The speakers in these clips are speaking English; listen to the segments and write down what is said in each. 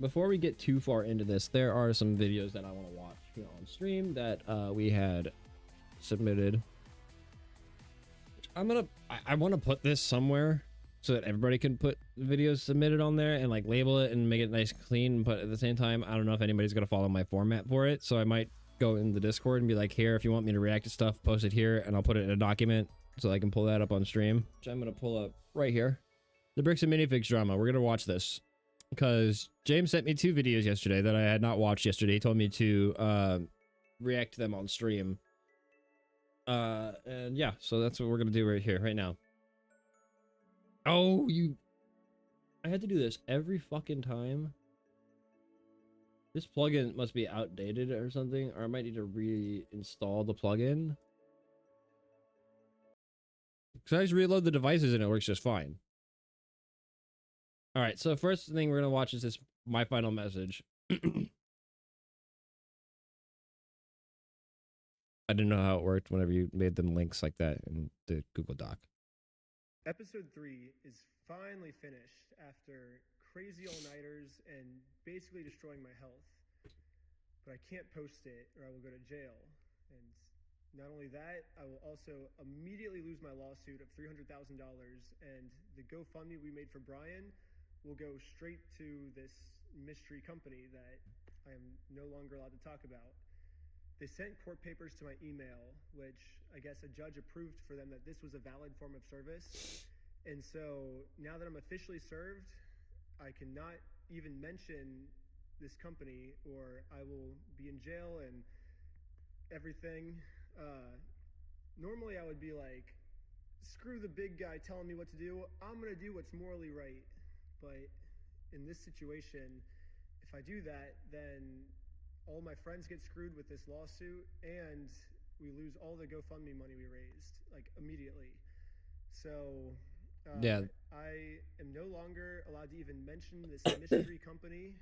before we get too far into this, there are some videos that I want to watch here on stream that we had submitted. I want to put this somewhere so that everybody can put videos submitted on there and like label it and make it nice and clean. But at the same time, I don't know if anybody's gonna follow my format for it, so I might go in the Discord and be like, here, if you want me to react to stuff, post it here, and I'll put it in a document so I can pull that up on stream, which I'm gonna pull up right here. The Bricks and Minifigs drama. We're gonna watch this because James sent me 2 videos yesterday that I had not watched yesterday. He told me to react to them on stream. And yeah, so that's what we're gonna do right here, right now. Oh, I had to do this every fucking time. This plugin must be outdated or something, or I might need to reinstall the plugin. Because I just reload the devices and it works just fine. All right, so first thing we're gonna watch is this My Final Message. I didn't know how it worked whenever you made them links like that in the Google Doc. Episode 3 is finally finished after crazy all-nighters and basically destroying my health. But I can't post it or I will go to jail. And not only that, I will also immediately lose my lawsuit of $300,000, and the GoFundMe we made for Brian will go straight to this mystery company that I am no longer allowed to talk about. They sent court papers to my email, which I guess a judge approved for them that this was a valid form of service. And so now that I'm officially served, I cannot even mention this company or I will be in jail and everything. Normally I would be like, screw the big guy telling me what to do. I'm going to do what's morally right. But in this situation, if I do that, then all my friends get screwed with this lawsuit and we lose all the GoFundMe money we raised, like, immediately. So Yeah. I am no longer allowed to even mention this mystery company.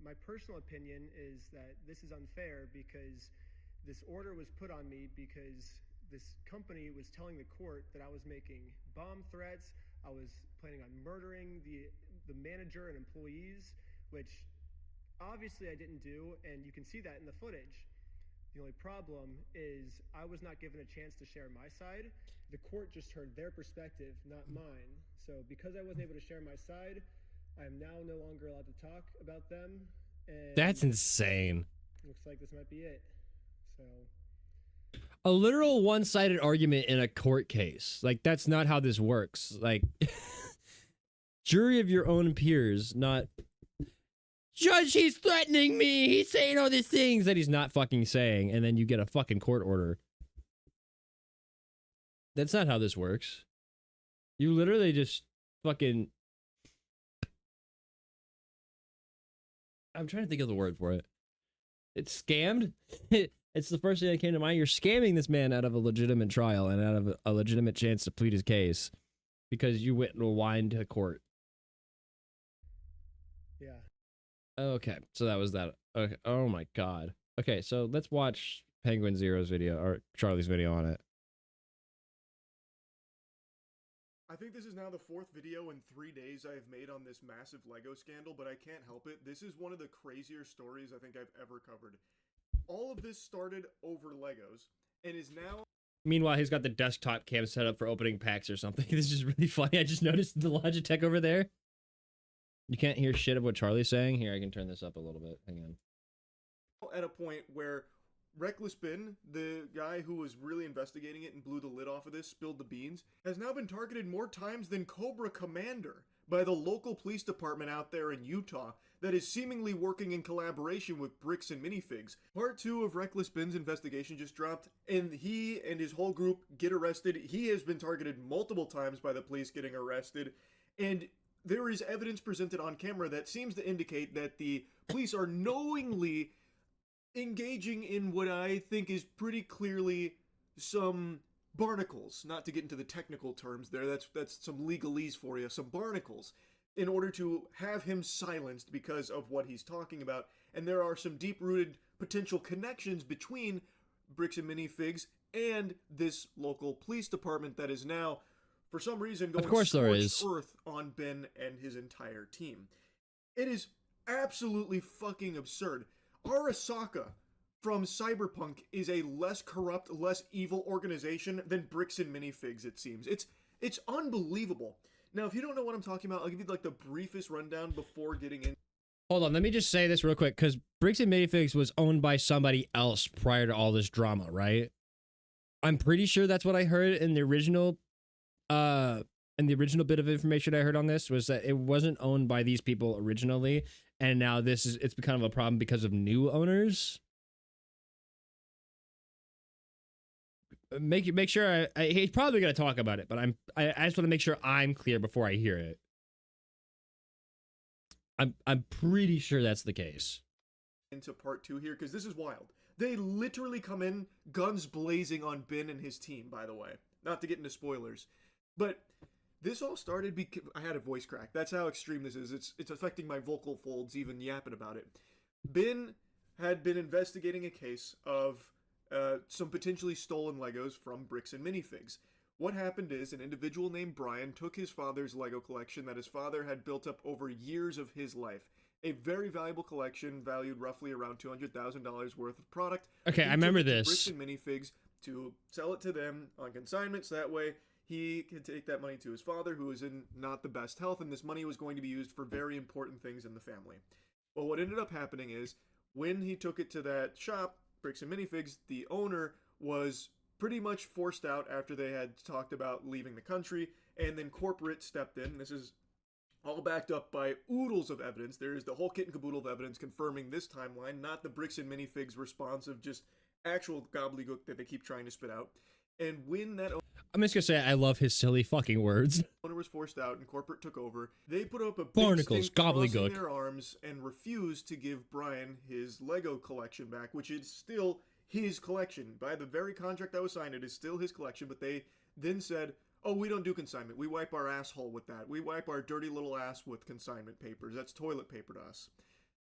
My personal opinion is that this is unfair because this order was put on me because this company was telling the court that I was making bomb threats. I was planning on murdering the manager and employees, which obviously I didn't do, and you can see that in the footage. The only problem is I was not given a chance to share my side. The court just heard their perspective, not mine. So because I wasn't able to share my side, I am now no longer allowed to talk about them. And That's insane. looks like this might be it. So A literal one-sided argument in a court case. Like, that's not how this works. Like, jury of your own peers, not... Judge, he's threatening me. He's saying all these things that he's not fucking saying, and then you get a fucking court order. That's not how this works. You literally just fucking... I'm trying to think of the word for it. It's scammed? It's the first thing that came to mind. You're scamming this man out of a legitimate trial and out of a legitimate chance to plead his case because you went and whined to court. yeah. Okay, so that was that. Okay. Oh my god. Okay, so let's watch Penguin Zero's video, or Charlie's video on it. I think this is now the 4th video in 3 days I have made on this massive Lego scandal, but I can't help it. This is one of the crazier stories I think I've ever covered. All of this started over Legos, and is now... Meanwhile, he's got the desktop cam set up for opening packs or something. This is really funny. I just noticed the Logitech over there. You can't hear shit of what Charlie's saying. Here, I can turn this up a little bit. Hang on. At a point where Reckless Bin, the guy who was really investigating it and blew the lid off of this, spilled the beans, has now been targeted more times than Cobra Commander by the local police department out there in Utah that is seemingly working in collaboration with Bricks and Minifigs. Part 2 of Reckless Bin's investigation just dropped, and he and his whole group get arrested. He has been targeted multiple times by the police getting arrested, and there is evidence presented on camera that seems to indicate that the police are knowingly engaging in what I think is pretty clearly some barnacles. Not to get into the technical terms there, that's some legalese for you, some barnacles, in order to have him silenced because of what he's talking about. And there are some deep-rooted potential connections between Bricks and Minifigs and this local police department that is now, for some reason, going scorched earth on Ben and his entire team. It is absolutely fucking absurd. Arasaka from Cyberpunk is a less corrupt, less evil organization than Bricks and Minifigs, it seems. It's unbelievable. Now, if you don't know what I'm talking about, I'll give you like the briefest rundown before getting in. Hold on, let me just say this real quick, because Bricks and Minifigs was owned by somebody else prior to all this drama, right? I'm pretty sure that's what I heard in the original bit of information I heard on this, was that it wasn't owned by these people originally, and now it's become a problem because of new owners. Make sure he's probably gonna talk about it, but I just want to make sure I'm clear before I hear it. I'm pretty sure that's the case. Into part 2 here, because this is wild. They literally come in guns blazing on Ben and his team, by the way. Not to get into spoilers. But this all started because I had a voice crack. That's how extreme this is. It's affecting my vocal folds even yapping about it. Ben had been investigating a case of some potentially stolen Legos from Bricks and Minifigs. What happened is an individual named Brian took his father's Lego collection that his father had built up over years of his life. A very valuable collection valued roughly around $200,000 worth of product. Okay, I remember this. Bricks and Minifigs to sell it to them on consignment, so that way he could take that money to his father, who was in not the best health, and this money was going to be used for very important things in the family. Well, what ended up happening is when he took it to that shop, Bricks and Minifigs, the owner was pretty much forced out after they had talked about leaving the country, and then corporate stepped in. This is all backed up by oodles of evidence. There is the whole kit and caboodle of evidence confirming this timeline, not the Bricks and Minifigs response of just actual gobbledygook that they keep trying to spit out. And when that I'm just gonna say I love his silly fucking words. owner was forced out and corporate took over, they put up a big Barnacles, stink crossing gobbledygook. their arms and refused to give Brian his Lego collection back, which is still his collection. By the very contract that was signed, it is still his collection, but they then said, oh, we don't do consignment. We wipe our asshole with that. We wipe our dirty little ass with consignment papers. That's toilet paper to us.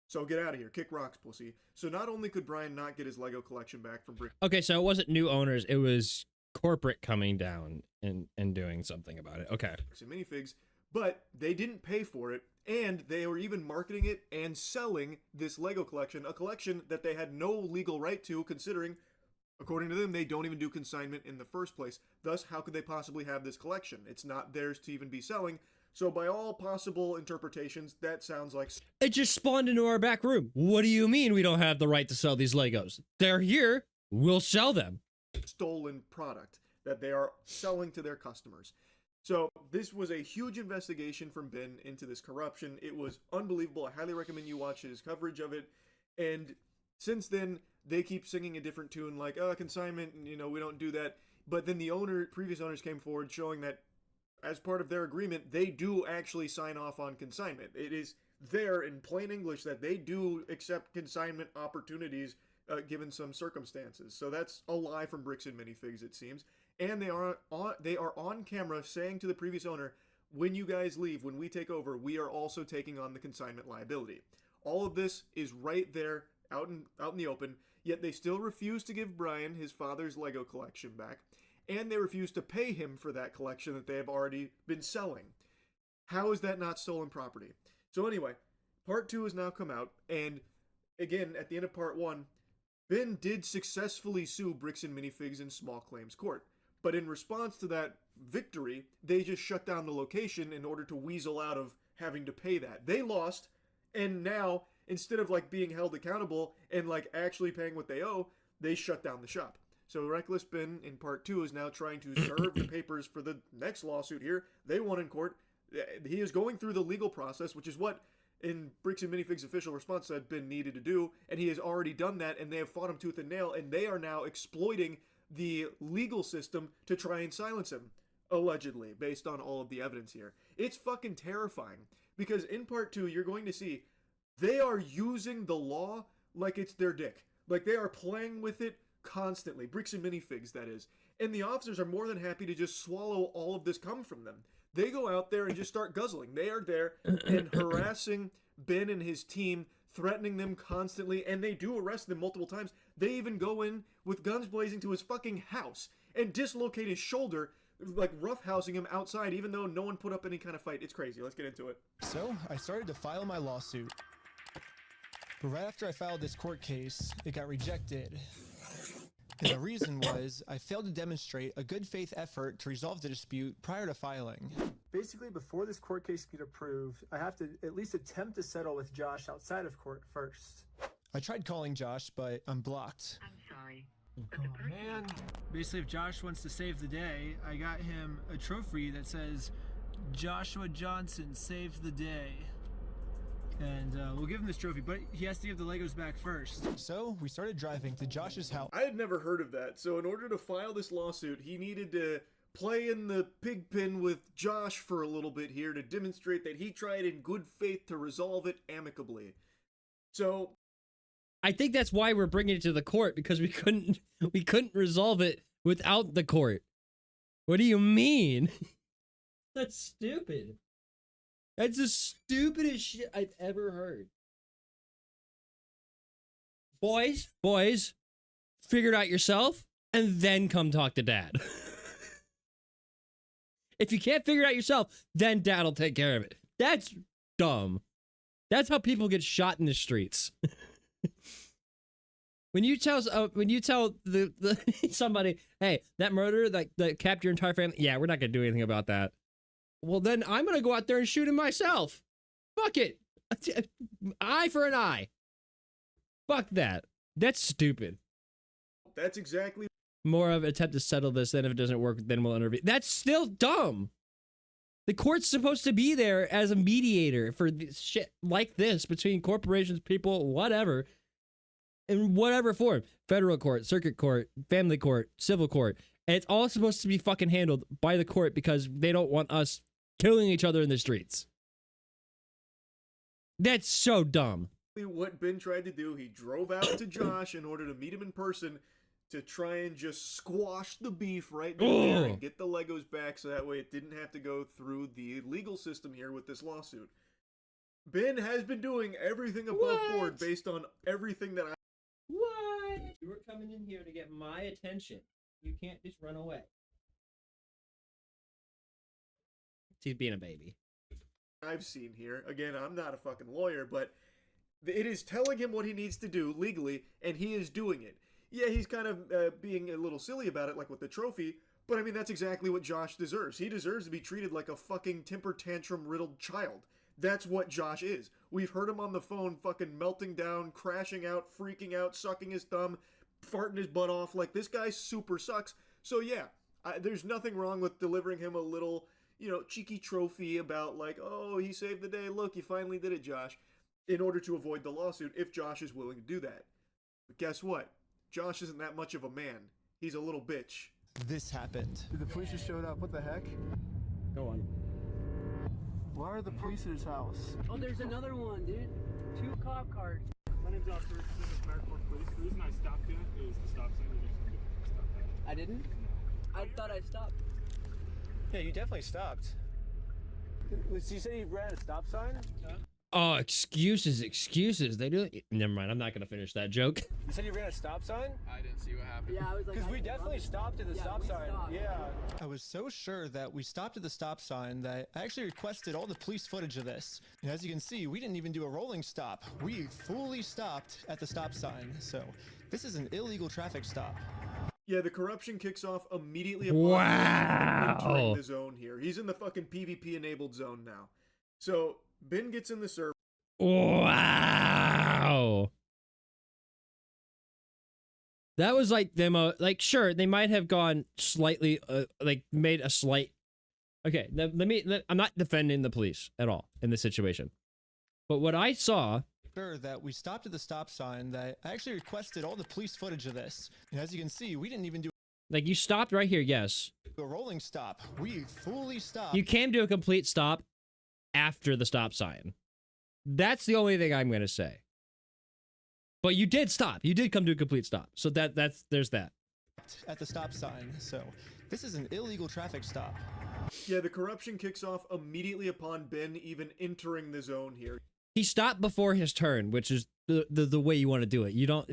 So get out of here. Kick rocks, pussy. So not only could Brian not get his Lego collection back from Brick Okay, so it wasn't new owners, it was corporate coming down and doing something about it. Okay. and Minifigs, but they didn't pay for it, and they were even marketing it and selling this Lego collection, a collection that they had no legal right to, considering, according to them, they don't even do consignment in the first place. Thus, how could they possibly have this collection? It's not theirs to even be selling. So by all possible interpretations, that sounds like It just spawned into our back room. What do you mean we don't have the right to sell these Legos? They're here. We'll sell them. stolen product that they are selling to their customers. So this was a huge investigation from Ben into this corruption. It was unbelievable. I highly recommend you watch his coverage of it. And since then, they keep singing a different tune, like, oh, consignment, we don't do that. But then the previous owners came forward showing that as part of their agreement, they do actually sign off on consignment. It is there in plain English that they do accept consignment opportunities given some circumstances. So that's a lie from Bricks and Minifigs, it seems. And they are on camera saying to the previous owner, when you guys leave, when we take over, we are also taking on the consignment liability. All of this is right there out in the open, yet they still refuse to give Brian his father's Lego collection back, and they refuse to pay him for that collection that they have already been selling. How is that not stolen property? So anyway, part 2 has now come out, and again, at the end of part 1, Ben did successfully sue Bricks and Minifigs in small claims court. But in response to that victory, they just shut down the location in order to weasel out of having to pay that. They lost, and now, instead of being held accountable and actually paying what they owe, they shut down the shop. So Reckless Ben in part 2 is now trying to serve the papers for the next lawsuit here. They won in court. He is going through the legal process, which is what in Bricks and Minifigs' official response said Ben needed to do, and he has already done that, and they have fought him tooth and nail, and they are now exploiting the legal system to try and silence him, allegedly, based on all of the evidence here. It's fucking terrifying, because in part 2, you're going to see they are using the law like it's their dick. Like, they are playing with it constantly. Bricks and Minifigs, that is. And the officers are more than happy to just swallow all of this come from them. They go out there and just start guzzling. They are there and harassing Ben and his team, threatening them constantly, and they do arrest them multiple times. They even go in with guns blazing to his fucking house and dislocate his shoulder, roughhousing him outside, even though no one put up any kind of fight. It's crazy. Let's get into it. So, I started to file my lawsuit. But right after I filed this court case, it got rejected. And the reason was I failed to demonstrate a good faith effort to resolve the dispute prior to filing. Basically, before this court case can get approved, I have to at least attempt to settle with Josh outside of court first. I tried calling Josh, but I'm blocked. I'm sorry. Oh man. Basically, if Josh wants to save the day, I got him a trophy that says Joshua Johnson saved the day. And we'll give him this trophy, but he has to give the Legos back first. So we started driving to Josh's house. I had never heard of that, so in order to file this lawsuit, he needed to play in the pig pen with Josh for a little bit here to demonstrate that he tried in good faith to resolve it amicably. So I think that's why we're bringing it to the court, because we couldn't resolve it without the court. What do you mean? That's stupid. That's the stupidest shit I've ever heard. Boys, figure it out yourself and then come talk to dad. If you can't figure it out yourself, then dad'll take care of it. That's dumb. That's how people get shot in the streets. When you tell the somebody, hey, that murderer that capped your entire family, yeah, we're not gonna do anything about that. Well, then I'm gonna go out there and shoot him myself. Fuck it. Eye for an eye. Fuck that. That's stupid. that's exactly More of an attempt to settle this, then if it doesn't work, then we'll intervene. That's still dumb. The court's supposed to be there as a mediator for shit like this between corporations, people, whatever, in whatever form. Federal court, circuit court, family court, civil court. And it's all supposed to be fucking handled by the court because they don't want us killing each other in the streets. That's so dumb. what Ben tried to do. He drove out to Josh in order to meet him in person to try and just squash the beef right there and get the Legos back so that way it didn't have to go through the legal system here with this lawsuit. Ben has been doing everything above board based on everything that I... What? You were coming in here to get my attention. You can't just run away. He's being a baby. I've seen here. Again, I'm not a fucking lawyer, but it is telling him what he needs to do legally, and he is doing it. Yeah, he's kind of being a little silly about it, like with the trophy, but I mean, that's exactly what Josh deserves. He deserves to be treated like a fucking temper tantrum-riddled child. That's what Josh is. We've heard him on the phone fucking melting down, crashing out, freaking out, sucking his thumb, farting his butt off. Like, this guy super sucks. So yeah, there's nothing wrong with delivering him a little, you know, cheeky trophy about like, oh, he saved the day. Look, you finally did it, Josh. In order to avoid the lawsuit, if Josh is willing to do that. But guess what? Josh isn't that much of a man. He's a little bitch. This happened. Dude, the police just showed up. What the heck? Go on. Why are the police at his house? Oh, there's another one, dude. 2 cop cars. My name's Oscar. This is Fairport Police. The reason I stopped you is the stop sign. You just stop that. I didn't? I thought I stopped. Yeah, you definitely stopped. You said he ran a stop sign? Oh, excuses. They do. Never mind. I'm not gonna finish that joke. You said you ran a stop sign? I didn't see what happened. Yeah, I was like, Because we definitely stopped at the stop sign. stopped. Yeah. I was so sure that we stopped at the stop sign that I actually requested all the police footage of this. And as you can see, we didn't even do a rolling stop. We fully stopped at the stop sign. So this is an illegal traffic stop. Yeah, the corruption kicks off immediately upon entering the zone here. He's in the fucking PvP enabled zone now. So Ben gets in the server. Wow. That was like demo. Like, sure, they might have gone slightly, like made a slight. Okay, I'm not defending the police at all in this situation, but what I saw. Sure that we stopped at the stop sign that I actually requested all the police footage of this. And as you can see, we didn't even do Like, you stopped right here, yes. a rolling stop. We fully stopped. You came to a complete stop after the stop sign. That's the only thing I'm going to say. But you did stop. You did come to a complete stop. So there's that. At the stop sign. So this is an illegal traffic stop. Yeah, the corruption kicks off immediately upon Ben even entering the zone here. He stopped before his turn, which is the way you want to do it. You don't.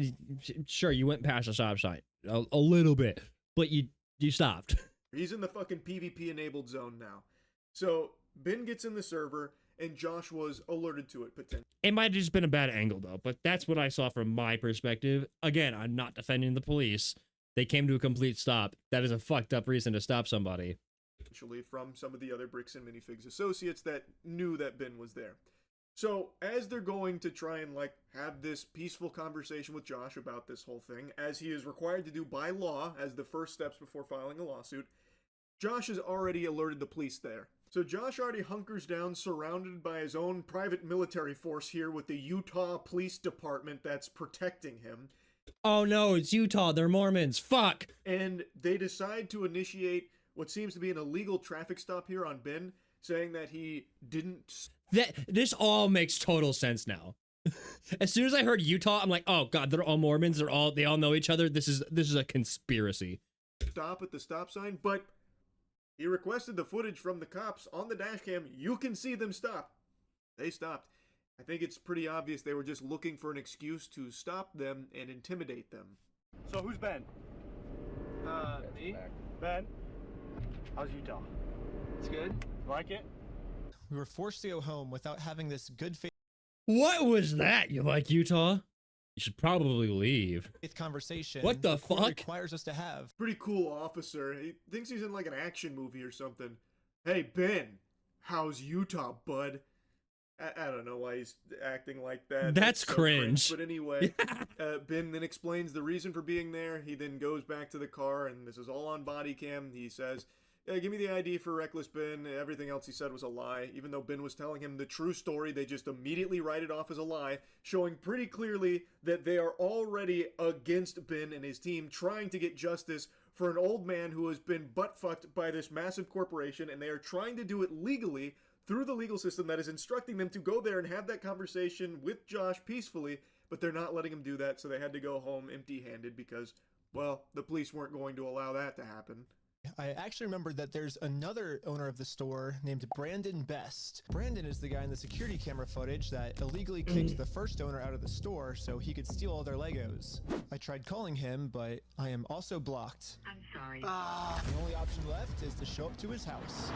Sure, you went past the stop sign a little bit, but you stopped. He's in the fucking PvP enabled zone now. So Ben gets in the server, and Josh was alerted to it potentially. It might have just been a bad angle though, but that's what I saw from my perspective. Again, I'm not defending the police. They came to a complete stop. That is a fucked up reason to stop somebody. From some of the other Bricks and Minifigs associates that knew that Ben was there. So as they're going to try and like have this peaceful conversation with Josh about this whole thing, as he is required to do by law as the first steps before filing a lawsuit, Josh has already alerted the police there. So Josh already hunkers down, surrounded by his own private military force here with the Utah Police Department that's protecting him. Oh no, it's Utah. They're Mormons. Fuck. And they decide to initiate what seems to be an illegal traffic stop here on Ben, saying that he didn't... This all makes total sense now. As soon as I heard Utah, I'm like, oh god, they're all Mormons. They all know each other. This is a conspiracy. Stop at the stop sign, but he requested the footage from the cops on the dash cam. You can see them stop. They stopped. I think it's pretty obvious they were just looking for an excuse to stop them and intimidate them. So who's Ben? Me? Ben? How's Utah? It's good. Like it? We were forced to go home without having this good faith What was that? You like Utah? You should probably leave. conversation. What the court fuck? requires us to have. Pretty cool officer. He thinks he's in like an action movie or something. Hey, Ben, how's Utah, bud? I don't know why he's acting like that. That's so cringe. But anyway, Ben then explains the reason for being there. He then goes back to the car, and this is all on body cam. He says, give me the ID for Reckless Ben. Everything else he said was a lie. Even though Ben was telling him the true story, they just immediately write it off as a lie, showing pretty clearly that they are already against Ben and his team, trying to get justice for an old man who has been butt-fucked by this massive corporation, and they are trying to do it legally through the legal system that is instructing them to go there and have that conversation with Josh peacefully, but they're not letting him do that, so they had to go home empty-handed because, well, the police weren't going to allow that to happen. I actually remembered that there's another owner of the store named Brandon Best. Brandon is the guy in the security camera footage that illegally kicked the first owner out of the store so he could steal all their Legos. I tried calling him, but I am also blocked. I'm sorry. The only option left is to show up to his house.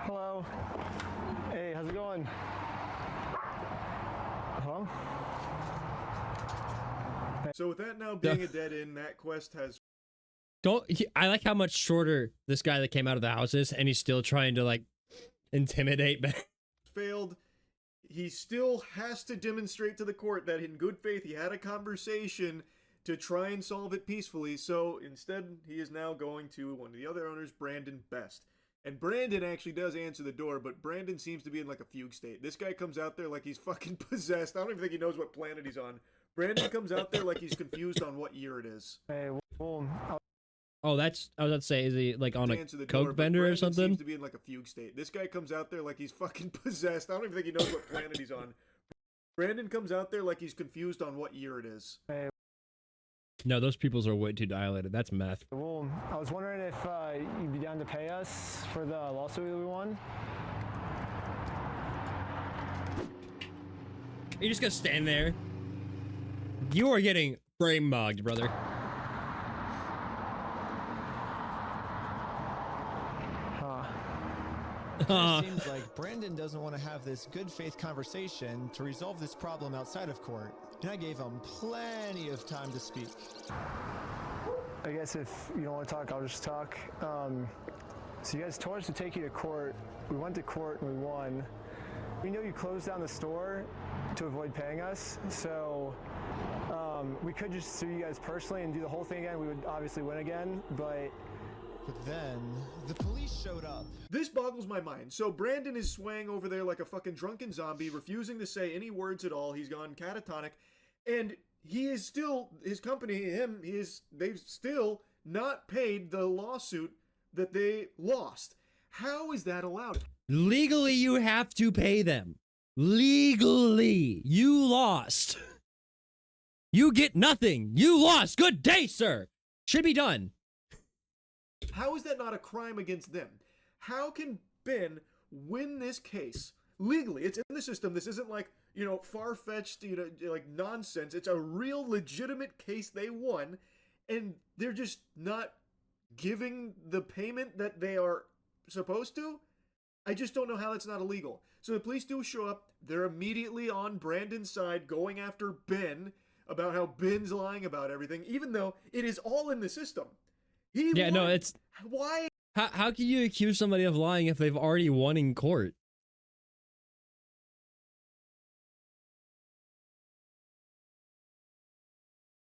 Hello. Hey, how's it going? Hello? So with that now being a dead end, that quest has I like how much shorter this guy that came out of the house is, and he's still trying to like intimidate Ben. failed. He still has to demonstrate to the court that in good faith he had a conversation to try and solve it peacefully. So instead, he is now going to one of the other owners, Brandon Best. And Brandon actually does answer the door, but Brandon seems to be in like a fugue state. This guy comes out there like he's fucking possessed. I don't even think he knows what planet he's on. Brandon comes out there like he's confused on what year it is. Hey, well, Oh, I was about to say, is he like on a Answer the coke door, but bender or Brandon something? seems to be in like a fugue state. This guy comes out there like he's fucking possessed. I don't even think he knows what planet he's on. Brandon comes out there like he's confused on what year it is. hey, No, those pupils are way too dilated. That's meth. well, I was wondering if you'd be down to pay us for the lawsuit that we won. You're just gonna stand there. You are getting frame mugged, brother. It seems like Brandon doesn't want to have this good faith conversation to resolve this problem outside of court. And I gave him plenty of time to speak. I guess if you don't want to talk, I'll just talk. So you guys told us to take you to court. We went to court and we won. We know you closed down the store to avoid paying us, so we could just sue you guys personally and do the whole thing again. We would obviously win again, but then the police showed up. This boggles my mind. So Brandon is swaying over there like a fucking drunken zombie, refusing to say any words at all. He's gone catatonic, and he is still, his company, they've still not paid the lawsuit that they lost. How is that allowed? Legally, you have to pay them. Legally, you lost. You get nothing. You lost. Good day, sir. Should be done. How is that not a crime against them? How can Ben win this case legally? It's in the system. This isn't like, far-fetched, like nonsense. It's a real legitimate case they won, and they're just not giving the payment that they are supposed to? I just don't know how that's not illegal. So the police do show up. They're immediately on Brandon's side, going after Ben about how Ben's lying about everything, even though it is all in the system. Yeah, won. no, it's... Why? How can you accuse somebody of lying if they've already won in court?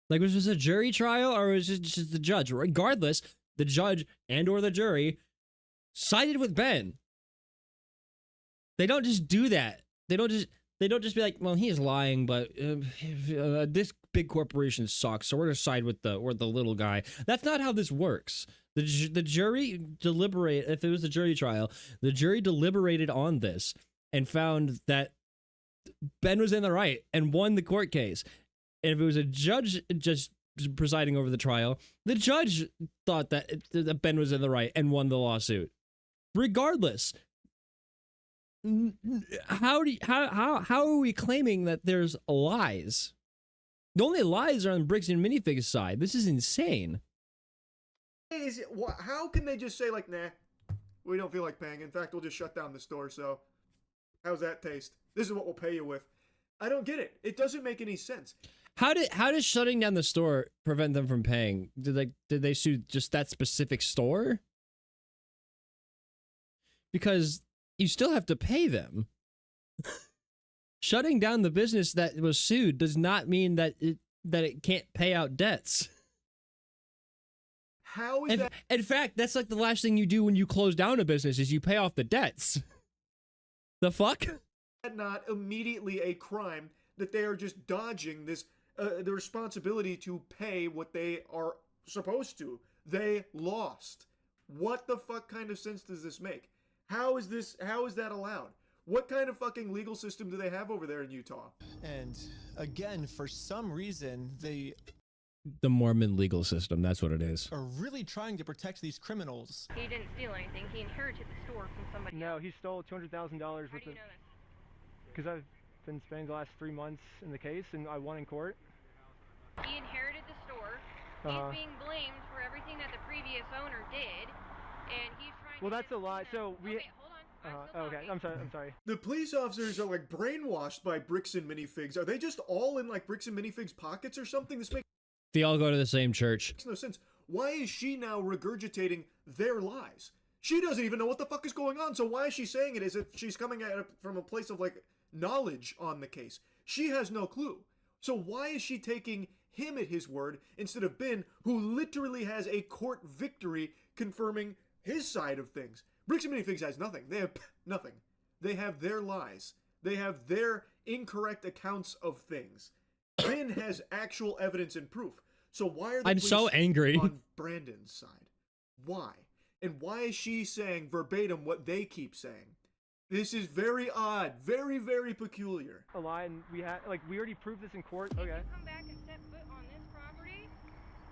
Like, was this a jury trial or was it just the judge? Regardless, the judge and or the jury sided with Ben. They don't just do that. They don't just be like, well, he's lying, but this big corporation sucks, so we're gonna side with the little guy. That's not how this works. The jury deliberate. If it was a jury trial, the jury deliberated on this and found that Ben was in the right and won the court case. And if it was a judge just presiding over the trial, the judge thought that Ben was in the right and won the lawsuit. Regardless, how are we claiming that there's lies? The only lies are on Bricks and Minifigs' side. This is insane. How can they just say, like, nah, we don't feel like paying. In fact, we'll just shut down the store, so how's that taste? This is what we'll pay you with. I don't get it. It doesn't make any sense. How does shutting down the store prevent them from paying? Did they sue just that specific store? Because you still have to pay them. Shutting down the business that was sued does not mean that it can't pay out debts. How is that? In fact, that's like the last thing you do when you close down a business is you pay off the debts. The fuck? Not immediately a crime that they are just dodging this the responsibility to pay what they are supposed to. They lost. What the fuck kind of sense does this make? How is that allowed? What kind of fucking legal system do they have over there in Utah? And again, for some reason, they The Mormon legal system, that's what it is. are really trying to protect these criminals. He didn't steal anything. He inherited the store from somebody No, else. he stole $200,000 How worth do you of. know this? Because I've been spending the last 3 months in the case, and I won in court. He inherited the store. He's being blamed for everything that the previous owner did, and he's trying Well, to that's a lie. So we. Okay, hold on. I'm still Okay, talking. I'm sorry. The police officers are like brainwashed by Bricks and Minifigs. Are they just all in like Bricks and Minifigs pockets or something? This makes They all go to the same church. no sense. Why is she now regurgitating their lies? She doesn't even know what the fuck is going on, so why is she saying it as if she's coming at it from a place of like knowledge on the case? She has no clue. So why is she taking him at his word instead of Ben, who literally has a court victory confirming his side of things? Bricks and Minifigs has nothing. They have nothing. They have their lies. They have their incorrect accounts of things. Ben has actual evidence and proof. So why are the I'm police so angry. on Brandon's side? Why? And why is she saying verbatim what they keep saying? This is very odd. Very, very peculiar. A lie, and we already proved this in court. If Okay. you come back and step foot on this property,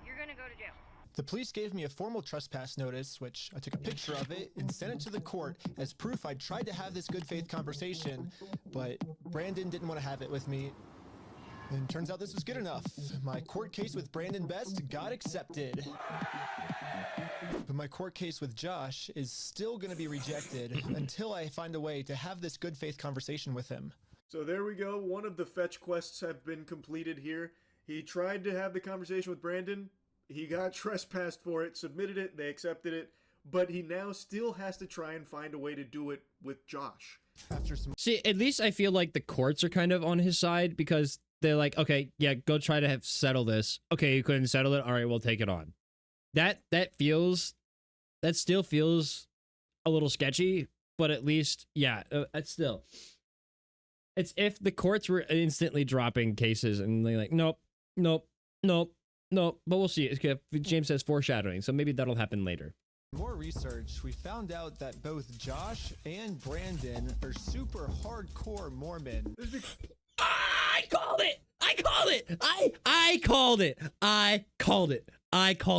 you're gonna go to jail. The police gave me a formal trespass notice, which I took a picture of it and sent it to the court as proof I tried to have this good faith conversation, but Brandon didn't want to have it with me. And turns out this was good enough. My court case with Brandon Best got accepted. But my court case with Josh is still going to be rejected until I find a way to have this good faith conversation with him. So there we go. One of the fetch quests have been completed here. He tried to have the conversation with Brandon. He got trespassed for it, submitted it, they accepted it, but he now still has to try and find a way to do it with Josh. After some See, at least I feel like the courts are kind of on his side because they're like, okay, yeah, go try to settle this. Okay, you couldn't settle it. All right, we'll take it on. That still feels a little sketchy, but at least, yeah, it's if the courts were instantly dropping cases and they're like, nope, but we'll see. James says foreshadowing, so maybe that'll happen later. more research, we found out that both Josh and Brandon are super hardcore Mormon. I called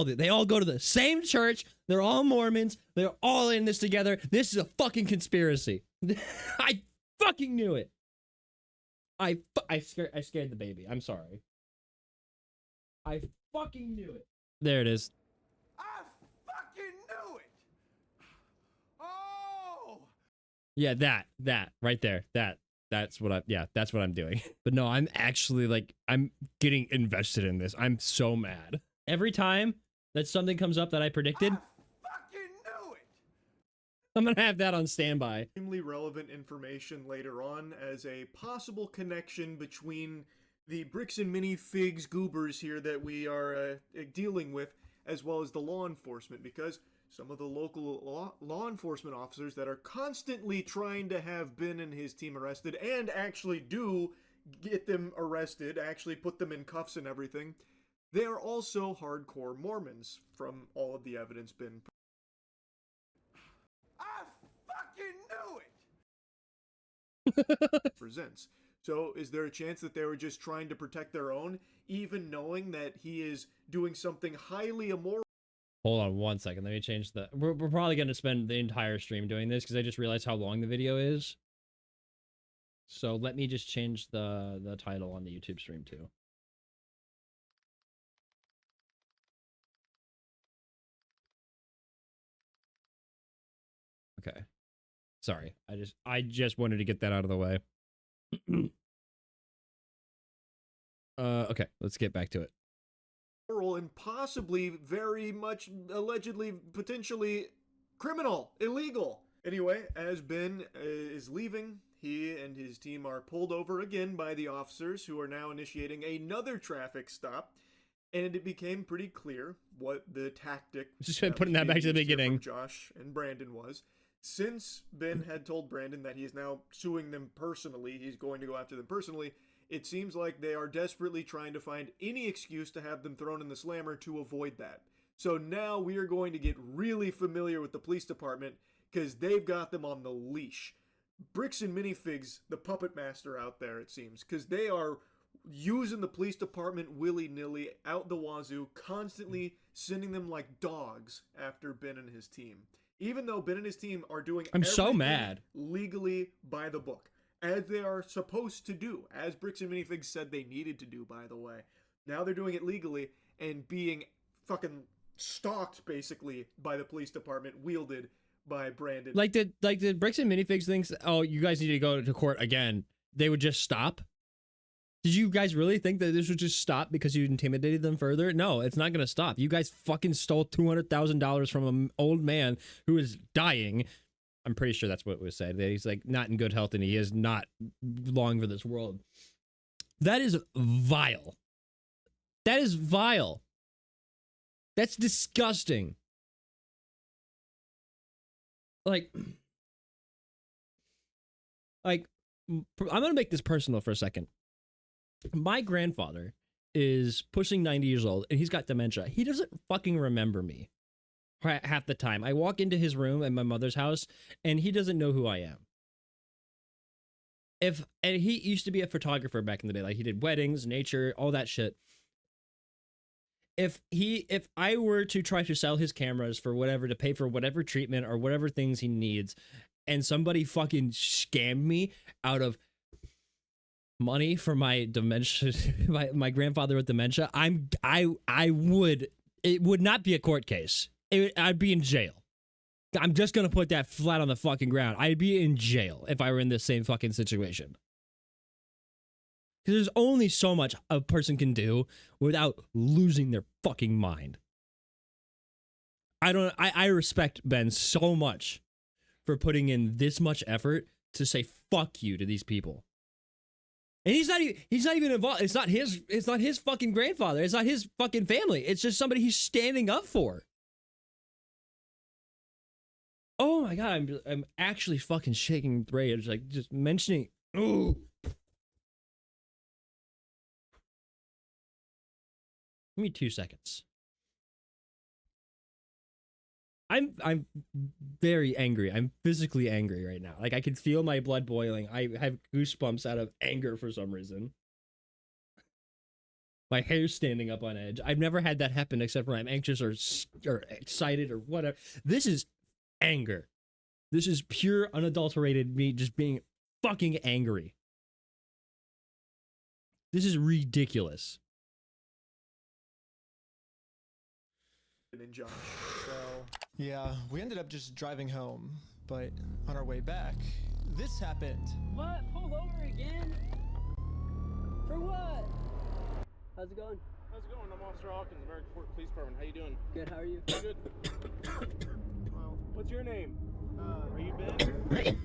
it. They all go to the same church. They're all Mormons. They're all in this together. This is a fucking conspiracy. I fucking knew it. I scared the baby. I'm sorry. I fucking knew it. There it is. Yeah, that right there. That's what that's what I'm doing. But no, I'm actually like, I'm getting invested in this. I'm so mad. Every time that something comes up that I predicted, I'm gonna have that on standby. Extremely relevant information later on as a possible connection between the bricks and minifigs goobers here that we are dealing with, as well as the law enforcement, because some of the local law enforcement officers that are constantly trying to have Ben and his team arrested, and actually do get them arrested, actually put them in cuffs and everything, they are also hardcore Mormons from all of the evidence Ben presents. So is there a chance that they were just trying to protect their own, even knowing that he is doing something highly immoral? Hold on one second. Let me change the... We're probably going to spend the entire stream doing this because I just realized how long the video is. So let me just change the title on the YouTube stream too. Okay. Sorry. I just wanted to get that out of the way. Okay. Let's get back to it. And possibly very much allegedly potentially criminal, illegal. Anyway, as Ben is leaving, he and his team are pulled over again by the officers, who are now initiating another traffic stop, and it became pretty clear what the tactic, just putting that back to the beginning, Josh and Brandon was. Since Ben had told Brandon that he is now suing them personally, he's going to go after them personally, it seems like they are desperately trying to find any excuse to have them thrown in the slammer to avoid that. So now we are going to get really familiar with the police department, because they've got them on the leash. Bricks and Minifigs, the puppet master out there, it seems, because they are using the police department willy-nilly out the wazoo, constantly sending them like dogs after Ben and his team. Even though Ben and his team are doing so mad legally by the book, as they are supposed to do, as Bricks and Minifigs said they needed to do, by the way. Now they're doing it legally and being fucking stalked, basically, by the police department, wielded by Brandon. Like did Bricks and Minifigs think, oh, you guys need to go to court again, they would just stop? Did you guys really think that this would just stop because you intimidated them further? No, it's not going to stop. You guys fucking stole $200,000 from an old man who is dying. I'm pretty sure that's what was said. That he's like not in good health and he is not long for this world. That is vile. That is vile. That's disgusting. Like, I'm going to make this personal for a second. My grandfather is pushing 90 years old and he's got dementia. He doesn't fucking remember me half the time. I walk into his room at my mother's house and he doesn't know who I am. And he used to be a photographer back in the day. Like he did weddings, nature, all that shit. If I were to try to sell his cameras for whatever, to pay for whatever treatment or whatever things he needs, and somebody fucking scammed me out of money for my dementia, my grandfather with dementia, it would not be a court case. I'd be in jail. I'm just gonna put that flat on the fucking ground. I'd be in jail if I were in this same fucking situation. Because there's only so much a person can do without losing their fucking mind. I respect Ben so much for putting in this much effort to say fuck you to these people. And he's not even involved. It's not his fucking grandfather. It's not his fucking family. It's just somebody he's standing up for. Oh my god, I'm actually fucking shaking with rage, like just mentioning. Ooh. Give me 2 seconds. I'm very angry. I'm physically angry right now. Like I can feel my blood boiling. I have goosebumps out of anger for some reason. My hair's standing up on edge. I've never had that happen except when I'm anxious or excited or whatever. This is anger. This is pure unadulterated me just being fucking angry. This is ridiculous. And Josh. So, yeah, we ended up just driving home. But on our way back, this happened. What? Pull over again? For what? How's it going? How's it going? I'm Officer Hawkins, American Fort Police Department. How you doing? Good, how are you? Good. Well, what's your name? Are you Ben?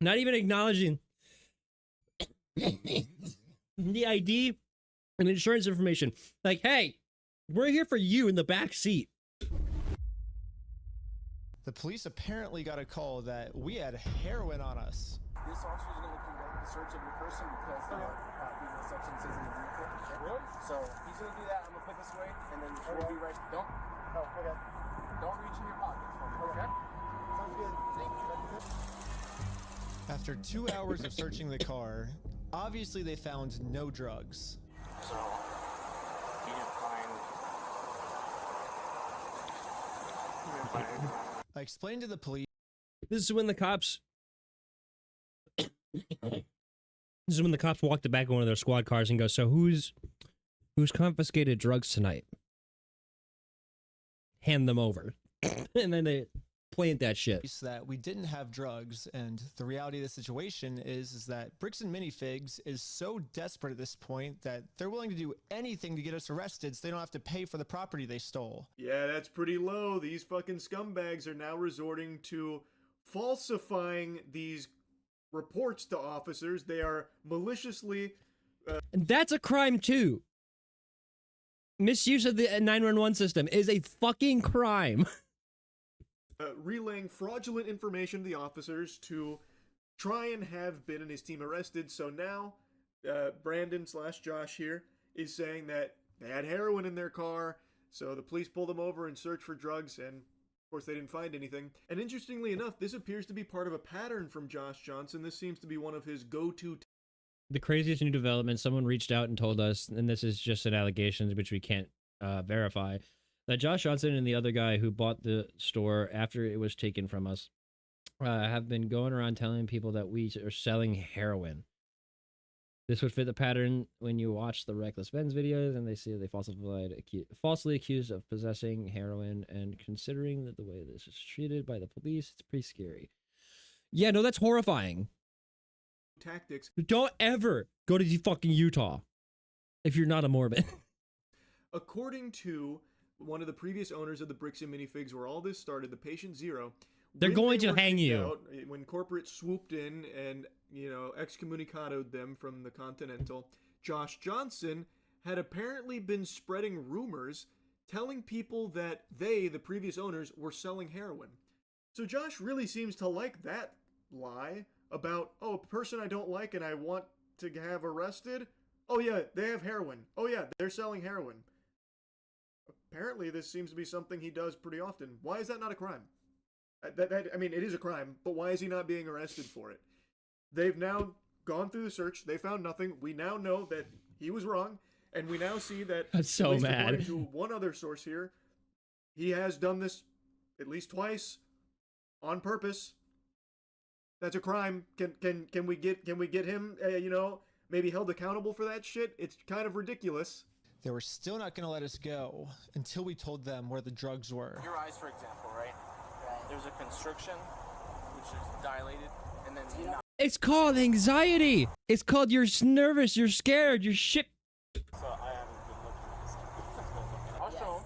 Not even acknowledging the ID and insurance information. Like, hey, we're here for you in the back seat. The police apparently got a call that we had heroin on us. This officer is going to conduct a search of your person because there are illegal substances in the vehicle. Really? So he's going to do that. I'm going to put this away, and then we'll be right. Don't. Oh, okay. Don't reach in your pockets for me. Okay. Sounds good. Thank you. After 2 hours of searching the car, obviously they found no drugs. So he didn't find. I explained to the police. This is when the cops. This is when the cops walk the back of one of their squad cars and go, "So who's confiscated drugs tonight?" Hand them over, and then they plant that shit. That we didn't have drugs, and the reality of the situation is that Bricks and Minifigs is so desperate at this point that they're willing to do anything to get us arrested so they don't have to pay for the property they stole. Yeah, that's pretty low. These fucking scumbags are now resorting to falsifying these reports to officers. They are maliciously... And that's a crime too. Misuse of the 911 system is a fucking crime. Relaying fraudulent information to the officers to try and have Ben and his team arrested. So now, Brandon/Josh here is saying that they had heroin in their car, so the police pulled them over and searched for drugs, and of course they didn't find anything. And interestingly enough, this appears to be part of a pattern from Josh Johnson. This seems to be one of his go-to... The craziest new development, someone reached out and told us, and this is just an allegation which we can't verify, that Josh Johnson and the other guy who bought the store after it was taken from us have been going around telling people that we are selling heroin. This would fit the pattern when you watch the Reckless Benz videos and they see they falsely accused of possessing heroin, and considering that the way this is treated by the police, it's pretty scary. Yeah, no, that's horrifying. Tactics. Don't ever go to fucking Utah if you're not a Mormon. According to one of the previous owners of the Bricks and Minifigs, where all this started, the Patient Zero, they're going to hang you. Out, when corporate swooped in and, excommunicated them from the Continental, Josh Johnson had apparently been spreading rumors telling people that they, the previous owners, were selling heroin. So Josh really seems to like that lie about, oh, a person I don't like and I want to have arrested. Oh yeah, they have heroin. Oh yeah, they're selling heroin. Apparently, this seems to be something he does pretty often. Why is that not a crime? I mean, it is a crime, but why is he not being arrested for it? They've now gone through the search. They found nothing. We now know that he was wrong, and we now see that, I'm so mad. According to one other source here, he has done this at least twice on purpose. That's a crime. Can we get him, maybe held accountable for that shit? It's kind of ridiculous. They were still not going to let us go until we told them where the drugs were. Your eyes, for example, right? There's a constriction, which is dilated, and then It's called anxiety. It's called you're nervous, you're scared, you're shit. So I haven't been looking at this stuff. I'll show him.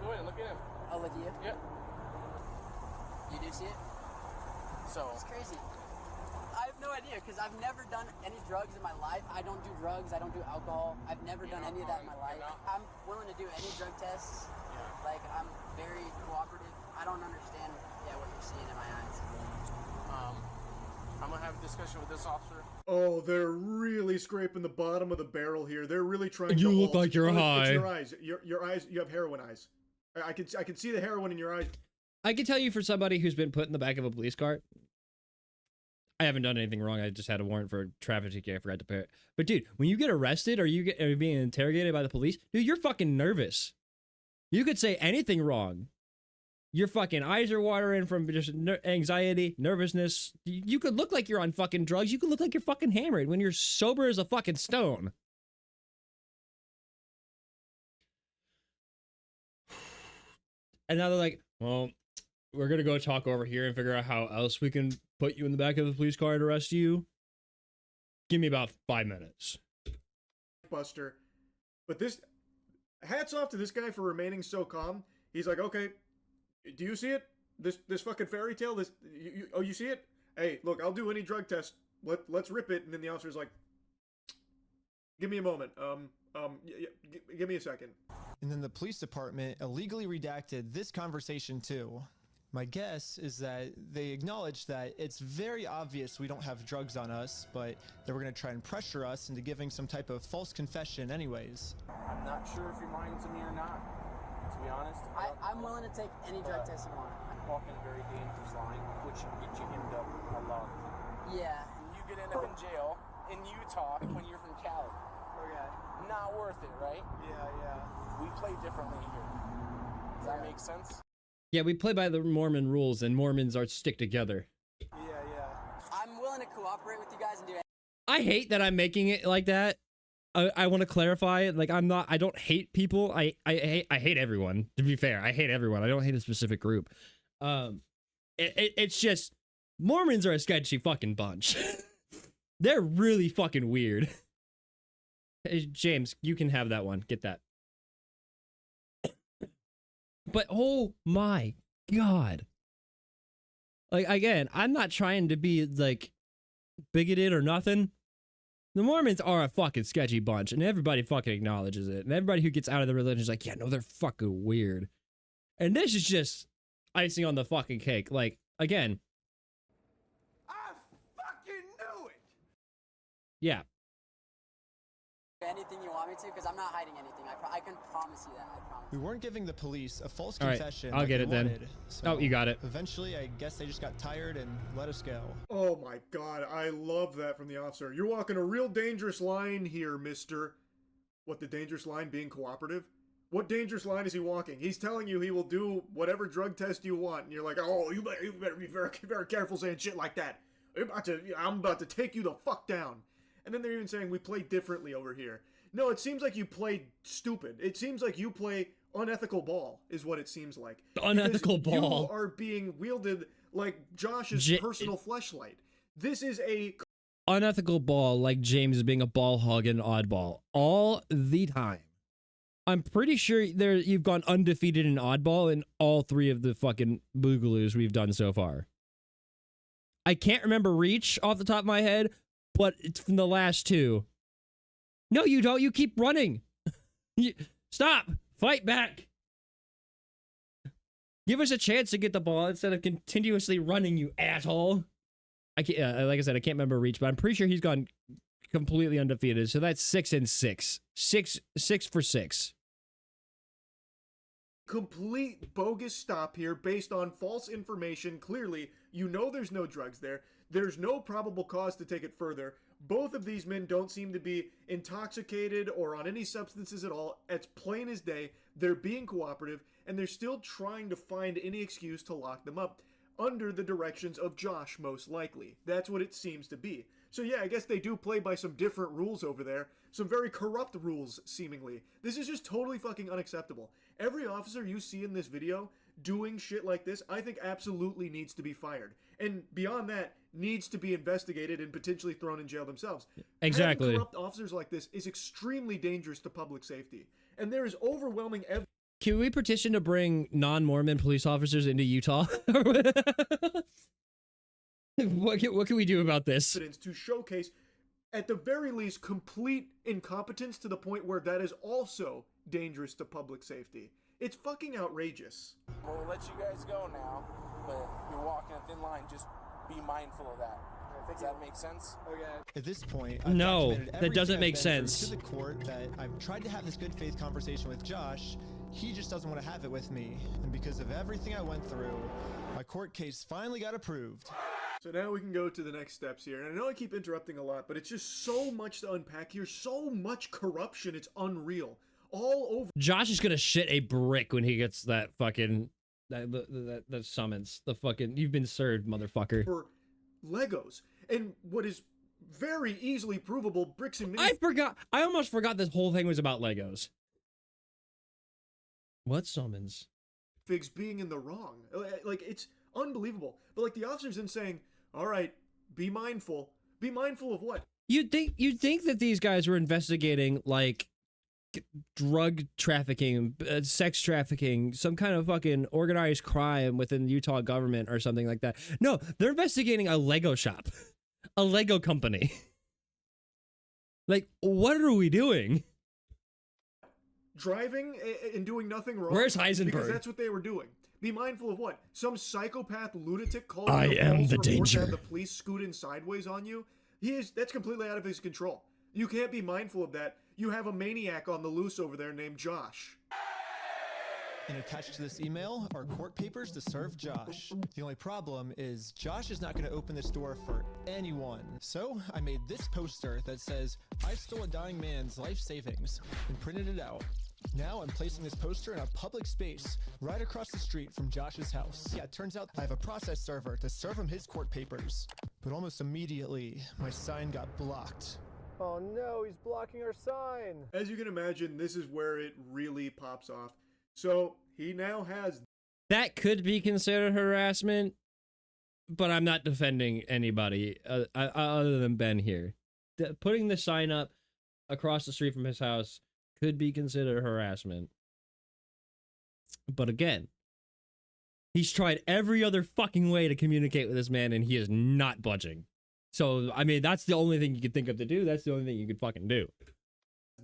Go ahead, look at him. I'll look at you. Yep. You do see it? So it's crazy. I have no idea, because I've never done any drugs in my life. I don't do drugs. I don't do alcohol. I've never done any of that in my life. I'm willing to do any drug tests. Yeah. Like, I'm very cooperative. I don't understand, what you're seeing in my eyes. I'm going to have a discussion with this officer. Oh, they're really scraping the bottom of the barrel here. They're really trying to... You look like you're high. It's your eyes. Your eyes, you have heroin eyes. I can see the heroin in your eyes. I can tell you, for somebody who's been put in the back of a police car, I haven't done anything wrong. I just had a warrant for traffic ticket. I forgot to pay it. But dude, when you get arrested or are being interrogated by the police, dude, you're fucking nervous. You could say anything wrong. Your fucking eyes are watering from just anxiety, nervousness. You could look like you're on fucking drugs. You could look like you're fucking hammered when you're sober as a fucking stone. And now they're like, well, we're gonna go talk over here and figure out how else we can put you in the back of the police car and arrest you. Give me about 5 minutes. Buster. But this, hats off to this guy for remaining so calm. He's like, okay, do you see it? This fucking fairy tale. Oh, you see it? Hey, look, I'll do any drug test. Let's rip it. And then the officer's like, give me a moment. Give me a second. And then the police department illegally redacted this conversation too. My guess is that they acknowledge that it's very obvious we don't have drugs on us, but they were going to try and pressure us into giving some type of false confession anyways. I'm not sure if you're lying to me or not, to be honest. I'm willing to take any drug test you want. Walking a very dangerous line, which can get you into a lot of things. Yeah. And you could end up in jail in Utah when you're from Cali. Okay. Not worth it, right? Yeah. We play differently here. Does that make sense? Yeah, we play by the Mormon rules, and Mormons are stick together. Yeah. I'm willing to cooperate with you guys and do. I hate that I'm making it like that. I want to clarify it. Like, I don't hate people. I hate everyone. To be fair, I hate everyone. I don't hate a specific group. It's just Mormons are a sketchy fucking bunch. They're really fucking weird. Hey, James, you can have that one. Get that. But oh my god. Like, again, I'm not trying to be like bigoted or nothing. The Mormons are a fucking sketchy bunch, and everybody fucking acknowledges it. And everybody who gets out of the religion is like, yeah, no, they're fucking weird. And this is just icing on the fucking cake. Like, again. I fucking knew it! Yeah. Anything you want me to, because I'm not hiding anything. I can promise you that. I promise. We weren't giving the police a false All right, confession. I'll like get they it then. wanted, so Oh, you got it. Eventually, I guess they just got tired and let us go. Oh my god, I love that from the officer. You're walking a real dangerous line here, mister. What, the dangerous line being cooperative? What dangerous line is he walking? He's telling you he will do whatever drug test you want, and you're like, oh, you better be very, very careful saying shit like that. I'm about to take you the fuck down. And then they're even saying we play differently over here. No, it seems like you play stupid. It seems like you play unethical ball, is what it seems like. Unethical because ball. You are being wielded like Josh's personal fleshlight. This is a Unethical ball, like James is being a ball hog and oddball all the time. I'm pretty sure you've gone undefeated in oddball in all 3 of the fucking boogaloos we've done so far. I can't remember reach off the top of my head, but it's from the last 2. No, you don't. You keep running. Stop. Fight back. Give us a chance to get the ball instead of continuously running, you asshole. I can't, like I said, I can't remember reach, but I'm pretty sure he's gone completely undefeated. So that's 6 and 6. 6 for 6. Complete bogus stop here based on false information. Clearly, you know there's no drugs there. There's no probable cause to take it further. Both of these men don't seem to be intoxicated or on any substances at all. It's plain as day. They're being cooperative, and they're still trying to find any excuse to lock them up under the directions of Josh, most likely. That's what it seems to be. So yeah, I guess they do play by some different rules over there. Some very corrupt rules, seemingly. This is just totally fucking unacceptable. Every officer you see in this video doing shit like this, I think absolutely needs to be fired. And beyond that, needs to be investigated and potentially thrown in jail themselves. Exactly. Having corrupt officers like this is extremely dangerous to public safety. And there is overwhelming evidence. Can we petition to bring non-Mormon police officers into Utah? What can we do about this? To showcase, at the very least, complete incompetence to the point where that is also dangerous to public safety. It's fucking outrageous. We'll let you guys go now, but you're walking a thin line. Just be mindful of that. Does that make sense? Okay. At this point, I've No, documented that doesn't everything make I've been through sense. To the court that I've tried to have this good faith conversation with Josh. He just doesn't want to have it with me. And because of everything I went through, my court case finally got approved. So now we can go to the next steps here. And I know I keep interrupting a lot, but it's just so much to unpack here. So much corruption. It's unreal. All over. Josh is gonna shit a brick when he gets that fucking that summons. The fucking you've been served, motherfucker. For Legos. And what is very easily provable, bricks and I almost forgot this whole thing was about Legos. What summons? Minifigs being in the wrong. Like, it's unbelievable. But like the officer's then saying, all right, be mindful. Be mindful of what? You'd think that these guys were investigating like drug trafficking, sex trafficking, some kind of fucking organized crime within the Utah government or something like that. No, they're investigating a Lego shop, a Lego company. Like, what are we doing? Driving and doing nothing wrong. Where's Heisenberg? Because that's what they were doing. Be mindful of what? Some psychopath lunatic called I am the danger. To have the police scoot in sideways on you. That's completely out of his control. You can't be mindful of that. You have a maniac on the loose over there named Josh. And attached to this email are court papers to serve Josh. The only problem is Josh is not going to open this door for anyone. So I made this poster that says, I stole a dying man's life savings, and printed it out. Now I'm placing this poster in a public space right across the street from Josh's house. Yeah, it turns out I have a process server to serve him his court papers. But almost immediately, my sign got blocked. Oh no, he's blocking our sign. As you can imagine, this is where it really pops off. So he now has... That could be considered harassment, but I'm not defending anybody other than Ben here. Putting the sign up across the street from his house could be considered harassment. But again, he's tried every other fucking way to communicate with this man, and he is not budging. So, I mean, that's the only thing you could think of to do. That's the only thing you could fucking do.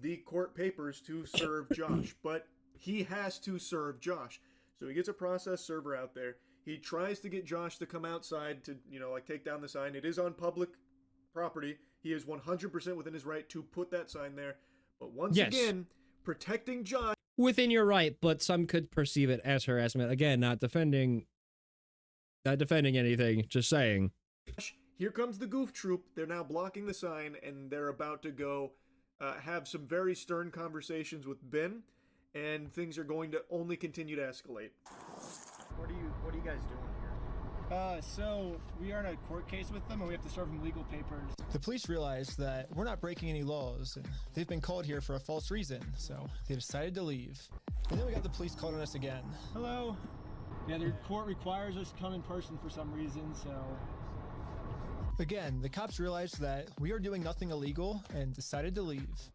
The court papers to serve Josh, but he has to serve Josh. So he gets a process server out there. He tries to get Josh to come outside to, like take down the sign. It is on public property. He is 100% within his right to put that sign there. But once again, protecting Josh. Within your right, but some could perceive it as harassment. Again, not defending anything, just saying. Here comes the goof troop. They're now blocking the sign, and they're about to go have some very stern conversations with Ben, and things are going to only continue to escalate. What are you guys doing here? So we are in a court case with them, and we have to serve them legal papers. The police realized that we're not breaking any laws, and they've been called here for a false reason, so they decided to leave. And then we got the police called on us again. Hello. Yeah, the court requires us to come in person for some reason, so... Again, the cops realized that we are doing nothing illegal and decided to leave.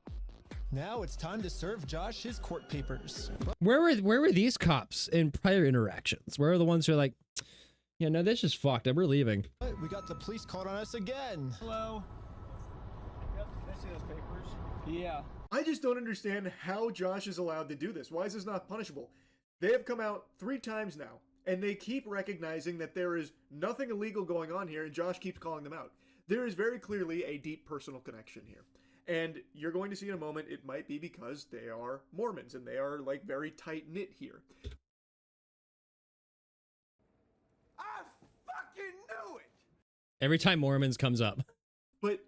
Now it's time to serve Josh his court papers. Where were these cops in prior interactions? Where are the ones who are like, yeah, no, this is fucked up. We're leaving. But we got the police called on us again. Hello. Yep, can I see those papers? Yeah. I just don't understand how Josh is allowed to do this. Why is this not punishable? They have come out 3 times now, and they keep recognizing that there is nothing illegal going on here, and Josh keeps calling them out. There is very clearly a deep personal connection here. And you're going to see in a moment, it might be because they are Mormons, and they are, like, very tight-knit here. I fucking knew it! Every time Mormons comes up. But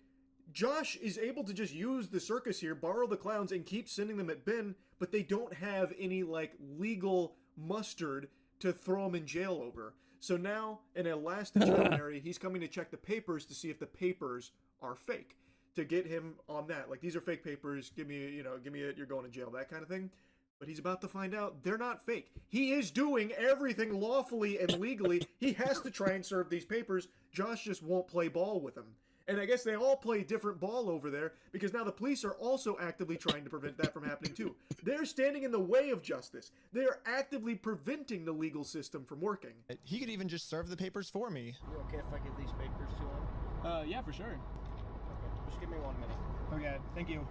Josh is able to just use the circus here, borrow the clowns, and keep sending them at Ben, but they don't have any, like, legal mustard to throw him in jail over. So now, in a last-ditch Hail he's coming to check the papers to see if the papers are fake. To get him on that. Like, these are fake papers, give me it, you're going to jail, that kind of thing. But he's about to find out they're not fake. He is doing everything lawfully and legally. He has to try and serve these papers. Josh just won't play ball with him. And I guess they all play different ball over there, because now the police are also actively trying to prevent that from happening too. They're standing in the way of justice. They are actively preventing the legal system from working. He could even just serve the papers for me. You okay if I give these papers to him? Yeah, for sure. Okay, just give me 1 minute. Okay, thank you.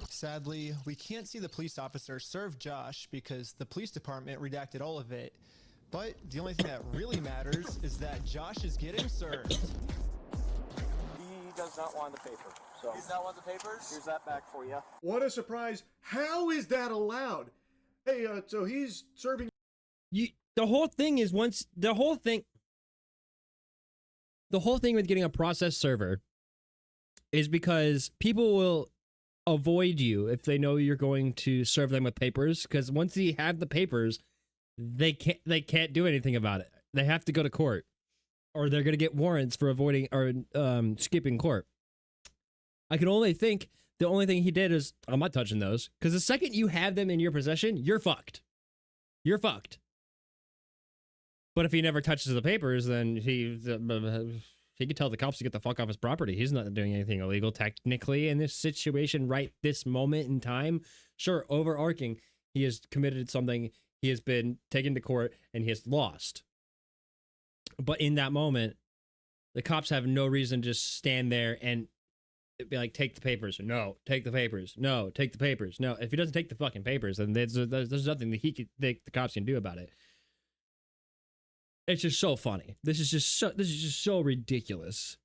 Sadly, we can't see the police officer serve Josh because the police department redacted all of it. But the only thing that really matters is that Josh is getting served. He does not want the paper. So he does not want the papers? Here's that back for you. What a surprise. How is that allowed? Hey, so he's serving... The whole thing is the whole thing with getting a process server is because people will avoid you if they know you're going to serve them with papers, because once you have the papers, they can't do anything about it. They have to go to court, or they're going to get warrants for avoiding or skipping court. I can only think the only thing he did is, I'm not touching those, because the second you have them in your possession, you're fucked. You're fucked. But if he never touches the papers, then he could tell the cops to get the fuck off his property. He's not doing anything illegal technically in this situation right this moment in time. Sure, overarching, he has committed something. He has been taken to court and he has lost. But in that moment, the cops have no reason to just stand there and be like, take the papers. No, take the papers. No, take the papers. No, if he doesn't take the fucking papers, then there's nothing that the cops can do about it. It's just so funny. This is just so ridiculous.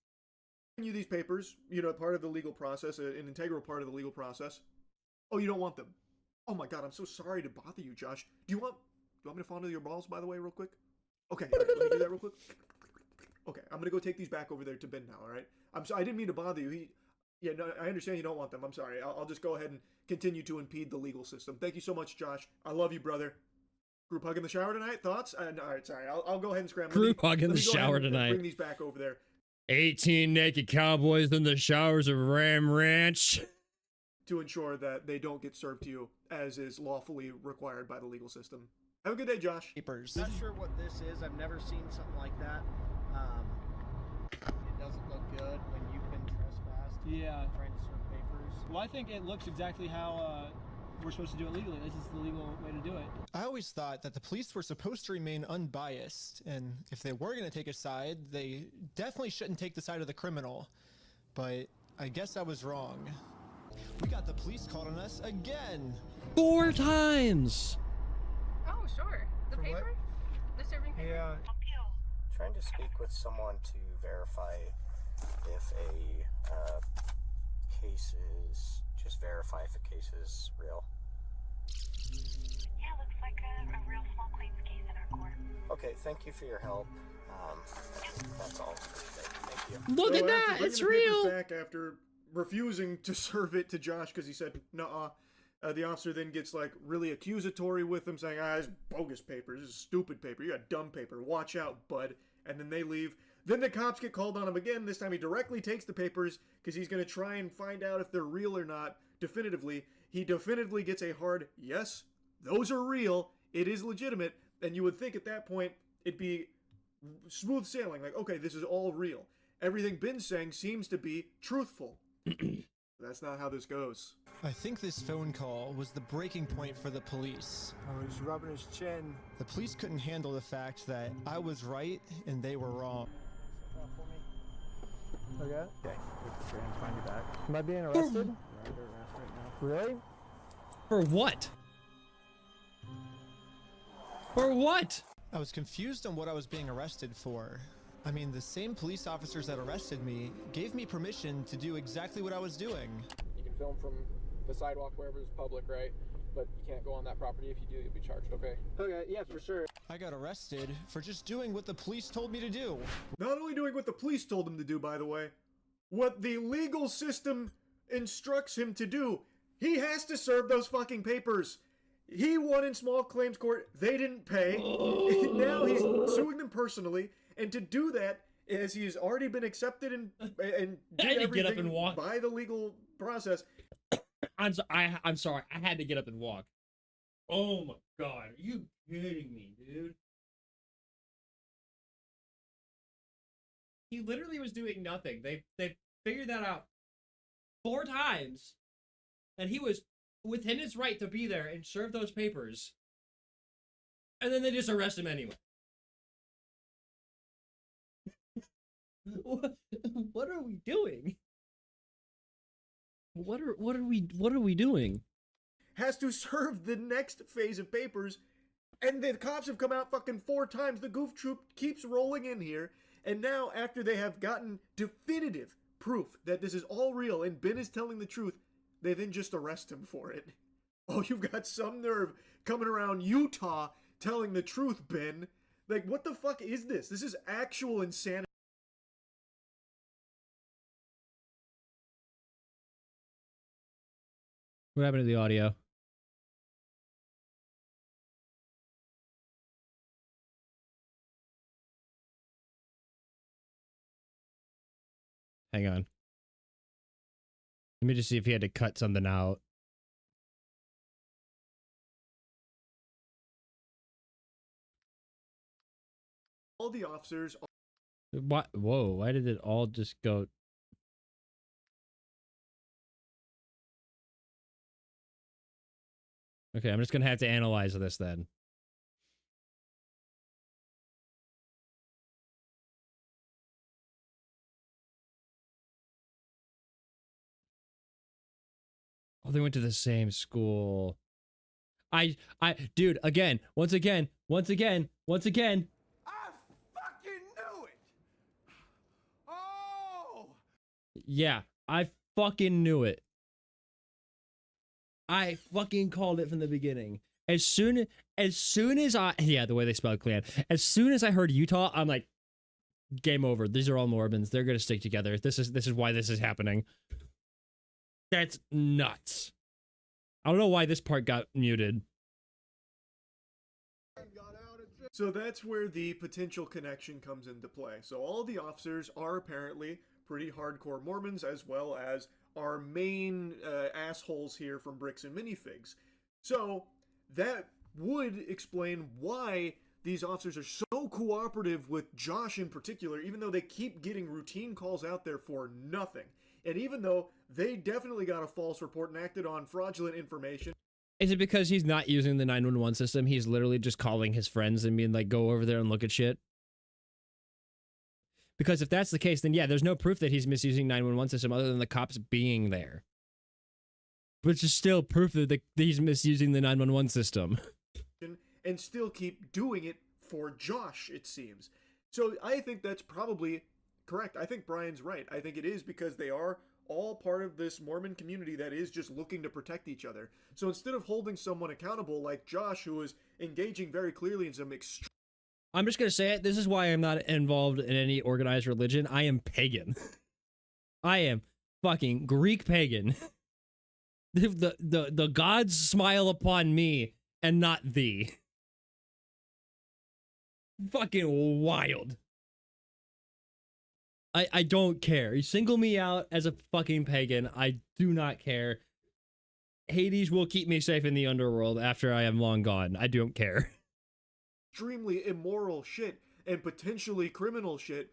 You these papers, part of the legal process, an integral part of the legal process. Oh, you don't want them. Oh my God, I'm so sorry to bother you, Josh. Do you want me to fondle your balls, by the way, real quick? Okay, all right, let me do that real quick. Okay, I'm gonna go take these back over there to Ben now, all right? I didn't mean to bother you. I understand you don't want them. I'm sorry. I'll just go ahead and continue to impede the legal system. Thank you so much, Josh. I love you, brother. Group hug in the shower tonight? Thoughts? All right, sorry. I'll go ahead and scram. Group hug in the shower tonight. Bring these back over there. 18 naked cowboys in the showers of Ram Ranch. To ensure that they don't get served to you as is lawfully required by the legal system. Have a good day, Josh. Papers. Not sure what this is. I've never seen something like that. It doesn't look good when you've been trespassed. Yeah. Trying to serve papers. Well, I think it looks exactly how we're supposed to do it legally. This is the legal way to do it. I always thought that the police were supposed to remain unbiased, and if they were going to take a side, they definitely shouldn't take the side of the criminal. But I guess I was wrong. We got the police called on us again. 4 times. Oh, sure. The For paper? The serving paper? Yeah. Trying to speak with someone to verify if a case is, just verify if a case is real. Yeah, looks like a real small claims case in our court. Okay, thank you for your help. That's all for today. Thank you. Look So at after that. bringing It's the papers real. back after refusing to serve it to Josh because he said, nuh-uh. The officer then gets really accusatory with him, saying, this is bogus paper. This is stupid paper. You got dumb paper. Watch out, bud. And then they leave. Then the cops get called on him again. This time he directly takes the papers because he's going to try and find out if they're real or not definitively. He definitively gets a hard, yes, those are real. It is legitimate. And you would think at that point it'd be smooth sailing. Okay, this is all real. Everything Ben's saying seems to be truthful. That's not how this goes. I think this phone call was the breaking point for the police. I was rubbing his chin. The police couldn't handle the fact that I was right and they were wrong. Okay. Okay. Find you back. Am I being arrested? You're under arrest right now. Really? For what? For what? I was confused on what I was being arrested for. I mean, the same police officers that arrested me gave me permission to do exactly what I was doing. You can film from the sidewalk wherever is public, right? But you can't go on that property. If you do, you'll be charged, okay? Okay, yeah, for sure. I got arrested for just doing what the police told me to do. Not only doing what the police told him to do, by the way, what the legal system instructs him to do. He has to serve those fucking papers. He won in small claims court. They didn't pay. Now he's suing them personally. And to do that, as he has already been accepted and did everything by the legal process. I'm sorry. I had to get up and walk. Oh my God. Are you kidding me, dude? He literally was doing nothing. They figured that out 4 times. And he was within his right to be there and serve those papers. And then they just arrest him anyway. What are we doing? What are we doing? Has to serve the next phase of papers, and the cops have come out fucking 4 times. The goof troop keeps rolling in here, and now after they have gotten definitive proof that this is all real and Ben is telling the truth, they then just arrest him for it. Oh, you've got some nerve coming around Utah telling the truth, Ben. What the fuck is this? This is actual insanity. What happened to the audio? Hang on. Let me just see if he had to cut something out. the officers... What? Whoa, why did it all just go... Okay, I'm just gonna have to analyze this then. Oh, they went to the same school. Dude, again, once again. I fucking knew it! Oh! Yeah, I fucking knew it. I fucking called it from the beginning. As soon as I, yeah, the way they spelled clan. As soon as I heard Utah, I'm like, game over. These are all Mormons. They're gonna stick together. This is why this is happening. That's nuts. I don't know why this part got muted. So that's where the potential connection comes into play. So all the officers are apparently pretty hardcore Mormons, as well as our main assholes here from Bricks and Minifigs. So that would explain why these officers are so cooperative with Josh in particular, even though they keep getting routine calls out there for nothing. And even though they definitely got a false report and acted on fraudulent information. Is it because he's not using the 911 system? He's literally just calling his friends and being like, go over there and look at shit? Because if that's the case, then yeah, there's no proof that he's misusing 911 system other than the cops being there. Which is still proof that he's misusing the 911 system. And still keep doing it for Josh, it seems. So I think that's probably correct. I think Brian's right. I think it is because they are all part of this Mormon community that is just looking to protect each other. So instead of holding someone accountable like Josh, who is engaging very clearly in some extreme... I'm just going to say it. This is why I'm not involved in any organized religion. I am pagan. I am fucking Greek pagan. The gods smile upon me and not thee. Fucking wild. I don't care. You single me out as a fucking pagan. I do not care. Hades will keep me safe in the underworld after I am long gone. I don't care. Extremely immoral shit and potentially criminal shit.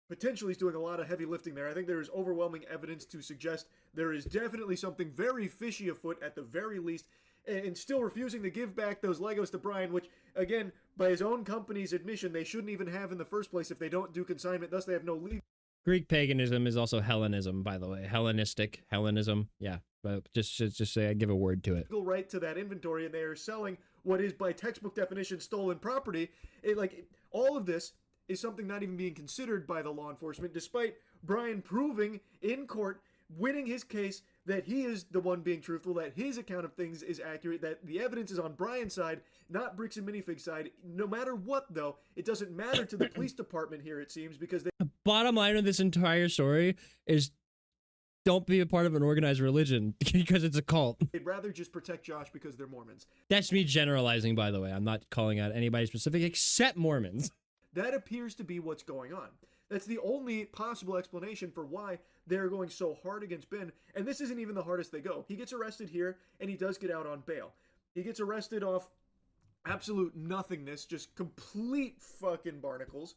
Potentially he's doing a lot of heavy lifting there. I think there is overwhelming evidence to suggest there is definitely something very fishy afoot at the very least, and still refusing to give back those Legos to Brian, which, again, by his own company's admission, they shouldn't even have in the first place if they don't do consignment, thus they have no legal... Greek paganism is also Hellenism, by the way. Hellenism. Yeah, but just say I give a word to it. Right to that inventory, and they are selling what is by textbook definition stolen property. All of this is something not even being considered by the law enforcement, despite Brian proving in court, winning his case, that he is the one being truthful, that his account of things is accurate, that the evidence is on Brian's side, not Bricks and Minifigs' side. No matter what, though, it doesn't matter to the police department here, it seems, because they... Bottom line of this entire story is don't be a part of an organized religion because it's a cult. They'd rather just protect Josh because they're Mormons. That's me generalizing, by the way. I'm not calling out anybody specific except Mormons. That appears to be what's going on. That's the only possible explanation for why they're going so hard against Ben. And this isn't even the hardest they go. He gets arrested here, and he does get out on bail. He gets arrested off absolute nothingness, just complete fucking barnacles.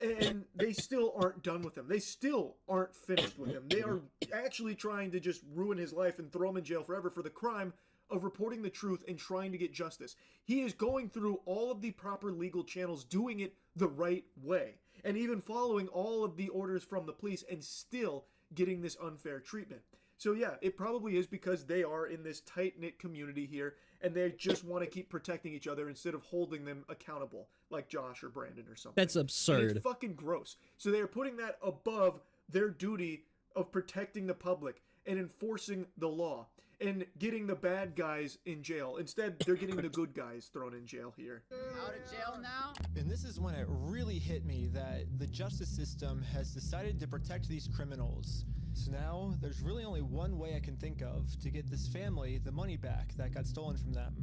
And they still aren't done with him. They still aren't finished with him. They are actually trying to just ruin his life and throw him in jail forever for the crime of reporting the truth and trying to get justice. He is going through all of the proper legal channels, doing it the right way, and even following all of the orders from the police and still getting this unfair treatment. So yeah, it probably is because they are in this tight-knit community here, and they just want to keep protecting each other instead of holding them accountable, like Josh or Brandon or something. That's absurd. And it's fucking gross. So they are putting that above their duty of protecting the public and enforcing the law and getting the bad guys in jail. Instead, they're getting the good guys thrown in jail here. Out of jail now? And this is when it really hit me that the justice system has decided to protect these criminals. So now there's really only one way I can think of to get this family the money back that got stolen from them,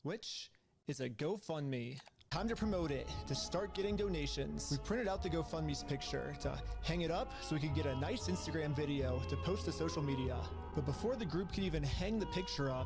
which is a GoFundMe. Time to promote it, to start getting donations. We printed out the GoFundMe's picture to hang it up so we could get a nice Instagram video to post to social media. But before the group could even hang the picture up,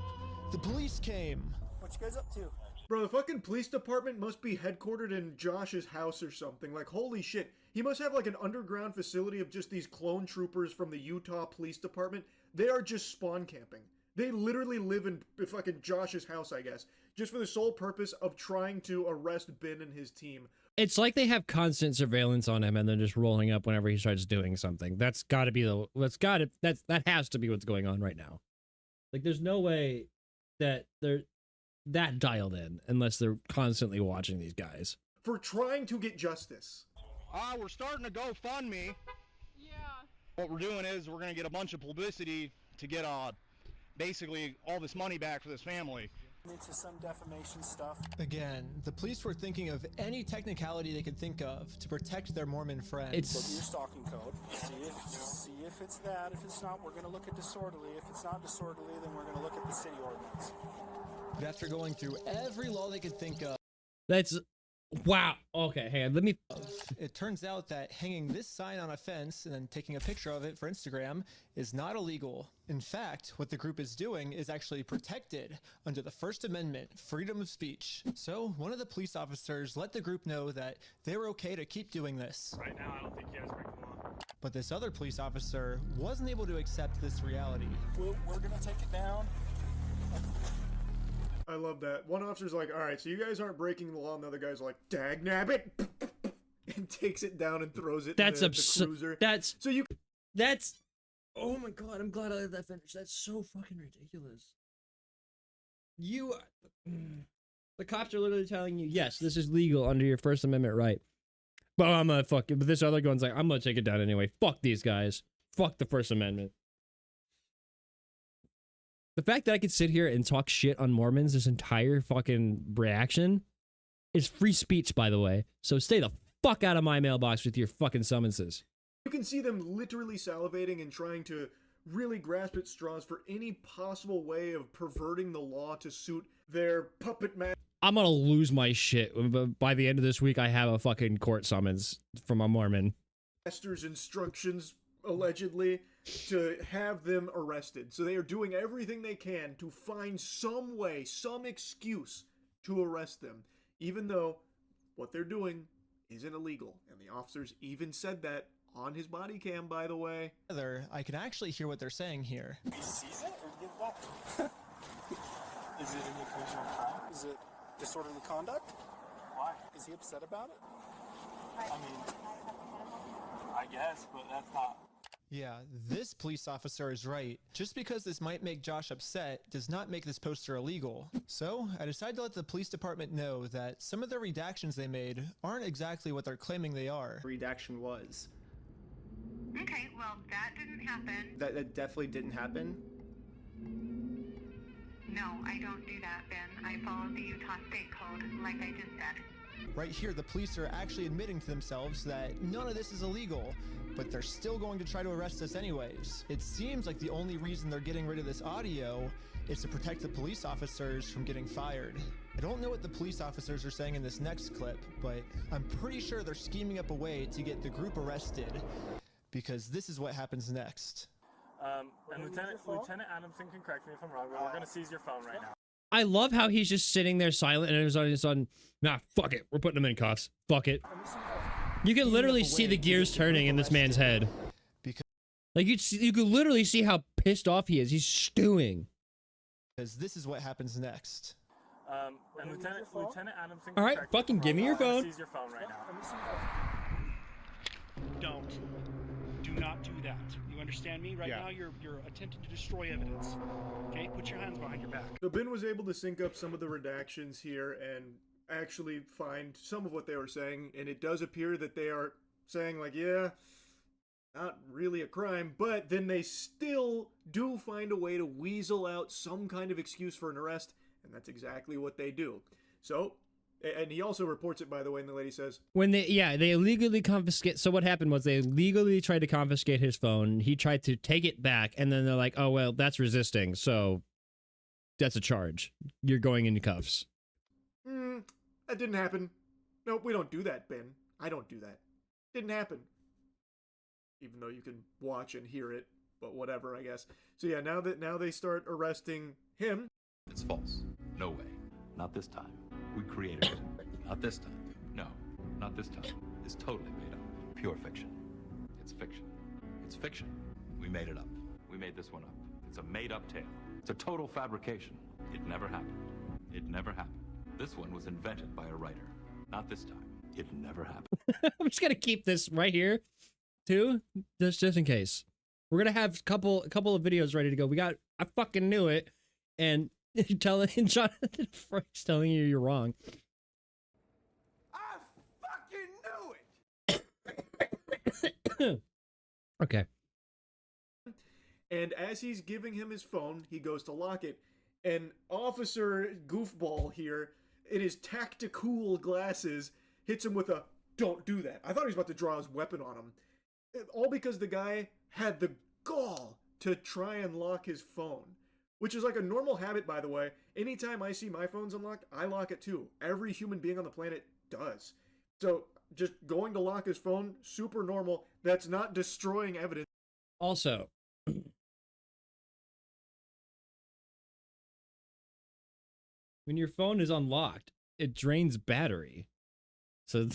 the police came. What you guys up to? Bro, the fucking police department must be headquartered in Josh's house or something. Like, holy shit. He must have like an underground facility of just these clone troopers from the Utah Police Department. They are just spawn camping. They literally live in fucking Josh's house, I guess, just for the sole purpose of trying to arrest Ben and his team. It's like they have constant surveillance on him and then just rolling up whenever he starts doing something. That's got to be that has to be what's going on right now. Like, there's no way that they're that dialed in unless they're constantly watching these guys. For trying to get justice. We're starting a GoFundMe. Yeah. What we're doing is we're going to get a bunch of publicity to get basically all this money back for this family. Into some defamation stuff. Again, the police were thinking of any technicality they could think of to protect their Mormon friends. Look at your stalking code. See if it's that. If it's not, we're going to look at disorderly. If it's not disorderly, then we're going to look at the city ordinance. But after going through every law they could think of, that's wow. Okay, hang on. Let me. It turns out that hanging this sign on a fence and then taking a picture of it for Instagram is not illegal. In fact, what the group is doing is actually protected under the First Amendment, freedom of speech. So one of the police officers let the group know that they were okay to keep doing this. Right now, I don't think you guys break the law. But this other police officer wasn't able to accept this reality. We're going to take it down. I love that. One officer's like, alright, so you guys aren't breaking the law, and the other guy's like, dag nabbit! And takes it down and throws it in the cruiser. That's oh my god, I'm glad I let that finish. That's so fucking ridiculous. The cops are literally telling you, yes, this is legal under your First Amendment right. But I'm gonna fuck it. But this other one's like, I'm gonna take it down anyway. Fuck these guys. Fuck the First Amendment. The fact that I could sit here and talk shit on Mormons this entire fucking reaction is free speech, by the way. So stay the fuck out of my mailbox with your fucking summonses. You can see them literally salivating and trying to really grasp at straws for any possible way of perverting the law to suit their puppet master. I'm gonna lose my shit. By the end of this week, I have a fucking court summons from a Mormon. Master's instructions, allegedly, to have them arrested. So they are doing everything they can to find some way, some excuse to arrest them, even though what they're doing isn't illegal. And the officers even said that on his body cam, by the way. I can actually hear what they're saying here. He sees it or give that? Is it an occasional crime? Is it disorderly conduct? Why? Is he upset about it? I mean, I guess, but that's not. Yeah, this police officer is right. Just because this might make Josh upset does not make this poster illegal. So I decided to let the police department know that some of the redactions they made aren't exactly what they're claiming they are. Redaction was. Okay, well, that didn't happen. That definitely didn't happen. No, I don't do that, Ben. I follow the Utah State Code, like I just said. Right here, the police are actually admitting to themselves that none of this is illegal, but they're still going to try to arrest us anyways. It seems like the only reason they're getting rid of this audio is to protect the police officers from getting fired. I don't know what the police officers are saying in this next clip, but I'm pretty sure they're scheming up a way to get the group arrested, because this is what happens next. And Lieutenant Adamson can correct me if I'm wrong, but we're going to seize your phone right now. I love how he's just sitting there silent and all of a sudden, nah, fuck it. We're putting him in cuffs. Fuck it. You can literally see the gears turning in this man's head. Like, you could literally see how pissed off he is. He's stewing. Because this is what happens next. And Lieutenant Adamson. All right, fucking give me your phone. Seize your phone right now. Don't. Do not do that. You understand me? Right now, you're attempting to destroy evidence. Okay, put your hands behind your back. So Ben was able to sync up some of the redactions here and actually find some of what they were saying, and it does appear that they are saying, like, yeah, not really a crime, but then they still do find a way to weasel out some kind of excuse for an arrest, and that's exactly what they do. So, and he also reports it, by the way, and the lady says, when they illegally confiscate. So what happened was they legally tried to confiscate his phone. He tried to take it back, and then they're like, oh, well, that's resisting, so that's a charge. You're going into cuffs. That didn't happen. Nope, we don't do that, Ben. I don't do that. Didn't happen. Even though you can watch and hear it, but whatever, I guess. So yeah, now they start arresting him. It's false. No way. Not this time. We created it. Not this time. No, not this time. It's totally made up. Pure fiction. It's fiction. It's fiction. We made it up. We made this one up. It's a made-up tale. It's a total fabrication. It never happened. It never happened. This one was invented by a writer. Not this time. It never happened. I'm just gonna keep this right here, too, just in case. We're gonna have a couple of videos ready to go. I fucking knew it, and Jonathan Frakes telling you you're wrong. Okay. And as he's giving him his phone, he goes to lock it. And Officer Goofball here, in his tactical glasses, hits him with a, "Don't do that." I thought he was about to draw his weapon on him. All because the guy had the gall to try and lock his phone. Which is like a normal habit, by the way. Anytime I see my phone's unlocked, I lock it too. Every human being on the planet does. So, just going to lock his phone, super normal. That's not destroying evidence. Also, when your phone is unlocked, it drains battery. So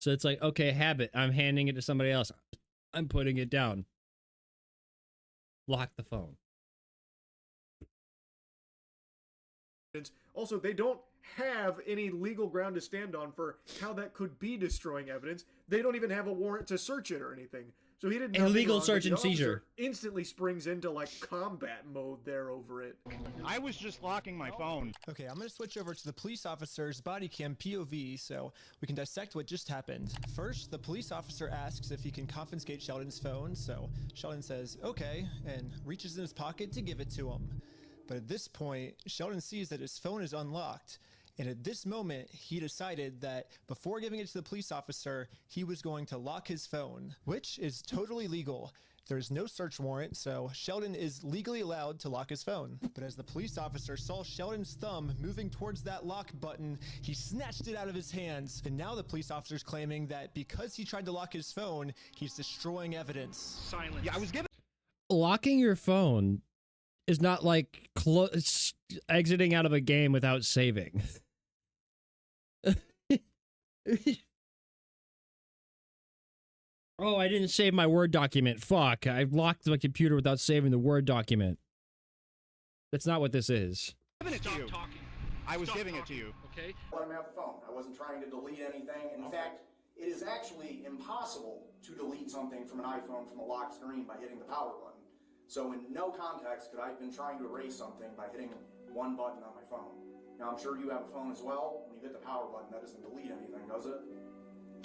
it's like, okay, habit. I'm handing it to somebody else. I'm putting it down. Lock the phone. Also, they don't have any legal ground to stand on for how that could be destroying evidence. They don't even have a warrant to search it or anything. So he didn't. Illegal search and seizure. Instantly springs into like combat mode there over it. I was just locking my phone. Okay, I'm gonna switch over to the police officer's body cam POV so we can dissect what just happened. First, the police officer asks if he can confiscate Sheldon's phone, so Sheldon says, okay, and reaches in his pocket to give it to him. But at this point, Sheldon sees that his phone is unlocked. And at this moment, he decided that before giving it to the police officer, he was going to lock his phone, which is totally legal. There's no search warrant, so Sheldon is legally allowed to lock his phone. But as the police officer saw Sheldon's thumb moving towards that lock button, he snatched it out of his hands. And now the police officer's claiming that because he tried to lock his phone, he's destroying evidence. Silence. Yeah, I was given. Locking your phone is not like exiting out of a game without saving. Oh, I didn't save my Word document. Fuck, I locked my computer without saving the Word document. That's not what this is. Stop talking. I was giving it to you. Okay. Let him have the phone. I wasn't trying to delete anything. In fact, it is actually impossible to delete something from an iPhone from a locked screen by hitting the power button. So in no context could I have been trying to erase something by hitting one button on my phone. Now I'm sure you have a phone as well. When you hit the power button, that doesn't delete anything, does it?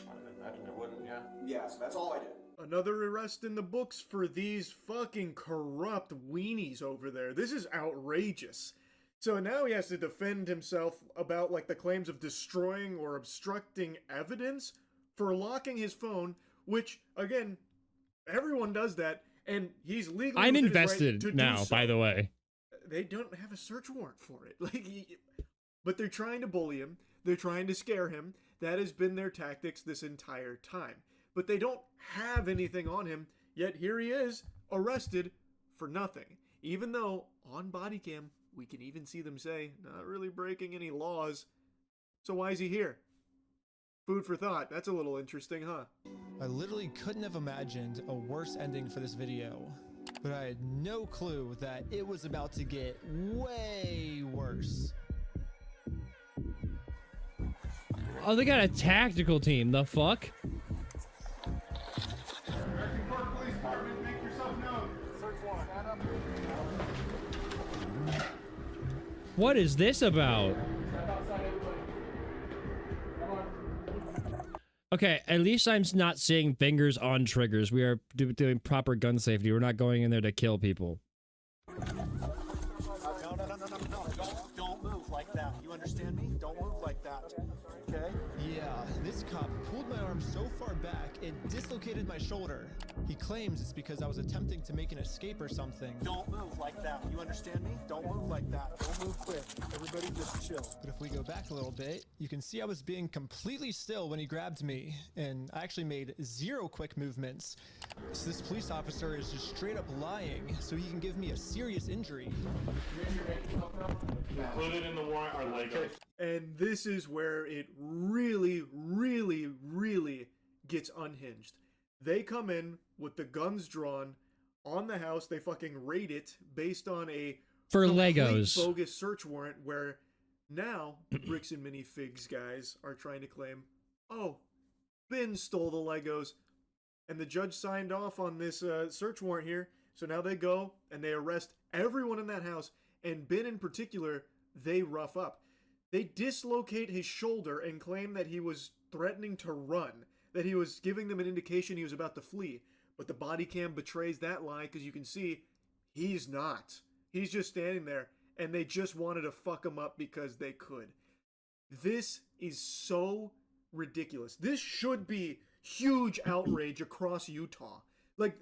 I would imagine it wouldn't, yeah. Yeah, so that's all I did. Another arrest in the books for these fucking corrupt weenies over there. This is outrageous. So now he has to defend himself about like the claims of destroying or obstructing evidence for locking his phone, which again, everyone does that, and he's legally. I'm within his right invested to now, do so. by the way. They don't have a search warrant for it. But they're trying to bully him. They're trying to scare him. That has been their tactics this entire time. But they don't have anything on him, yet here he is, arrested for nothing. Even though, on body cam, we can even see them say, not really breaking any laws. So why is he here? Food for thought. That's a little interesting, huh? I literally couldn't have imagined a worse ending for this video. But I had no clue that it was about to get way worse. Oh, they got a tactical team. The fuck? What is this about? Okay, at least I'm not seeing fingers on triggers. We are doing proper gun safety. We're not going in there to kill people. No. Don't move like that. You understand me? Don't move like that. Okay? Yeah, this cop pulled my arm so far back, and dislocated my shoulder. He claims it's because I was attempting to make an escape or something. Don't move like that. You understand me? Don't move like that. Don't move quick. Everybody just chill. But if we go back a little bit, you can see I was being completely still when he grabbed me, and I actually made 0 quick movements. So this police officer is just straight up lying so he can give me a serious injury. Included in the warrant are Legos. And this is where it really, really, really gets unhinged. They come in with the guns drawn on the house. They fucking raid it based on a For complete Legos. bogus search warrant where now the Bricks and Minifigs guys are trying to claim, oh, Ben stole the Legos. And the judge signed off on this search warrant here. So now they go and they arrest everyone in that house. And Ben in particular, they rough up. They dislocate his shoulder and claim that he was threatening to run, that he was giving them an indication he was about to flee. But the body cam betrays that lie because you can see he's not. He's just standing there, and they just wanted to fuck him up because they could. This is so ridiculous. This should be huge outrage across Utah. Like,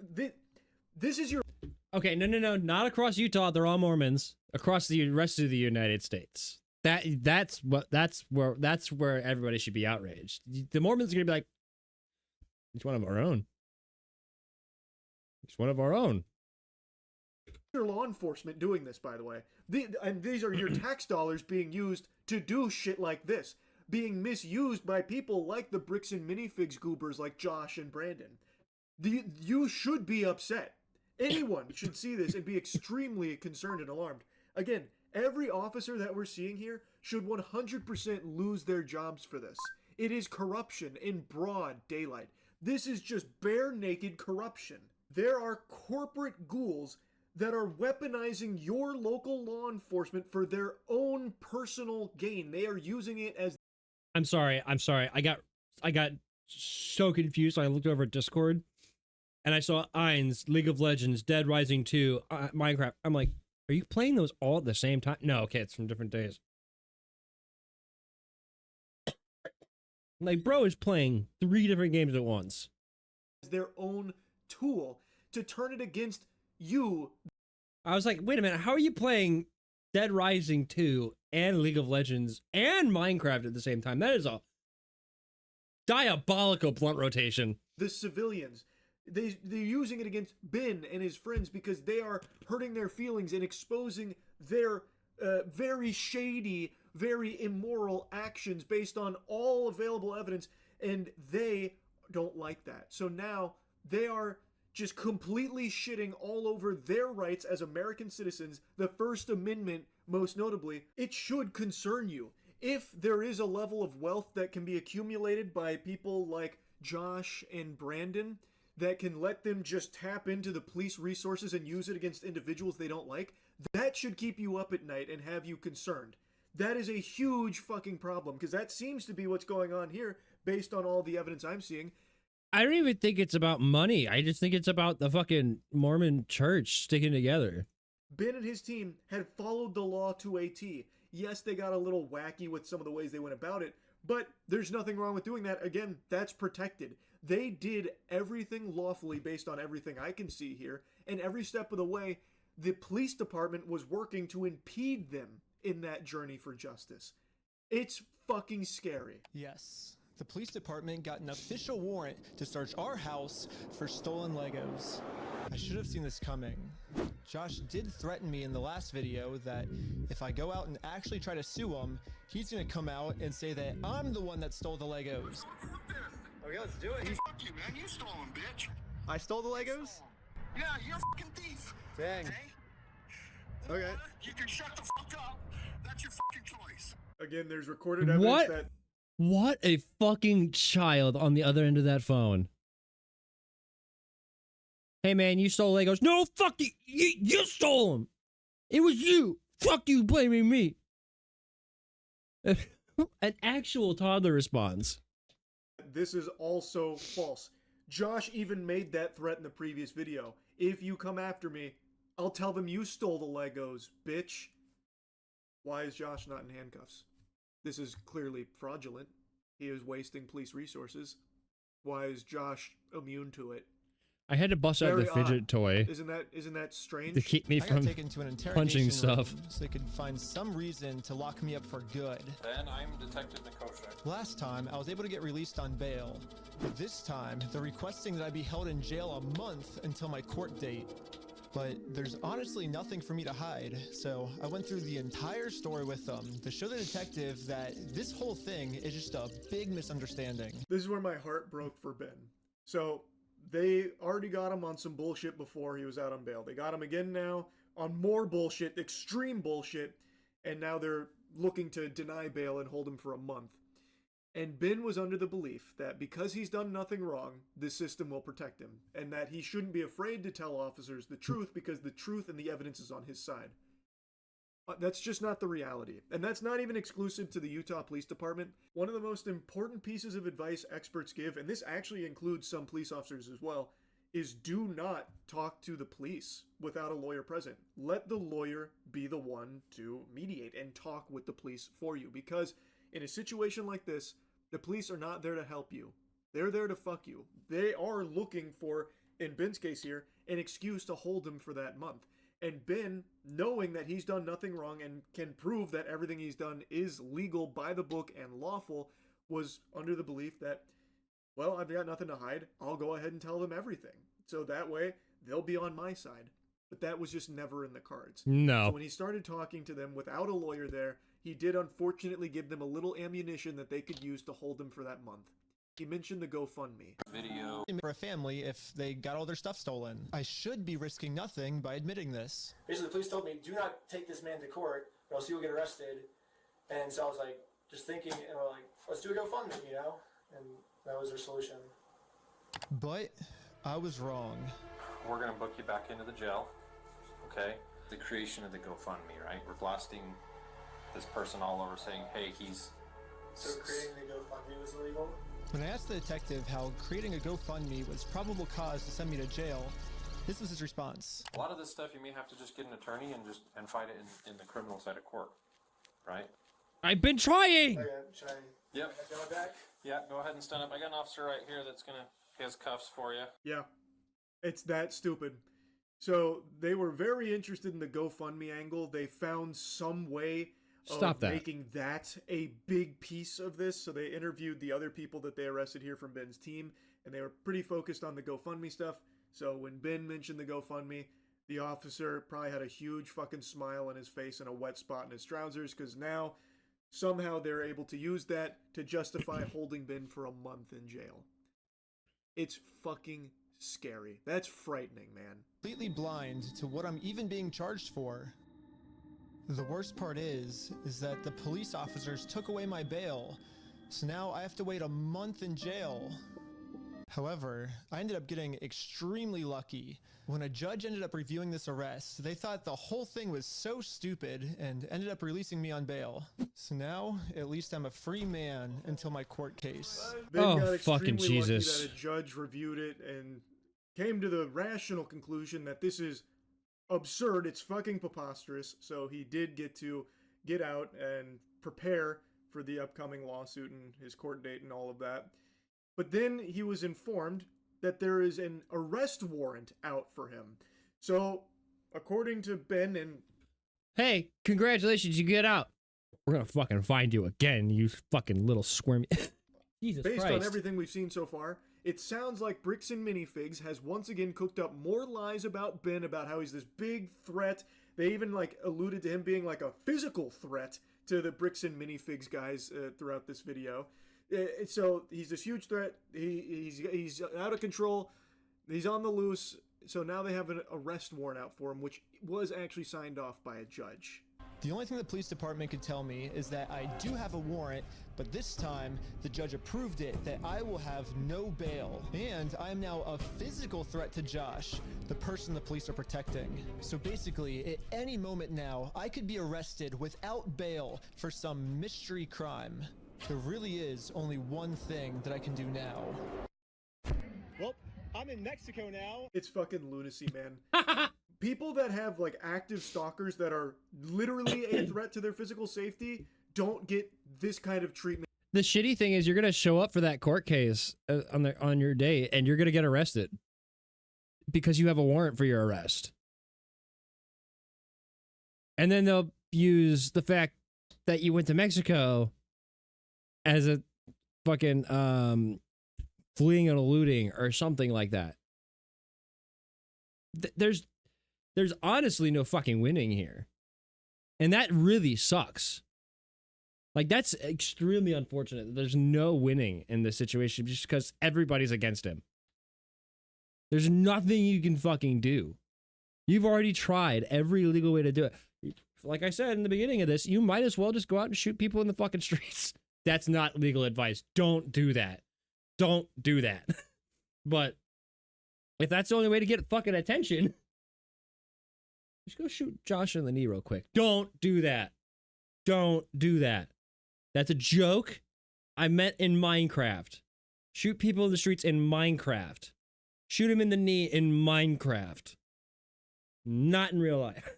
this is your... Okay, no, not across Utah. They're all Mormons. Across the rest of the United States. That's where everybody should be outraged. The Mormons are gonna be like, each one of our own. Each one of our own. Your law enforcement doing this, by the way. And these are your tax dollars being used to do shit like this. Being misused by people like the Bricks and Minifigs goobers like Josh and Brandon. You should be upset. Anyone should see this and be extremely concerned and alarmed. Again, every officer that we're seeing here should 100% lose their jobs for this. It is corruption in broad daylight. This is just bare naked corruption. There are corporate ghouls that are weaponizing your local law enforcement for their own personal gain. They are using it as... I'm sorry. I got so confused. So I looked over at Discord and I saw Ainz, League of Legends, Dead Rising 2, Minecraft. I'm like, are you playing those all at the same time? No, okay, it's from different days. Like, bro is playing 3 different games at once. Their own tool to turn it against you. I was like, wait a minute, how are you playing Dead Rising 2 and League of Legends and Minecraft at the same time? That is a diabolical blunt rotation. The civilians. They're using it against Ben and his friends because they are hurting their feelings and exposing their very shady, very immoral actions based on all available evidence, and they don't like that. So now they are just completely shitting all over their rights as American citizens, the First Amendment most notably. It should concern you. If there is a level of wealth that can be accumulated by people like Josh and Brandon that can let them just tap into the police resources and use it against individuals they don't like, that should keep you up at night and have you concerned. That is a huge fucking problem, because that seems to be what's going on here based on all the evidence I'm seeing. I don't even think it's about money. I just think it's about the fucking Mormon church sticking together. Ben and his team had followed the law to a T. Yes, they got a little wacky with some of the ways they went about it, but there's nothing wrong with doing that. Again, that's protected. They did everything lawfully based on everything I can see here, and every step of the way, the police department was working to impede them in that journey for justice. It's fucking scary. Yes. The police department got an official warrant to search our house for stolen Legos. I should have seen this coming. Josh did threaten me in the last video that if I go out and actually try to sue him, he's gonna come out and say that I'm the one that stole the Legos. Okay, let's do it. Fuck you, man. You stole them, bitch. I stole the Legos? Yeah, you're a fucking thief. Dang. Or Okay. you can shut the fuck up. That's your fucking choice. Again, there's recorded evidence that... What a fucking child on the other end of that phone. Hey man, you stole Legos. No, fuck you. You stole them. It was you. Fuck you blaming me. An actual toddler response. This is also false. Josh even made that threat in the previous video. If you come after me, I'll tell them you stole the Legos, bitch. Why is Josh not in handcuffs? This is clearly fraudulent. He is wasting police resources. Why is Josh immune to it? I had to bust out the fidget toy. Isn't that strange? To keep me I got from taken to an interrogation punching stuff. room so they could find some reason to lock me up for good. Then I'm Detective Nikosha. Last time, I was able to get released on bail. But this time, they're requesting that I be held in jail a month until my court date. But there's honestly nothing for me to hide, so I went through the entire story with them to show the detective that this whole thing is just a big misunderstanding. This is where my heart broke for Ben. So, they already got him on some bullshit before he was out on bail. They got him again now on more bullshit, extreme bullshit, and now they're looking to deny bail and hold him for a month. And Ben was under the belief that because he's done nothing wrong, this system will protect him, and that he shouldn't be afraid to tell officers the truth because the truth and the evidence is on his side. That's just not the reality. And that's not even exclusive to the Utah Police Department. One of the most important pieces of advice experts give, and this actually includes some police officers as well, is do not talk to the police without a lawyer present. Let the lawyer be the one to mediate and talk with the police for you. Because in a situation like this, the police are not there to help you. They're there to fuck you. They are looking for, in Ben's case here, an excuse to hold him for that month. And Ben, knowing that he's done nothing wrong and can prove that everything he's done is legal by the book and lawful, was under the belief that, well, I've got nothing to hide. I'll go ahead and tell them everything. So that way, they'll be on my side. But that was just never in the cards. No. So when he started talking to them without a lawyer there, he did unfortunately give them a little ammunition that they could use to hold him for that month. He mentioned the GoFundMe. Video. For a family if they got all their stuff stolen. I should be risking nothing by admitting this. Basically, the police told me, do not take this man to court, or else he will get arrested. And so I was like, just thinking, and we're like, let's do a GoFundMe, you know? And that was their solution. But I was wrong. We're gonna book you back into the jail, okay? The creation of the GoFundMe, right? We're blasting this person all over saying, hey, he's... So creating the GoFundMe was illegal? When I asked the detective how creating a GoFundMe was probable cause to send me to jail, this was his response. A lot of this stuff you may have to just get an attorney and fight it in the criminal side of court, right? I've been trying! Okay, should I Yep. go back? Yeah, go ahead and stand up. I got an officer right here that's he has cuffs for you. Yeah, it's that stupid. So they were very interested in the GoFundMe angle. They found some way of making that a big piece of this. So they interviewed the other people that they arrested here from Ben's team, and they were pretty focused on the GoFundMe stuff. So when Ben mentioned the GoFundMe, the officer probably had a huge fucking smile on his face and a wet spot in his trousers, because now somehow they're able to use that to justify holding Ben for a month in jail. It's fucking scary. That's frightening, man. Completely blind to what I'm even being charged for. The worst part is that the police officers took away my bail, so now I have to wait a month in jail. However, I ended up getting extremely lucky. When a judge ended up reviewing this arrest, they thought the whole thing was so stupid and ended up releasing me on bail. So now, at least I'm a free man until my court case. Ben got fucking Jesus! Lucky that a judge reviewed it and came to the rational conclusion that this is absurd. It's fucking preposterous. So he did get to get out and prepare for the upcoming lawsuit and his court date and all of that. But then he was informed that there is an arrest warrant out for him. So, according to Ben and... Hey, congratulations, you get out. We're gonna fucking find you again, you fucking little squirmy... Jesus Based Christ. on everything we've seen so far, it sounds like Bricks and Minifigs has once again cooked up more lies about Ben, about how he's this big threat. They even alluded to him being like a physical threat to the Bricks and Minifigs guys throughout this video. So he's this huge threat. He's out of control. He's on the loose. So now they have an arrest warrant out for him, which was actually signed off by a judge. The only thing the police department could tell me is that I do have a warrant, but this time the judge approved it that I will have no bail. And I am now a physical threat to Josh, the person the police are protecting. So basically, at any moment now, I could be arrested without bail for some mystery crime. There really is only one thing that I can do now. Well, I'm in Mexico now. It's fucking lunacy, man. People that have active stalkers that are literally a threat to their physical safety don't get this kind of treatment. the shitty thing is you're gonna show up for that court case on your day, and you're gonna get arrested because you have a warrant for your arrest. And then they'll use the fact that you went to Mexico as a fucking fleeing and eluding or something like that. There's honestly no fucking winning here. And that really sucks. Like, that's extremely unfortunate. There's no winning in this situation just because everybody's against him. There's nothing you can fucking do. You've already tried every legal way to do it. Like I said in the beginning of this, you might as well just go out and shoot people in the fucking streets. That's not legal advice. Don't do that. Don't do that. But if that's the only way to get fucking attention, just go shoot Josh in the knee real quick. Don't do that. Don't do that. That's a joke. I meant in Minecraft. Shoot people in the streets in Minecraft. Shoot him in the knee in Minecraft. Not in real life.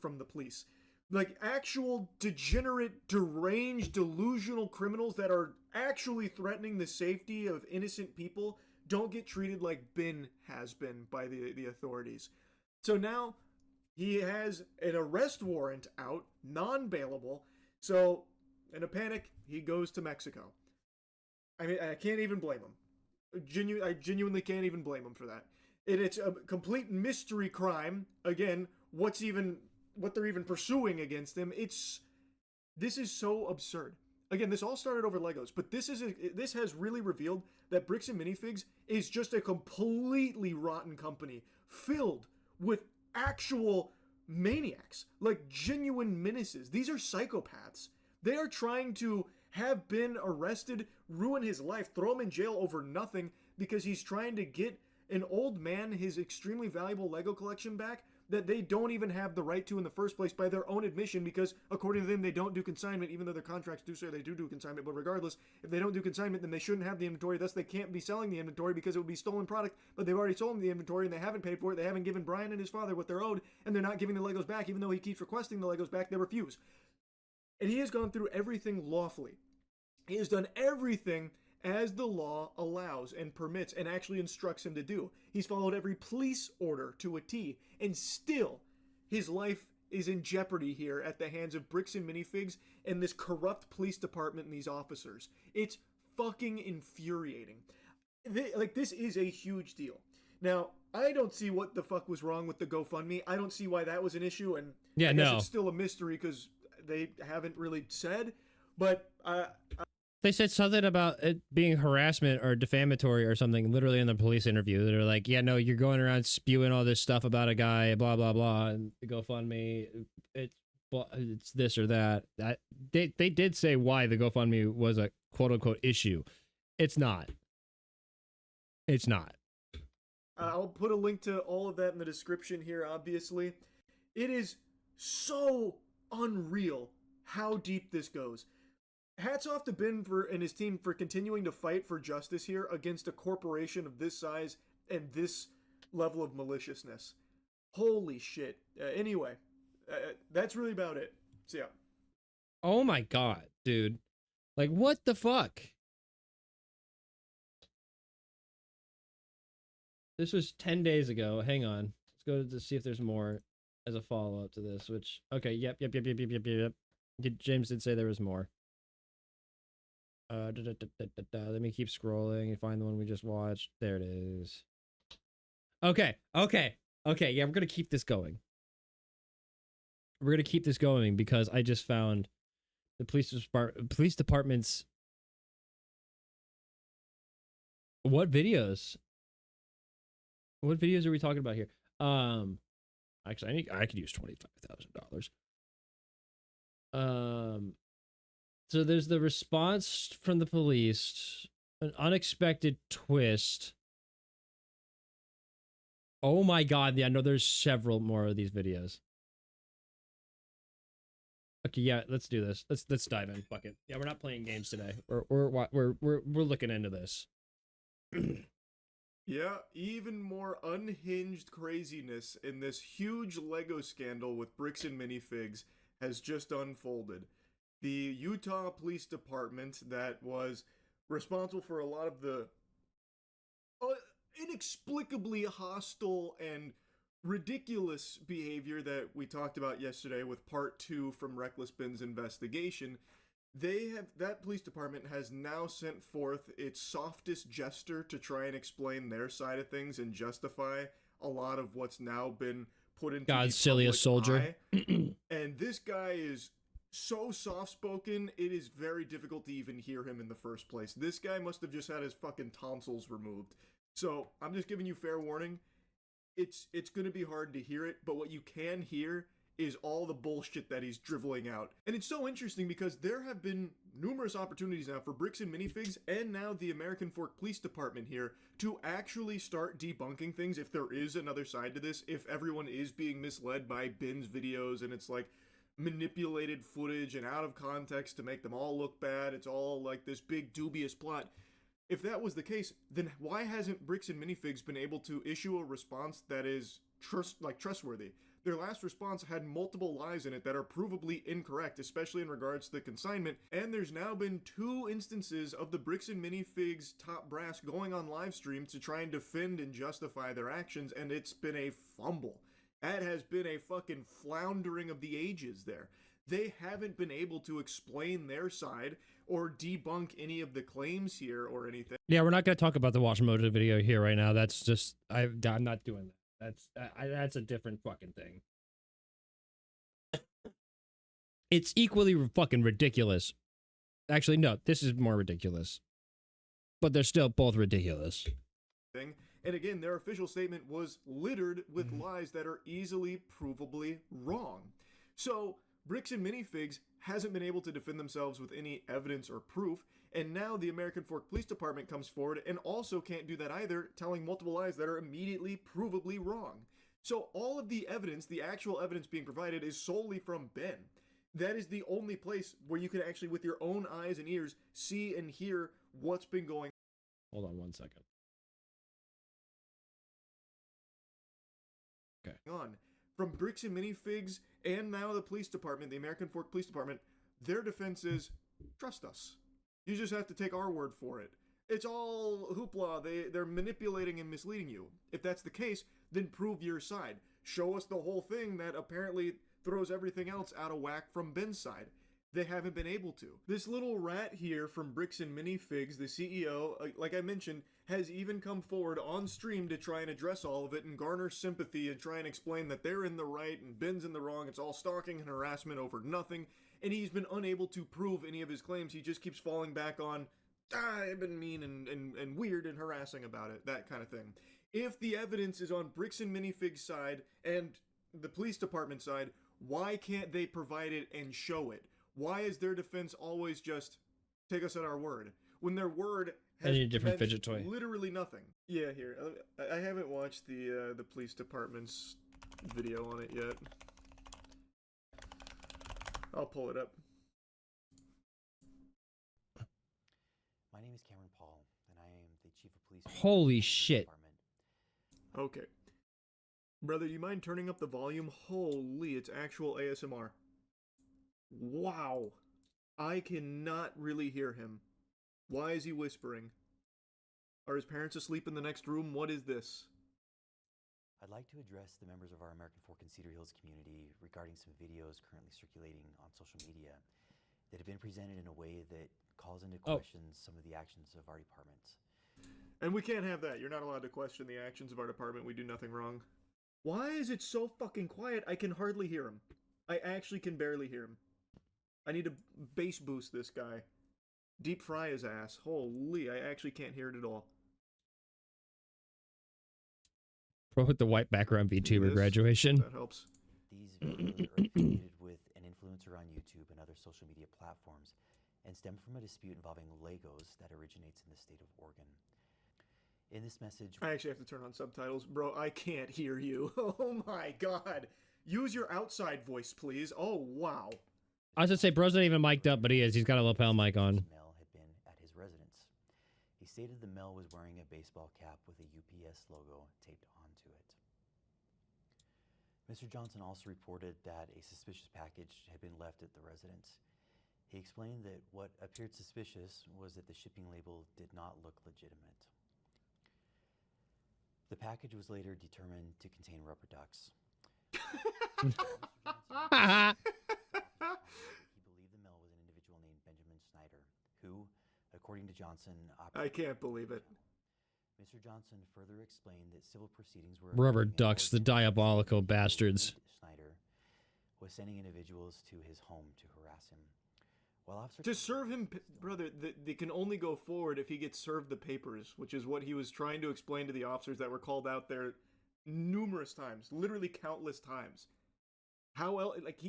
From the police. Like, actual degenerate, deranged, delusional criminals that are actually threatening the safety of innocent people don't get treated like Ben has been by the authorities. So now he has an arrest warrant out, non-bailable. So, in a panic, he goes to Mexico. I mean, I can't even blame him. I genuinely can't even blame him for that. It's a complete mystery crime. Again, what they're even pursuing against him. This is so absurd. Again, this all started over Legos, but this has really revealed that Bricks and Minifigs is just a completely rotten company filled with actual maniacs, like genuine menaces. These are psychopaths. They are trying to have been arrested, ruin his life, throw him in jail over nothing because he's trying to get an old man his extremely valuable Lego collection back that they don't even have the right to in the first place by their own admission, because according to them, they don't do consignment, even though their contracts do say they do consignment. But regardless, if they don't do consignment, then they shouldn't have the inventory. Thus, they can't be selling the inventory because it would be stolen product, but they've already sold the inventory and they haven't paid for it. They haven't given Brian and his father what they're owed, and they're not giving the Legos back, even though he keeps requesting the Legos back. They refuse. And he has gone through everything lawfully. He has done everything as the law allows and permits and actually instructs him to do. He's followed every police order to a T, and still his life is in jeopardy here at the hands of Bricks and Minifigs and this corrupt police department and these officers. It's fucking infuriating. This is a huge deal. Now, I don't see what the fuck was wrong with the GoFundMe. I don't see why that was an issue, and I guess it's still a mystery because they haven't really said, but they said something about it being harassment or defamatory or something, literally in the police interview. They're like, yeah, no, you're going around spewing all this stuff about a guy, blah, blah, blah, and the GoFundMe, it's this or that. They did say why the GoFundMe was a quote-unquote issue. It's not. It's not. I'll put a link to all of that in the description here, obviously. It is so unreal how deep this goes. Hats off to Ben and his team for continuing to fight for justice here against a corporation of this size and this level of maliciousness. Holy shit. Anyway, that's really about it. So yeah. Oh my god, dude. Like, what the fuck? This was 10 days ago. Hang on. Let's go to see if there's more as a follow-up to this, which... Okay, yep. James did say there was more. Let me keep scrolling and find the one we just watched. There it is. Okay. Yeah, we're gonna keep this going. We're gonna keep this going because I just found the police department's... What videos? What videos are we talking about here? Actually, I could use $25,000. So there's the response from the police, an unexpected twist. Oh my god, yeah, I know there's several more of these videos. Okay, yeah, let's do this. Let's dive in. Fuck it. Yeah, we're not playing games today. We're looking into this. Yeah, even more unhinged craziness in this huge Lego scandal with Bricks and Minifigs has just unfolded. the Utah Police Department that was responsible for a lot of the inexplicably hostile and ridiculous behavior that we talked about yesterday with part 2 from Reckless Ben's investigation. That police department has now sent forth its softest jester to try and explain their side of things and justify a lot of what's now been put into God's the silliest soldier. And this guy is so soft-spoken, it is very difficult to even hear him in the first place. This guy must have just had his fucking tonsils removed. So, I'm just giving you fair warning. It's going to be hard to hear it, but what you can hear is all the bullshit that he's driveling out. And it's so interesting because there have been numerous opportunities now for Bricks and Minifigs and now the American Fork Police Department here to actually start debunking things if there is another side to this, if everyone is being misled by Ben's videos and it's like manipulated footage and out of context to make them all look bad. It's all like this big dubious plot. If that was the case, then why hasn't Bricks and Minifigs been able to issue a response that is trustworthy? Their last response had multiple lies in it that are provably incorrect, especially in regards to the consignment, and there's now been 2 instances of the Bricks and Minifigs top brass going on live stream to try and defend and justify their actions, and it's been a fumble. That has been a fucking floundering of the ages there. They haven't been able to explain their side or debunk any of the claims here or anything. Yeah, we're not going to talk about the Watch Mojo video here right now. That's just, I'm not doing that. That's a different fucking thing. It's equally fucking ridiculous. Actually, no, this is more ridiculous. But they're still both ridiculous. And again, their official statement was littered with lies that are easily provably wrong. So, Bricks and Minifigs hasn't been able to defend themselves with any evidence or proof, and now the American Fork Police Department comes forward and also can't do that either, telling multiple lies that are immediately provably wrong. So all of the evidence, the actual evidence being provided, is solely from Ben. That is the only place where you can actually, with your own eyes and ears, see and hear what's been going on. Hold on 1 second. Okay. From Bricks and Minifigs and now the police department, the American Fork Police Department, their defense is, trust us. You just have to take our word for it. It's all hoopla. They're manipulating and misleading you. If that's the case, then prove your side. Show us the whole thing that apparently throws everything else out of whack from Ben's side. They haven't been able to. This little rat here from Bricks and Minifigs, the CEO, like I mentioned, has even come forward on stream to try and address all of it and garner sympathy and try and explain that they're in the right and Ben's in the wrong. It's all stalking and harassment over nothing. And he's been unable to prove any of his claims. He just keeps falling back on, I've been mean and weird and harassing about it, that kind of thing. If the evidence is on Bricks and Minifigs' side and the police department side, why can't they provide it and show it? Why is their defense always just take us at our word when their word has a different fidget toy? Literally nothing. Yeah, here I haven't watched the police department's video on it yet. I'll pull it up. My name is Cameron Paul, and I am the chief of police. Holy shit! Okay, brother, you mind turning up the volume? Holy, it's actual ASMR. Wow. I cannot really hear him. Why is he whispering? Are his parents asleep in the next room? What is this? I'd like to address the members of our American Fork and Cedar Hills community regarding some videos currently circulating on social media that have been presented in a way that calls into question some of the actions of our department. And we can't have that. You're not allowed to question the actions of our department. We do nothing wrong. Why is it so fucking quiet? I can hardly hear him. I actually can barely hear him. I need to bass boost this guy. Deep fry his ass. Holy, I actually can't hear it at all. Bro with the white background VTuber graduation. That helps. These videos are affiliated with an influencer on YouTube and other social media platforms and stem from a dispute involving Legos that originates in the state of Oregon. In this message... I actually have to turn on subtitles. Bro, I can't hear you. Oh my god. Use your outside voice, please. Oh, wow. I was gonna say, bro's not even mic'd up, but he is. He's got a lapel mic on. Mel had been at his residence. He stated the Mel was wearing a baseball cap with a UPS logo taped onto it. Mr. Johnson also reported that a suspicious package had been left at the residence. He explained that what appeared suspicious was that the shipping label did not look legitimate. The package was later determined to contain rubber ducks. He believed the mail was an individual named Benjamin Snyder, who, according to Johnson, I can't believe it. Mr. Johnson further explained that civil proceedings were Rubber ducks, the diabolical bastards. Snyder was sending individuals to his home to harass him. While Officer To serve him, brother, they can only go forward if he gets served the papers, which is what he was trying to explain to the officers that were called out there numerous times, literally countless times. How else, like,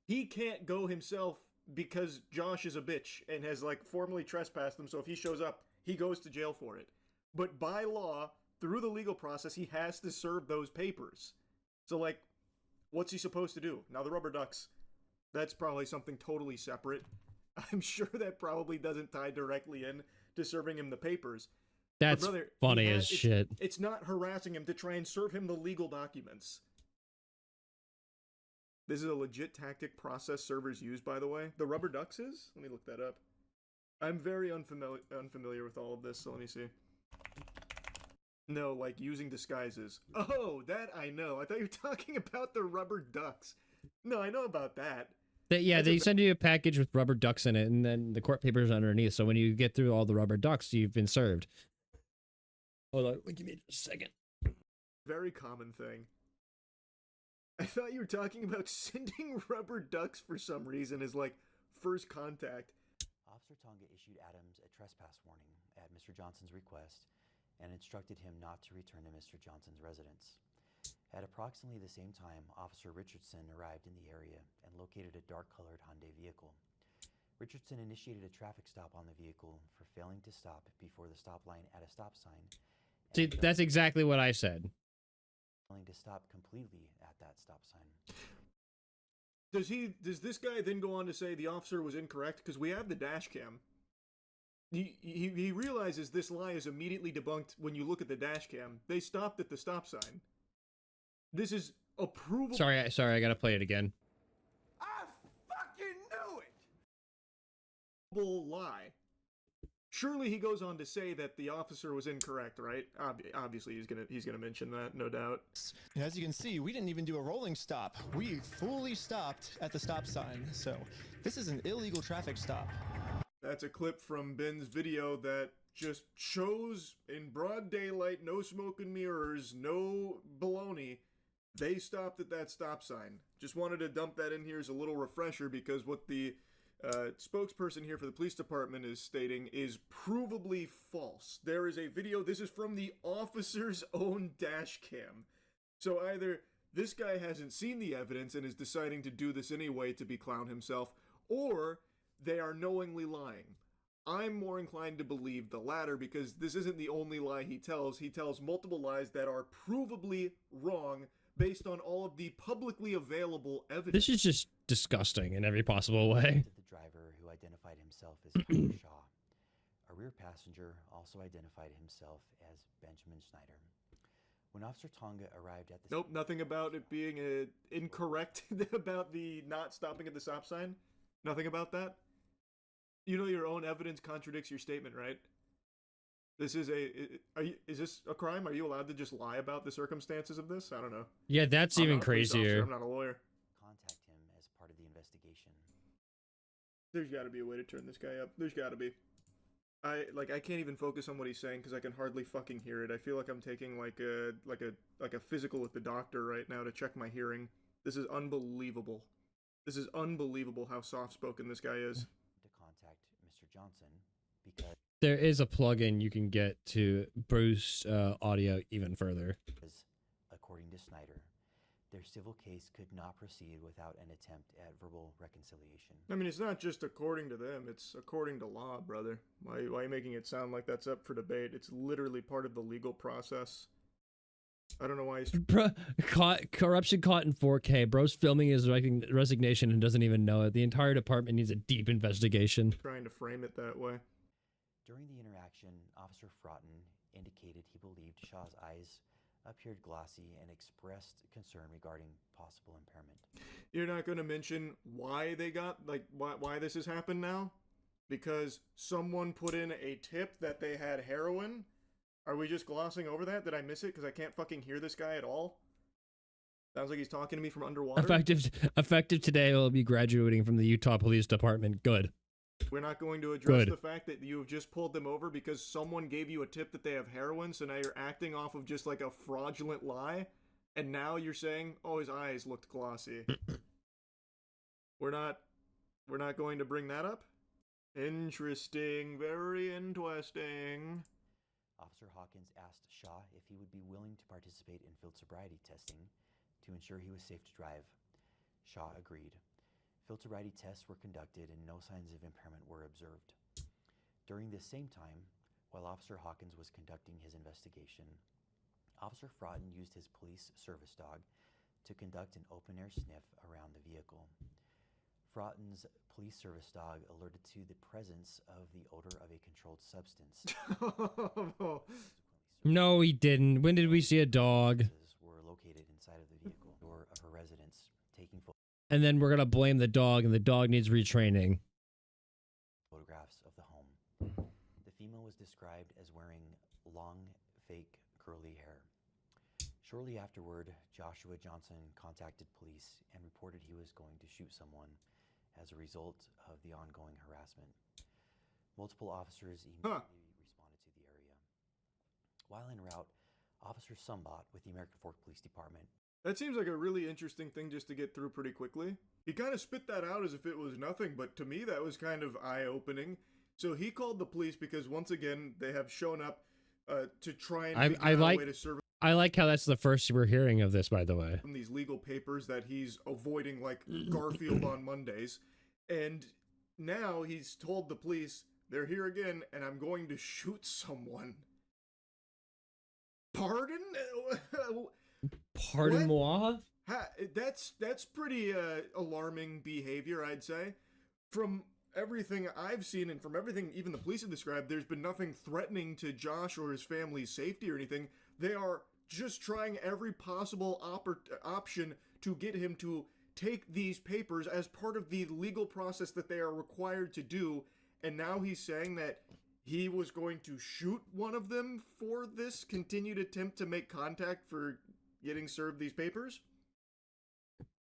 he can't go himself because Josh is a bitch and has, like, formally trespassed him, so if he shows up, he goes to jail for it. But by law, through the legal process, he has to serve those papers. So, like, what's he supposed to do? Now, the rubber ducks, that's probably something totally separate. I'm sure that probably doesn't tie directly in to serving him the papers. That's brother, funny as shit. It's not harassing him to try and serve him the legal documents. This is a legit tactic process servers use, by the way. The rubber ducks is? Let me look that up. I'm very unfamiliar with all of this, so let me see. No, like using disguises. Oh, that I know. I thought you were talking about the rubber ducks. No, I know about that. They send you a package with rubber ducks in it, and then the court papers underneath. So when you get through all the rubber ducks, you've been served. Hold on, give me just a second. Very common thing. I thought you were talking about sending rubber ducks for some reason as, like, first contact. Officer Tonga issued Adams a trespass warning at Mr. Johnson's request and instructed him not to return to Mr. Johnson's residence. At approximately the same time, Officer Richardson arrived in the area and located a dark-colored Hyundai vehicle. Richardson initiated a traffic stop on the vehicle for failing to stop before the stop line at a stop sign. See, that's exactly what I said. Failing to stop completely at that stop sign. Does this guy then go on to say the officer was incorrect? Because we have the dash cam. He realizes this lie is immediately debunked when you look at the dash cam. They stopped at the stop sign. This is approvable. Sorry, I gotta play it again. I fucking knew it! Lie. Surely he goes on to say that the officer was incorrect, right? Obviously, he's gonna mention that, no doubt. As you can see, we didn't even do a rolling stop. We fully stopped at the stop sign. So this is an illegal traffic stop. That's a clip from Ben's video that just shows in broad daylight, no smoke and mirrors, no baloney. They stopped at that stop sign. Just wanted to dump that in here as a little refresher because what the spokesperson here for the police department is stating is provably false. There is a video, this is from the officer's own dash cam. So either this guy hasn't seen the evidence and is deciding to do this anyway to be clown himself, or they are knowingly lying. I'm more inclined to believe the latter because this isn't the only lie he tells. He tells multiple lies that are provably wrong based on all of the publicly available evidence. This is just disgusting in every possible way. The driver, who identified himself as Tyler Shaw. A rear passenger also identified himself as Benjamin Snyder. When Officer Tonga arrived at the... Nope, nothing about it being incorrect about the not stopping at the stop sign. Nothing about that. You know your own evidence contradicts your statement, right? This is is this a crime? Are you allowed to just lie about the circumstances of this? I don't know. Yeah, that's even crazier. I'm not a lawyer. Contact him as part of the investigation. There's got to be a way to turn this guy up. There's got to be. I can't even focus on what he's saying because I can hardly fucking hear it. I feel like I'm taking like a physical with the doctor right now to check my hearing. This is unbelievable. This is unbelievable how soft-spoken this guy is. To contact Mr. Johnson because there is a plugin you can get to boost audio even further. According to Snyder, their civil case could not proceed without an attempt at verbal reconciliation. I mean, it's not just according to them, it's according to law, brother. Why are you making it sound like that's up for debate? It's literally part of the legal process. I don't know why he's... Bro, corruption caught in 4K. Bro's filming his resignation and doesn't even know it. The entire department needs a deep investigation. Trying to frame it that way. During the interaction, Officer Fraughton indicated he believed Shaw's eyes appeared glossy and expressed concern regarding possible impairment. You're not going to mention why they got, like, why this has happened now? Because someone put in a tip that they had heroin? Are we just glossing over that? Did I miss it? Because I can't fucking hear this guy at all? Sounds like he's talking to me from underwater. Effective today, will be graduating from the Utah Police Department. Good. We're not going to address the fact that you have just pulled them over because someone gave you a tip that they have heroin, so now you're acting off of just like a fraudulent lie, and now you're saying, oh, his eyes looked glossy. We're not going to bring that up? Interesting, very interesting. Officer Hawkins asked Shaw if he would be willing to participate in field sobriety testing to ensure he was safe to drive. Shaw agreed. Field sobriety tests were conducted and no signs of impairment were observed. During this same time, while Officer Hawkins was conducting his investigation, Officer Froughton used his police service dog to conduct an open-air sniff around the vehicle. Froughton's police service dog alerted to the presence of the odor of a controlled substance. No, he didn't. When did we see a dog? Were located inside of the vehicle door of her residence, taking And then we're gonna blame the dog, and the dog needs retraining. photographs of the home. The female was described as wearing long, fake, curly hair. Shortly afterward, Joshua Johnson contacted police and reported he was going to shoot someone as a result of the ongoing harassment. Multiple officers immediately responded to the area. While en route, Officer Sumbot with the American Fork Police Department. That seems like a really interesting thing just to get through pretty quickly. He kind of spit that out as if it was nothing, but to me that was kind of eye-opening. So he called the police because once again they have shown up to try and figure out a way to serve. I like how that's the first we're hearing of this, by the way. From these legal papers that he's avoiding like Garfield on Mondays. And now he's told the police, they're here again and I'm going to shoot someone. Pardon? Pardon moi? That's pretty alarming behavior, I'd say. From everything I've seen and from everything even the police have described, there's been nothing threatening to Josh or his family's safety or anything. They are just trying every possible option to get him to take these papers as part of the legal process that they are required to do. And now he's saying that he was going to shoot one of them for this continued attempt to make contact for getting served these papers?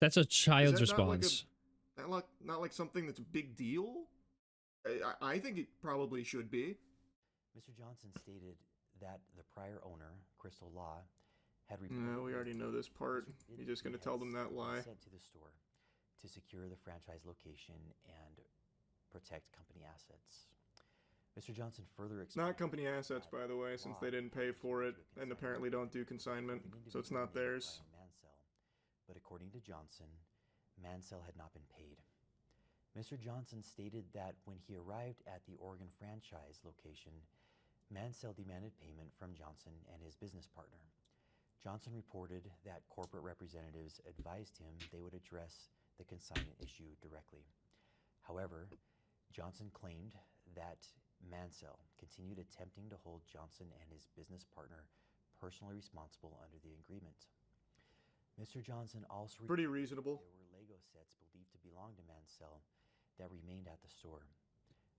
That's a child's response. Not like something that's a big deal? I think it probably should be. Mr. Johnson stated that the prior owner, Crystal Law, had No, we already know this part. You're just going to tell them that lie. Sent to the store to secure the franchise location and protect company assets. Mr. Johnson further explained... Not company assets, by the way, since they didn't pay for it and apparently don't do consignment, so it's not theirs. But according to Johnson, Mansell had not been paid. Mr. Johnson stated that when he arrived at the Oregon franchise location, Mansell demanded payment from Johnson and his business partner. Johnson reported that corporate representatives advised him they would address the consignment issue directly. However, Johnson claimed that Mansell continued attempting to hold Johnson and his business partner personally responsible under the agreement. Mr. Johnson also pretty reasonable. There were Lego sets believed to belong to Mansell that remained at the store.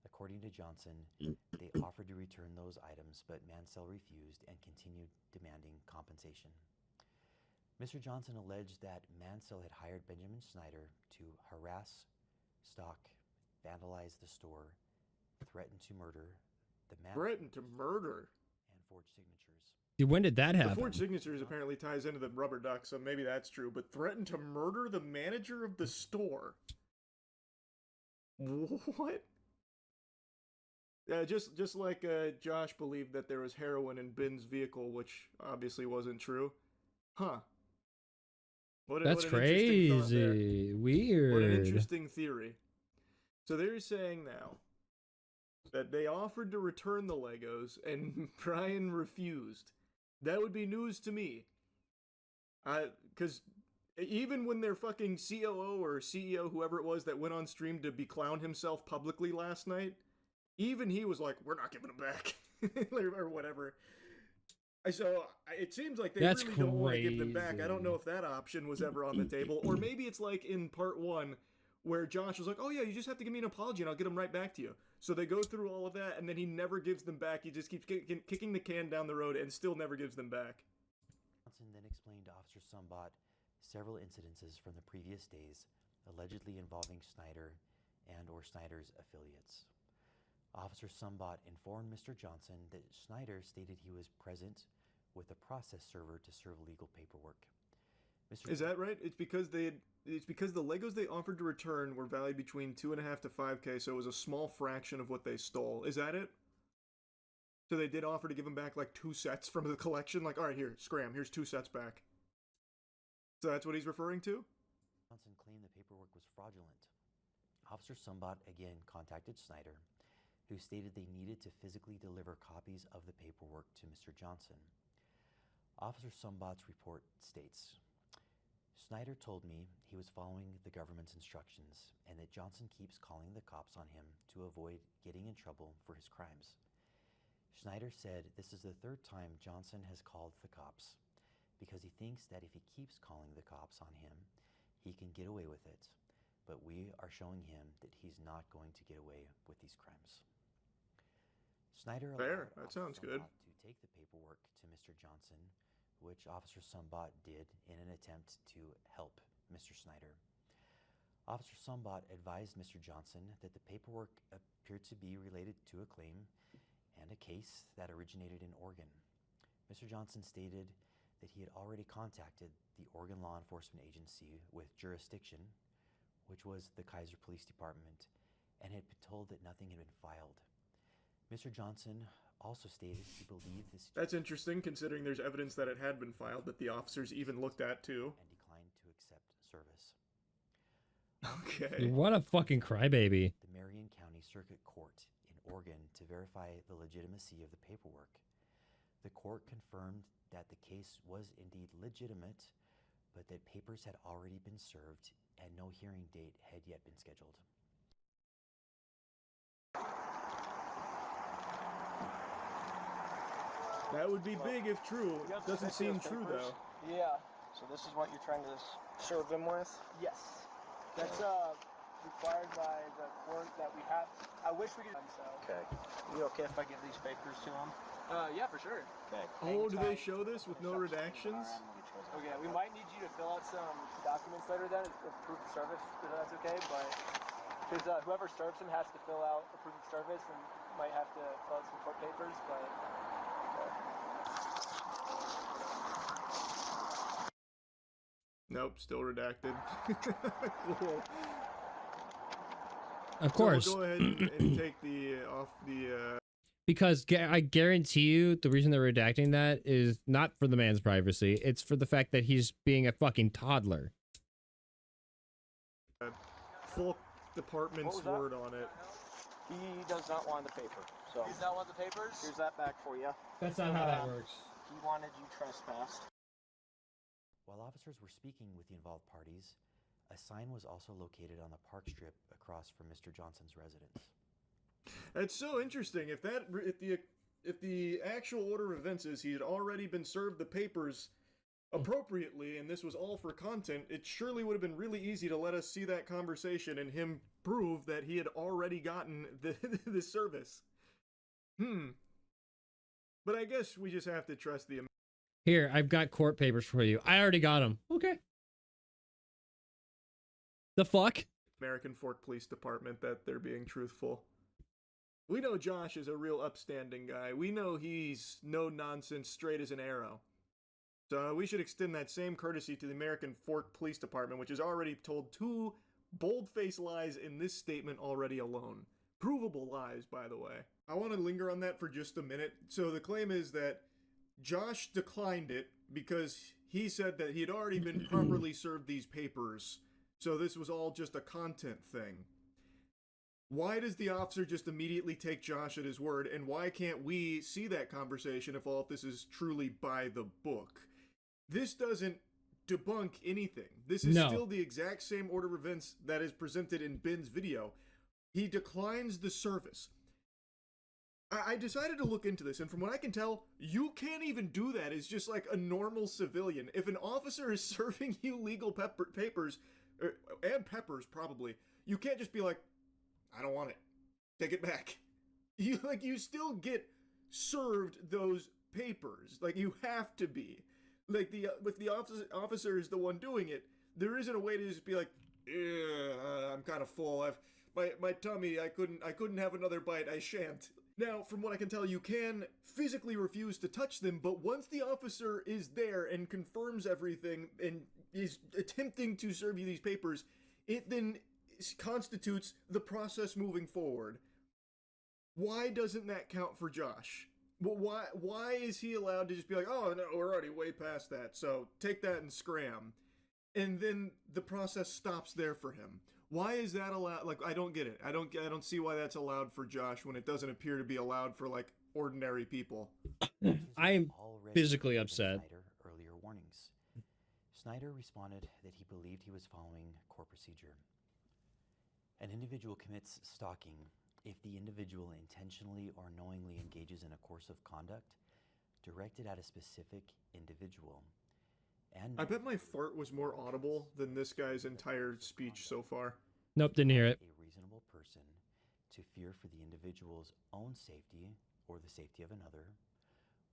According to Johnson, they offered to return those items, but Mansell refused and continued demanding compensation. Mr. Johnson alleged that Mansell had hired Benjamin Snyder to harass, stalk, vandalize the store, threaten to murder the man. Threaten to murder? And forge signatures. When did that happen? The forged signatures apparently ties into the rubber duck, so maybe that's true. But threaten to murder the manager of the store? What? Yeah, just like Josh believed that there was heroin in Ben's vehicle, which obviously wasn't true. Huh. That's crazy. Weird. What an interesting theory. So they're saying now that they offered to return the Legos and Brian refused. That would be news to me. Because even when their fucking COO or CEO, whoever it was that went on stream to beclown himself publicly last night, even he was like, we're not giving them back. Or whatever. So it seems like they That's really don't want to give them back. I crazy. don't know if that option was ever on the table, or maybe it's like in part 1 where Josh was like, "Oh yeah, you just have to give me an apology and I'll get them right back to you." So they go through all of that, and then he never gives them back. He just keeps kicking the can down the road and still never gives them back. Johnson then explained to Officer Sumbot several incidences from the previous days allegedly involving Snyder and or Snyder's affiliates. Officer Sumbot informed Mr. Johnson that Snyder stated he was present with a process server to serve legal paperwork. Is that right? It's because the Legos they offered to return were valued between $2.5 to $5K, so it was a small fraction of what they stole. Is that it? So they did offer to give him back like 2 sets from the collection. Like, all right, here, scram. Here's 2 sets back. So that's what he's referring to? Johnson claimed the paperwork was fraudulent. Officer Sumbot again contacted Snyder, who stated they needed to physically deliver copies of the paperwork to Mr. Johnson. Officer Sumbot's report states, Snyder told me he was following the government's instructions and that Johnson keeps calling the cops on him to avoid getting in trouble for his crimes. Snyder said this is the 3rd time Johnson has called the cops because he thinks that if he keeps calling the cops on him, he can get away with it. But we are showing him that he's not going to get away with these crimes. Snyder allowed That sounds good. to take the paperwork to Mr. Johnson, which Officer Sumbot did in an attempt to help Mr. Snyder. Officer Sumbot advised Mr. Johnson that the paperwork appeared to be related to a claim and a case that originated in Oregon. Mr. Johnson stated that he had already contacted the Oregon Law Enforcement Agency with jurisdiction, which was the Kaiser Police Department, and had been told that nothing had been filed. Mr. Johnson also stated he believed this... That's interesting, considering there's evidence that it had been filed that the officers even looked at, too. ...and declined to accept service. Okay. What a fucking crybaby. The Marion County Circuit Court in Oregon to verify the legitimacy of the paperwork. The court confirmed that the case was indeed legitimate, but that papers had already been served and no hearing date had yet been scheduled. That would be big if true. Doesn't seem true, though. Yeah. So this is what you're trying to serve them with? Yes. That's required by the court that we have. I wish we could. So. Okay. You okay if I give these papers to them? Yeah, for sure. Okay. Oh, do they show this with no redactions? Okay, we might need you to fill out some documents later then, of proof of service, if that's okay, but because whoever serves them has to fill out a proof of service and might have to fill out some court papers, but... Nope, still redacted. Cool. Of course. So we'll go ahead and take the off the. Because I guarantee you the reason they're redacting that is not for the man's privacy. It's for the fact that he's being a fucking toddler. Full department's word on it. He does not want the paper. So he does not want the papers? Here's that back for you. That's not how that works. He wanted you trespassed. While officers were speaking with the involved parties, a sign was also located on the park strip across from Mr. Johnson's residence. That's so interesting. If the actual order of events is he had already been served the papers appropriately and this was all for content, it surely would have been really easy to let us see that conversation and him prove that he had already gotten the service. But I guess we just have to trust the... Here, I've got court papers for you. I already got them. Okay. The fuck? American Fork Police Department that they're being truthful. We know Josh is a real upstanding guy. We know he's no nonsense, straight as an arrow. So we should extend that same courtesy to the American Fork Police Department, which has already told 2 bold-faced lies in this statement already alone. Provable lies, by the way. I want to linger on that for just a minute. So the claim is that Josh declined it because he said that he had already been properly served these papers. So this was all just a content thing. Why does the officer just immediately take Josh at his word, and why can't we see that conversation if all of this is truly by the book? This doesn't debunk anything. This is still the exact same order of events that is presented in Ben's video. He declines the service. I decided to look into this, and from what I can tell, you can't even do that as just like a normal civilian. If an officer is serving you legal papers, and peppers probably, you can't just be like, I don't want it. Take it back. You still get served those papers. Like, you have to be. Like, if the officer is the one doing it, there isn't a way to just be like, I'm kind of full. My tummy, I couldn't have another bite. I shan't. Now, from what I can tell, you can physically refuse to touch them, but once the officer is there and confirms everything and is attempting to serve you these papers, it then constitutes the process moving forward. Why doesn't that count for Josh? Why is he allowed to just be like, oh no, we're already way past that, so take that and scram. And then the process stops there for him. Why is that allowed? Like, I don't get it. I don't see why that's allowed for Josh when it doesn't appear to be allowed for, like, ordinary people. I'm physically upset. Snyder earlier warnings. Snyder responded that he believed he was following court procedure. An individual commits stalking if the individual intentionally or knowingly engages in a course of conduct directed at a specific individual. And I bet my fart was more audible than this guy's entire speech so far. Nope, didn't hear it. A reasonable person to fear for the individual's own safety or the safety of another,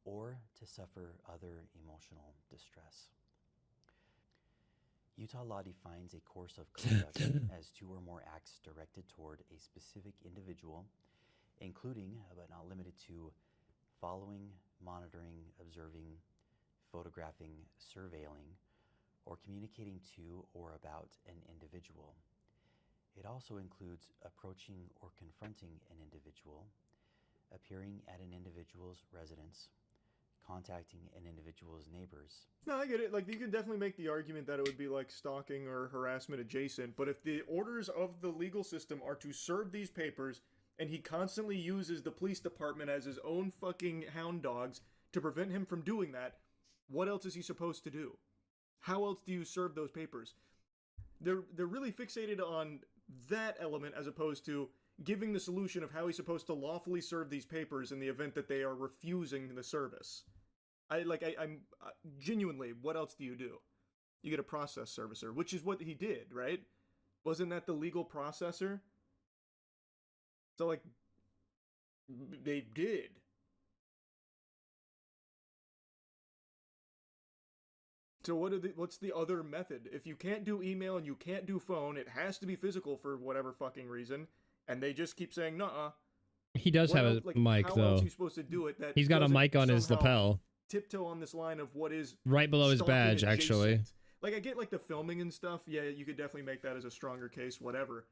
or to suffer other emotional distress. Utah law defines a course of conduct as two or more acts directed toward a specific individual, including, but not limited to, following, monitoring, observing, photographing, surveilling, or communicating to or about an individual. It also includes approaching or confronting an individual, appearing at an individual's residence, contacting an individual's neighbors. No, I get it. Like, you can definitely make the argument that it would be like stalking or harassment adjacent, but if the orders of the legal system are to serve these papers, and he constantly uses the police department as his own fucking hound dogs to prevent him from doing that, what else is he supposed to do? How else do you serve those papers? They're really fixated on that element as opposed to giving the solution of how he's supposed to lawfully serve these papers in the event that they are refusing the service. I'm genuinely, what else do? You get a process servicer, which is what he did, right? Wasn't that the legal processor? So, like, they did. So what's the other method? If you can't do email and you can't do phone, it has to be physical for whatever fucking reason, and they just keep saying, nuh-uh. He does have a mic, though. How else are you supposed to do it? That he's got a mic on his lapel. Tiptoe on this line of what is right below his badge, adjacent. actually. Like, I get, like, the filming and stuff. Yeah, you could definitely make that as a stronger case, whatever.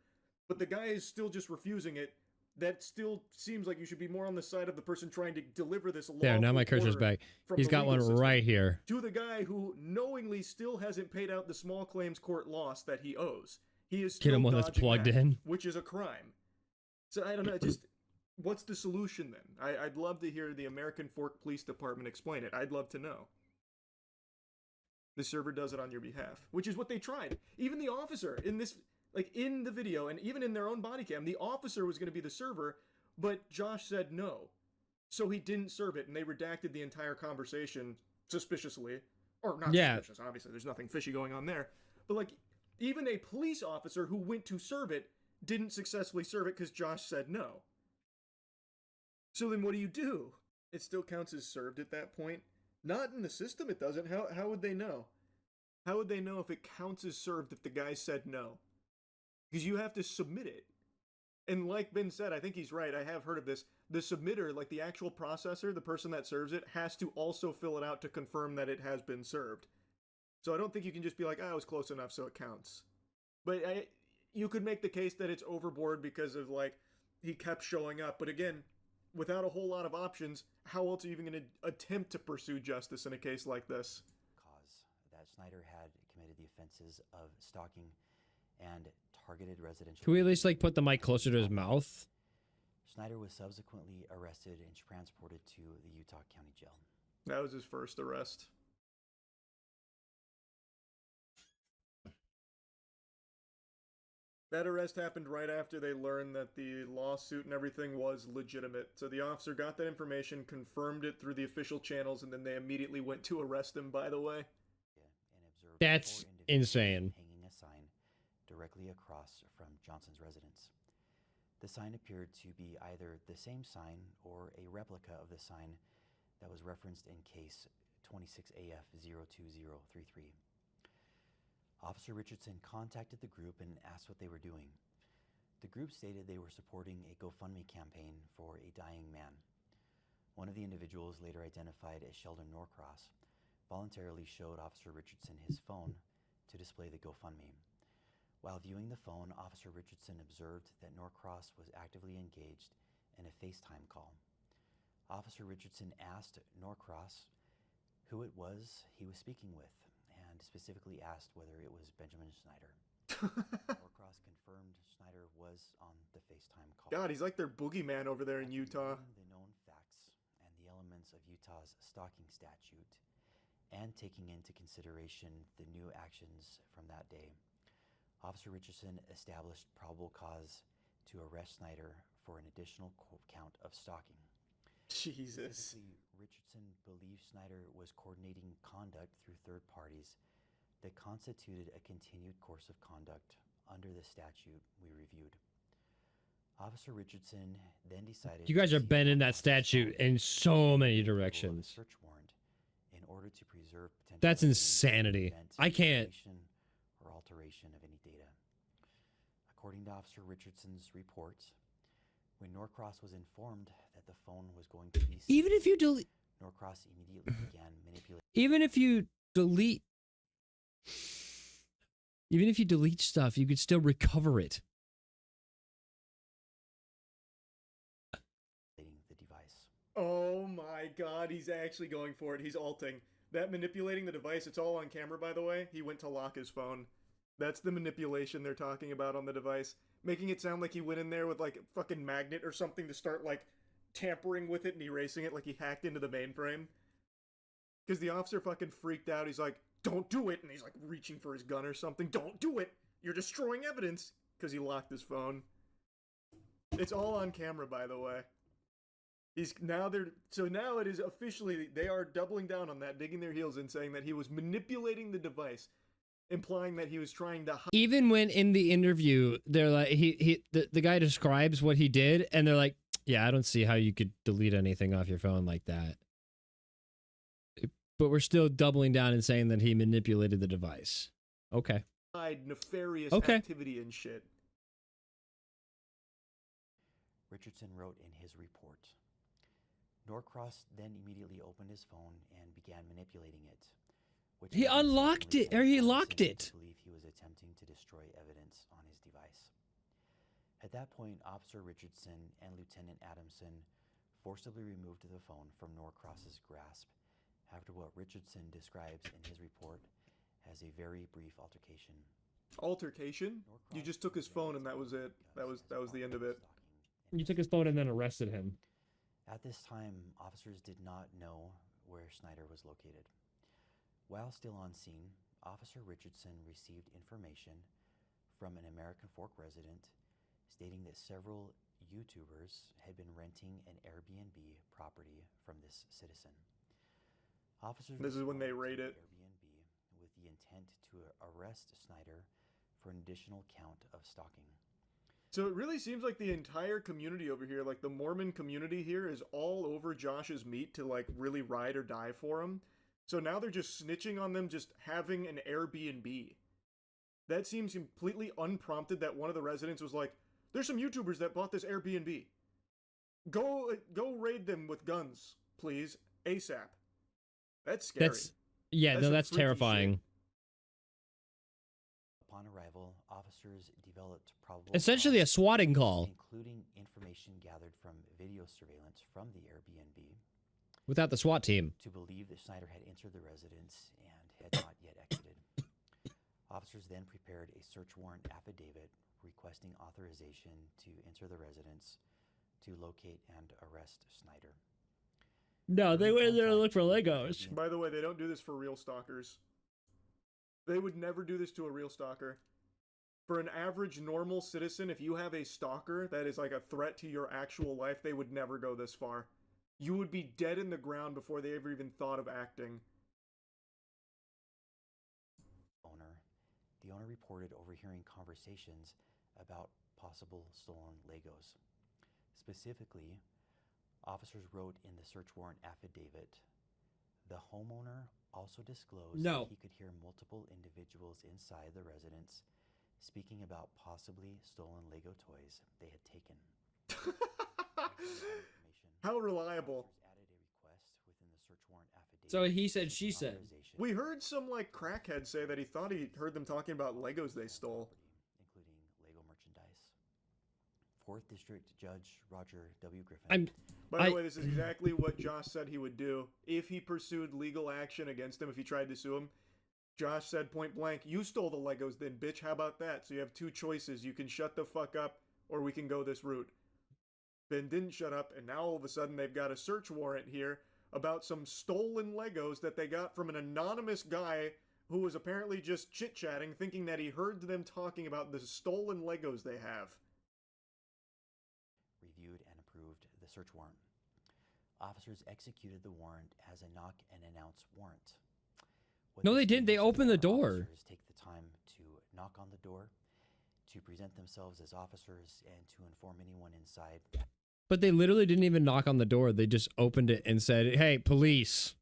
But the guy is still just refusing it. That still seems like you should be more on the side of the person trying to deliver this law. There, now my cursor's back. He's got one right here. To the guy who knowingly still hasn't paid out the small claims court loss that he owes. He is still get him one that's plugged in, which is a crime. So I don't know, just what's the solution then? I'd love to hear the American Fork Police Department explain it. I'd love to know. The server does it on your behalf, which is what they tried. Even the officer in this, like in the video and even in their own body cam, the officer was going to be the server, but Josh said no. So he didn't serve it, and they redacted the entire conversation suspiciously. Or not suspicious, obviously, there's nothing fishy going on there. But like, even a police officer who went to serve it didn't successfully serve it because Josh said no. So then what do? It still counts as served at that point? Not in the system, it doesn't. How would they know? How would they know if it counts as served if the guy said no? Because you have to submit it. And like Ben said, I think he's right, I have heard of this, the submitter, like the actual processor, the person that serves it, has to also fill it out to confirm that it has been served. So I don't think you can just be like, oh, it was close enough, so it counts. But you could make the case that it's overboard because of, like, he kept showing up. But again, without a whole lot of options, how else are you even going to attempt to pursue justice in a case like this? That Snyder had committed the offenses of stalking and targeted residential. Can we at least like put the mic closer to his mouth? Snyder was subsequently arrested and transported to the Utah County Jail. That was his first arrest. That arrest happened right after they learned that the lawsuit and everything was legitimate. So the officer got that information, confirmed it through the official channels, and then they immediately went to arrest him, by the way. That's insane. Hanging a sign directly across from Johnson's residence. The sign appeared to be either the same sign or a replica of the sign that was referenced in case 26AF02033. Officer Richardson contacted the group and asked what they were doing. The group stated they were supporting a GoFundMe campaign for a dying man. One of the individuals, later identified as Sheldon Norcross, voluntarily showed Officer Richardson his phone to display the GoFundMe. While viewing the phone, Officer Richardson observed that Norcross was actively engaged in a FaceTime call. Officer Richardson asked Norcross who it was he was speaking with, and specifically asked whether it was Benjamin Schneider. Norcross confirmed Schneider was on the FaceTime call. God, he's like their boogeyman over there in Utah. The known facts and the elements of Utah's stalking statute, and taking into consideration the new actions from that day, Officer Richardson established probable cause to arrest Schneider for an additional count of stalking. Jesus. Richardson believed Schneider was coordinating conduct through third parties that constituted a continued course of conduct under the statute we reviewed. Officer Richardson then decided You guys are bending that statute in so many directions. search warrant in order to preserve potential That's insanity. I can't. or alteration of any data. According to Officer Richardson's report, when Norcross was informed that the phone was going to be seized, Even if you delete, Norcross immediately began manipulating. even if you delete stuff, you could still recover it. The device. Oh my god, he's actually going for it. He's alting. That manipulating the device, it's all on camera, by the way. He went to lock his phone. That's the manipulation they're talking about on the device. Making it sound like he went in there with, like, a fucking magnet or something to start, like, tampering with it and erasing it like he hacked into the mainframe. Because the officer fucking freaked out. He's like, don't do it! And he's, like, reaching for his gun or something. Don't do it! You're destroying evidence! Because he locked his phone. It's all on camera, by the way. So now it is officially, they are doubling down on that, digging their heels in, saying that he was manipulating the device, implying that he was trying to Even when in the interview, they're like, the guy describes what he did, and they're like, yeah, I don't see how you could delete anything off your phone like that. But we're still doubling down and saying that he manipulated the device. Okay. hide nefarious Okay. activity and shit. Richardson wrote in his report. Norcross then immediately opened his phone and began manipulating it. Which He unlocked it, or he locked it. I believe he was attempting to destroy evidence on his device. At that point, Officer Richardson and Lieutenant Adamson forcibly removed the phone from Norcross's grasp after what Richardson describes in his report as a very brief altercation. Altercation? You just took his phone and that was it. That was the end of it. You took his phone and then arrested him. At this time, officers did not know where Schneider was located. While still on scene, Officer Richardson received information from an American Fork resident stating that several YouTubers had been renting an Airbnb property from this citizen. Officers This is when they raid it. Airbnb with the intent to arrest Schneider for an additional count of stalking. So it really seems like the entire community over here, like the Mormon community here, is all over Josh's meat to like really ride or die for him. So now they're just snitching on them just having an Airbnb. That seems completely unprompted that one of the residents was like, there's some YouTubers that bought this Airbnb. Go raid them with guns, please, ASAP. That's scary. That's some freaky terrifying. shit. Upon arrival, officers developed probable Essentially a swatting call. including information gathered from video surveillance from the Airbnb, Without the SWAT team. to believe that Schneider had entered the residence and had not yet exited. Officers then prepared a search warrant affidavit requesting authorization to enter the residence to locate and arrest Schneider. No, they went in there to look for Legos. By the way, they don't do this for real stalkers. They would never do this to a real stalker. For an average normal citizen, if you have a stalker that is like a threat to your actual life, they would never go this far. You would be dead in the ground before they ever even thought of acting. The owner reported overhearing conversations about possible stolen Legos. Specifically, officers wrote in the search warrant affidavit, the homeowner also disclosed that he could hear multiple individuals inside the residence speaking about possibly stolen Lego toys they had taken. How reliable. So he said, she said. We heard some like crackhead say that he thought he heard them talking about Legos they stole. Including Lego merchandise. 4th District Judge Roger W. Griffin. By the way, this is exactly what Josh said he would do if he pursued legal action against him, if he tried to sue him. Josh said point blank, you stole the Legos then, bitch, how about that? So you have two choices. You can shut the fuck up, or we can go this route. Ben didn't shut up, and now all of a sudden they've got a search warrant here about some stolen Legos that they got from an anonymous guy who was apparently just chit-chatting, thinking that he heard them talking about the stolen Legos they have. Reviewed and approved the search warrant. Officers executed the warrant as a knock and announce warrant. No, they didn't. They opened the door. Officers take the time to knock on the door, to present themselves as officers, and to inform anyone inside. But they literally didn't even knock on the door. They just opened it and said, hey, police.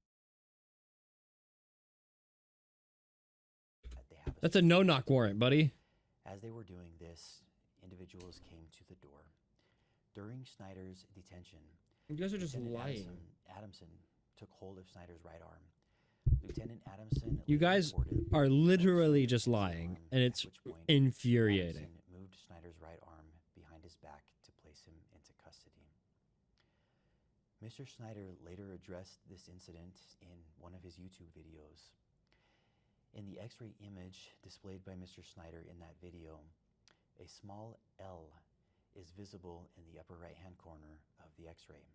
That's a no-knock warrant, buddy. As they were doing this, individuals came to the door. During Snyder's detention, you guys are just lying. Adamson took hold of Snyder's right arm. Lieutenant Adamson. You guys are literally just lying, and it's infuriating. Adamson moved Snyder's right arm behind his back to place him into custody. Mr. Snyder later addressed this incident in one of his YouTube videos. In the X-ray image displayed by Mr. Snyder in that video, a small L is visible in the upper right-hand corner of the X-ray.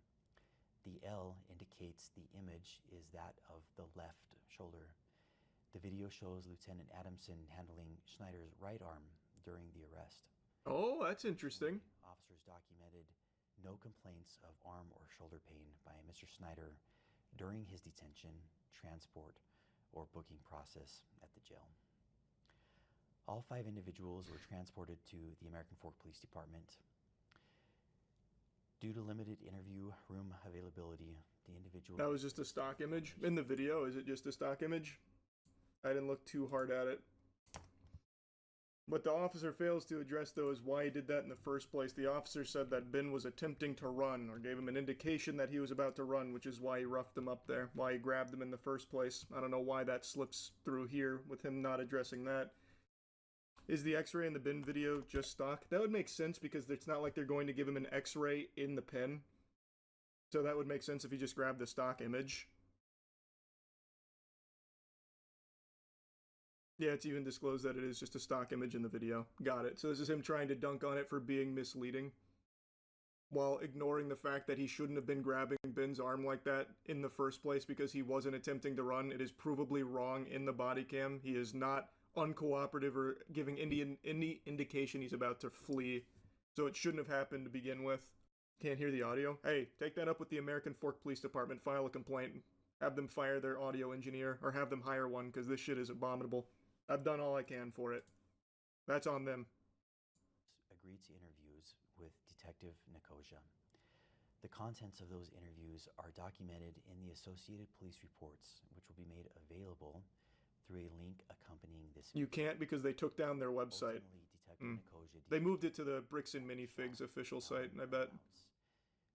The L indicates the image is that of the left shoulder. The video shows Lieutenant Adamson handling Snyder's right arm during the arrest. Oh, that's interesting. Officers documented no complaints of arm or shoulder pain by Mr. Snyder during his detention, transport, or booking process at the jail. All 5 individuals were transported to the American Fork Police Department. Due to limited interview room availability, the individual... That was just a stock image? In the video, is it just a stock image? I didn't look too hard at it. What the officer fails to address, though, is why he did that in the first place. The officer said that Ben was attempting to run, or gave him an indication that he was about to run, which is why he roughed him up there, why he grabbed him in the first place. I don't know why that slips through here with him not addressing that. Is the X-ray in the bin video just stock? That would make sense because it's not like they're going to give him an X-ray in the pen. So that would make sense if he just grabbed the stock image. Yeah, it's even disclosed that it is just a stock image in the video. Got it. So this is him trying to dunk on it for being misleading, while ignoring the fact that he shouldn't have been grabbing Ben's arm like that in the first place because he wasn't attempting to run. It is provably wrong in the body cam. He is not uncooperative or giving any indication he's about to flee. So it shouldn't have happened to begin with. Can't hear the audio? Hey, take that up with the American Fork Police Department. File a complaint. Have them fire their audio engineer, or have them hire one, because this shit is abominable. I've done all I can for it. That's on them. Agreed to interviews with Detective Nicosia. The contents of those interviews are documented in the Associated Police reports, which will be made available through a link accompanying this video. You can't because they took down their website. They moved it to the Bricks and Minifigs official site, I bet.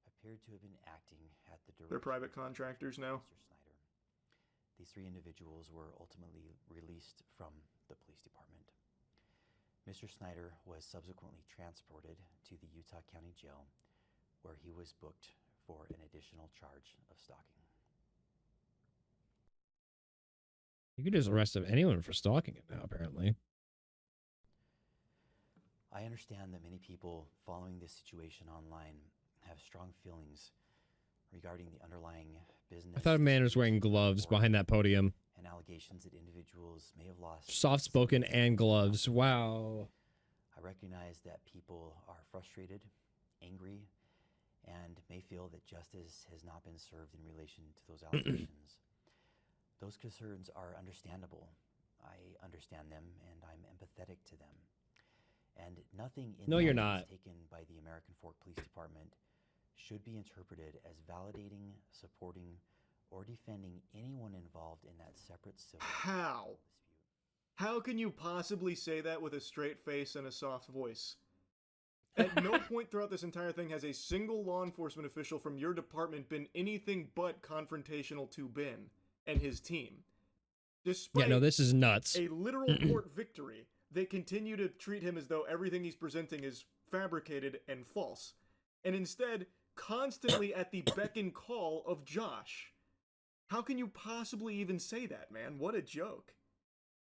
Appeared to have been acting at the direction They're private contractors now. Mr. Snyder. These 3 individuals were ultimately released from the police department. Mr. Snyder was subsequently transported to the Utah County Jail, where he was booked for an additional charge of stalking. You could just arrest anyone for stalking it now, apparently. I understand that many people following this situation online have strong feelings regarding the underlying business. I thought a man was wearing gloves behind that podium. And allegations that individuals may have lost. Soft-spoken and gloves. Wow. I recognize that people are frustrated, angry, and may feel that justice has not been served in relation to those allegations. Those concerns are understandable. I understand them, and I'm empathetic to them. And nothing in No, the you're actions not. taken by the American Fork Police Department should be interpreted as validating, supporting, or defending anyone involved in that separate civil How? How can you possibly say that with a straight face and a soft voice? At no point throughout this entire thing has a single law enforcement official from your department been anything but confrontational to Ben and his team. Despite Yeah, no, this is nuts. a literal court victory, they continue to treat him as though everything he's presenting is fabricated and false. And instead, constantly at the beck and call of Josh. How can you possibly even say that, man? What a joke.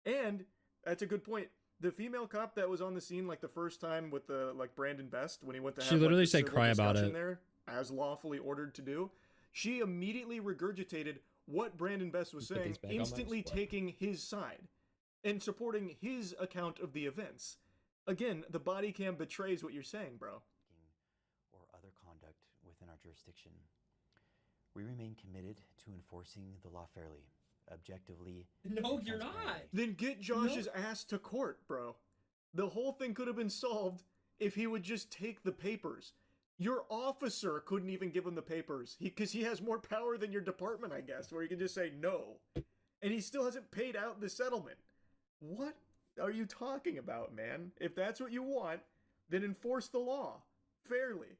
And, that's a good point, the female cop that was on the scene like the first time with the Brandon Best when he went to She have literally the said civil cry about discussion it. there, as lawfully ordered to do, she immediately regurgitated what Brandon Best was Put saying, these back on my instantly sweater. taking his side and supporting his account of the events. Again, the body cam betrays what you're saying, bro. or other conduct within our jurisdiction. We remain committed to enforcing the law fairly, objectively. No, and you're not. transparently. Then get Josh's ass to court, bro. The whole thing could have been solved if he would just take the papers. Your officer couldn't even give him the papers because he has more power than your department, I guess, where he can just say no. And he still hasn't paid out the settlement. What are you talking about, man? If that's what you want, then enforce the law fairly.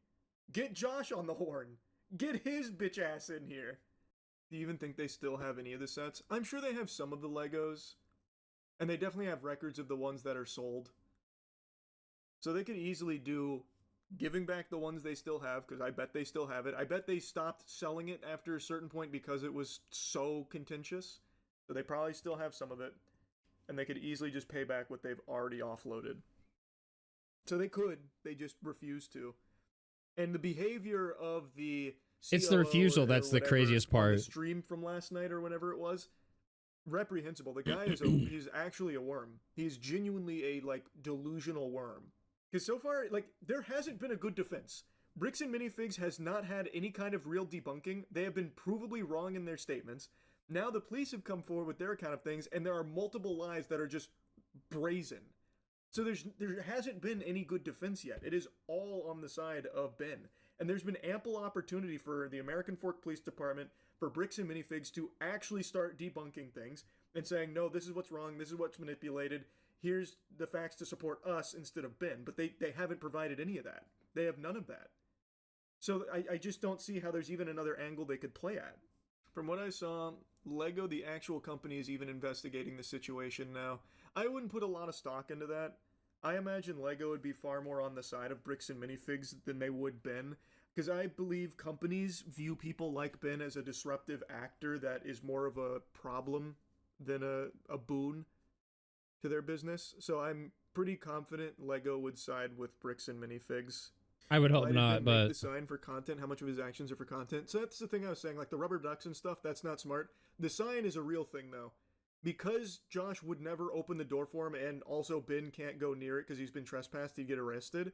Get Josh on the horn. Get his bitch ass in here. Do you even think they still have any of the sets? I'm sure they have some of the Legos. And they definitely have records of the ones that are sold. So they could easily do giving back the ones they still have, because I bet they still have it. I bet they stopped selling it after a certain point because it was so contentious. So they probably still have some of it. And they could easily just pay back what they've already offloaded. So they could. They just refuse to. And the behavior of the It's the COO refusal or that's the whatever craziest on the part. stream from last night or whenever it was, reprehensible. The guy is he's actually a worm. He's genuinely a delusional worm. Because so far, there hasn't been a good defense. Bricks and Minifigs has not had any kind of real debunking. They have been provably wrong in their statements. Now the police have come forward with their account of things, and there are multiple lies that are just brazen. So there hasn't been any good defense yet. It is all on the side of Ben. And there's been ample opportunity for the American Fork Police Department, for Bricks and Minifigs to actually start debunking things and saying, no, this is what's wrong, this is what's manipulated, here's the facts to support us instead of Ben. But they haven't provided any of that. They have none of that. So I just don't see how there's even another angle they could play at. From what I saw, Lego, the actual company, is even investigating the situation now. I wouldn't put a lot of stock into that. I imagine Lego would be far more on the side of Bricks and Minifigs than they would Ben, because I believe companies view people like Ben as a disruptive actor that is more of a problem than a boon to their business. So I'm pretty confident Lego would side with Bricks and Minifigs. I would hope Why did not, Ben but make the sign for content, how much of his actions are for content? So that's the thing I was saying, the rubber ducks and stuff, that's not smart. The sign is a real thing, though. Because Josh would never open the door for him, and also Ben can't go near it because he's been trespassed, he'd get arrested.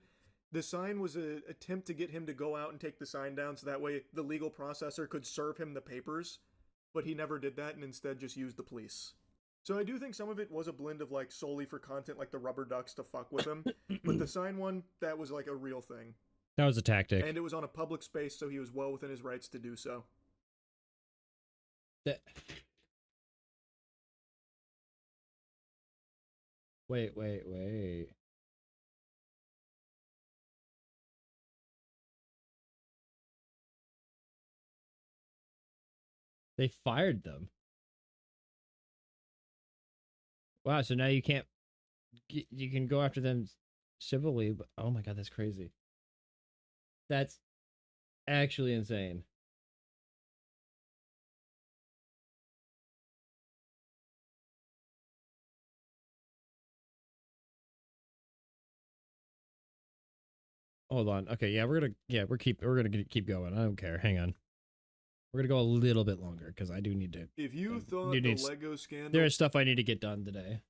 The sign was an attempt to get him to go out and take the sign down, so that way the legal processor could serve him the papers. But he never did that, and instead just used the police. So I do think some of it was a blend of solely for content, like the rubber ducks to fuck with him. But the sign one, that was a real thing. that was a tactic. And it was on a public space, so he was well within his rights to do so. Wait. They fired them. Wow, so now you can't... You can go after them civilly, but... Oh my god, that's crazy. That's actually insane. Hold on. Okay, yeah, we're gonna keep going. I don't care. Hang on. We're gonna go a little bit longer because I do need to. If you thought the Lego scandal... There is stuff I need to get done today.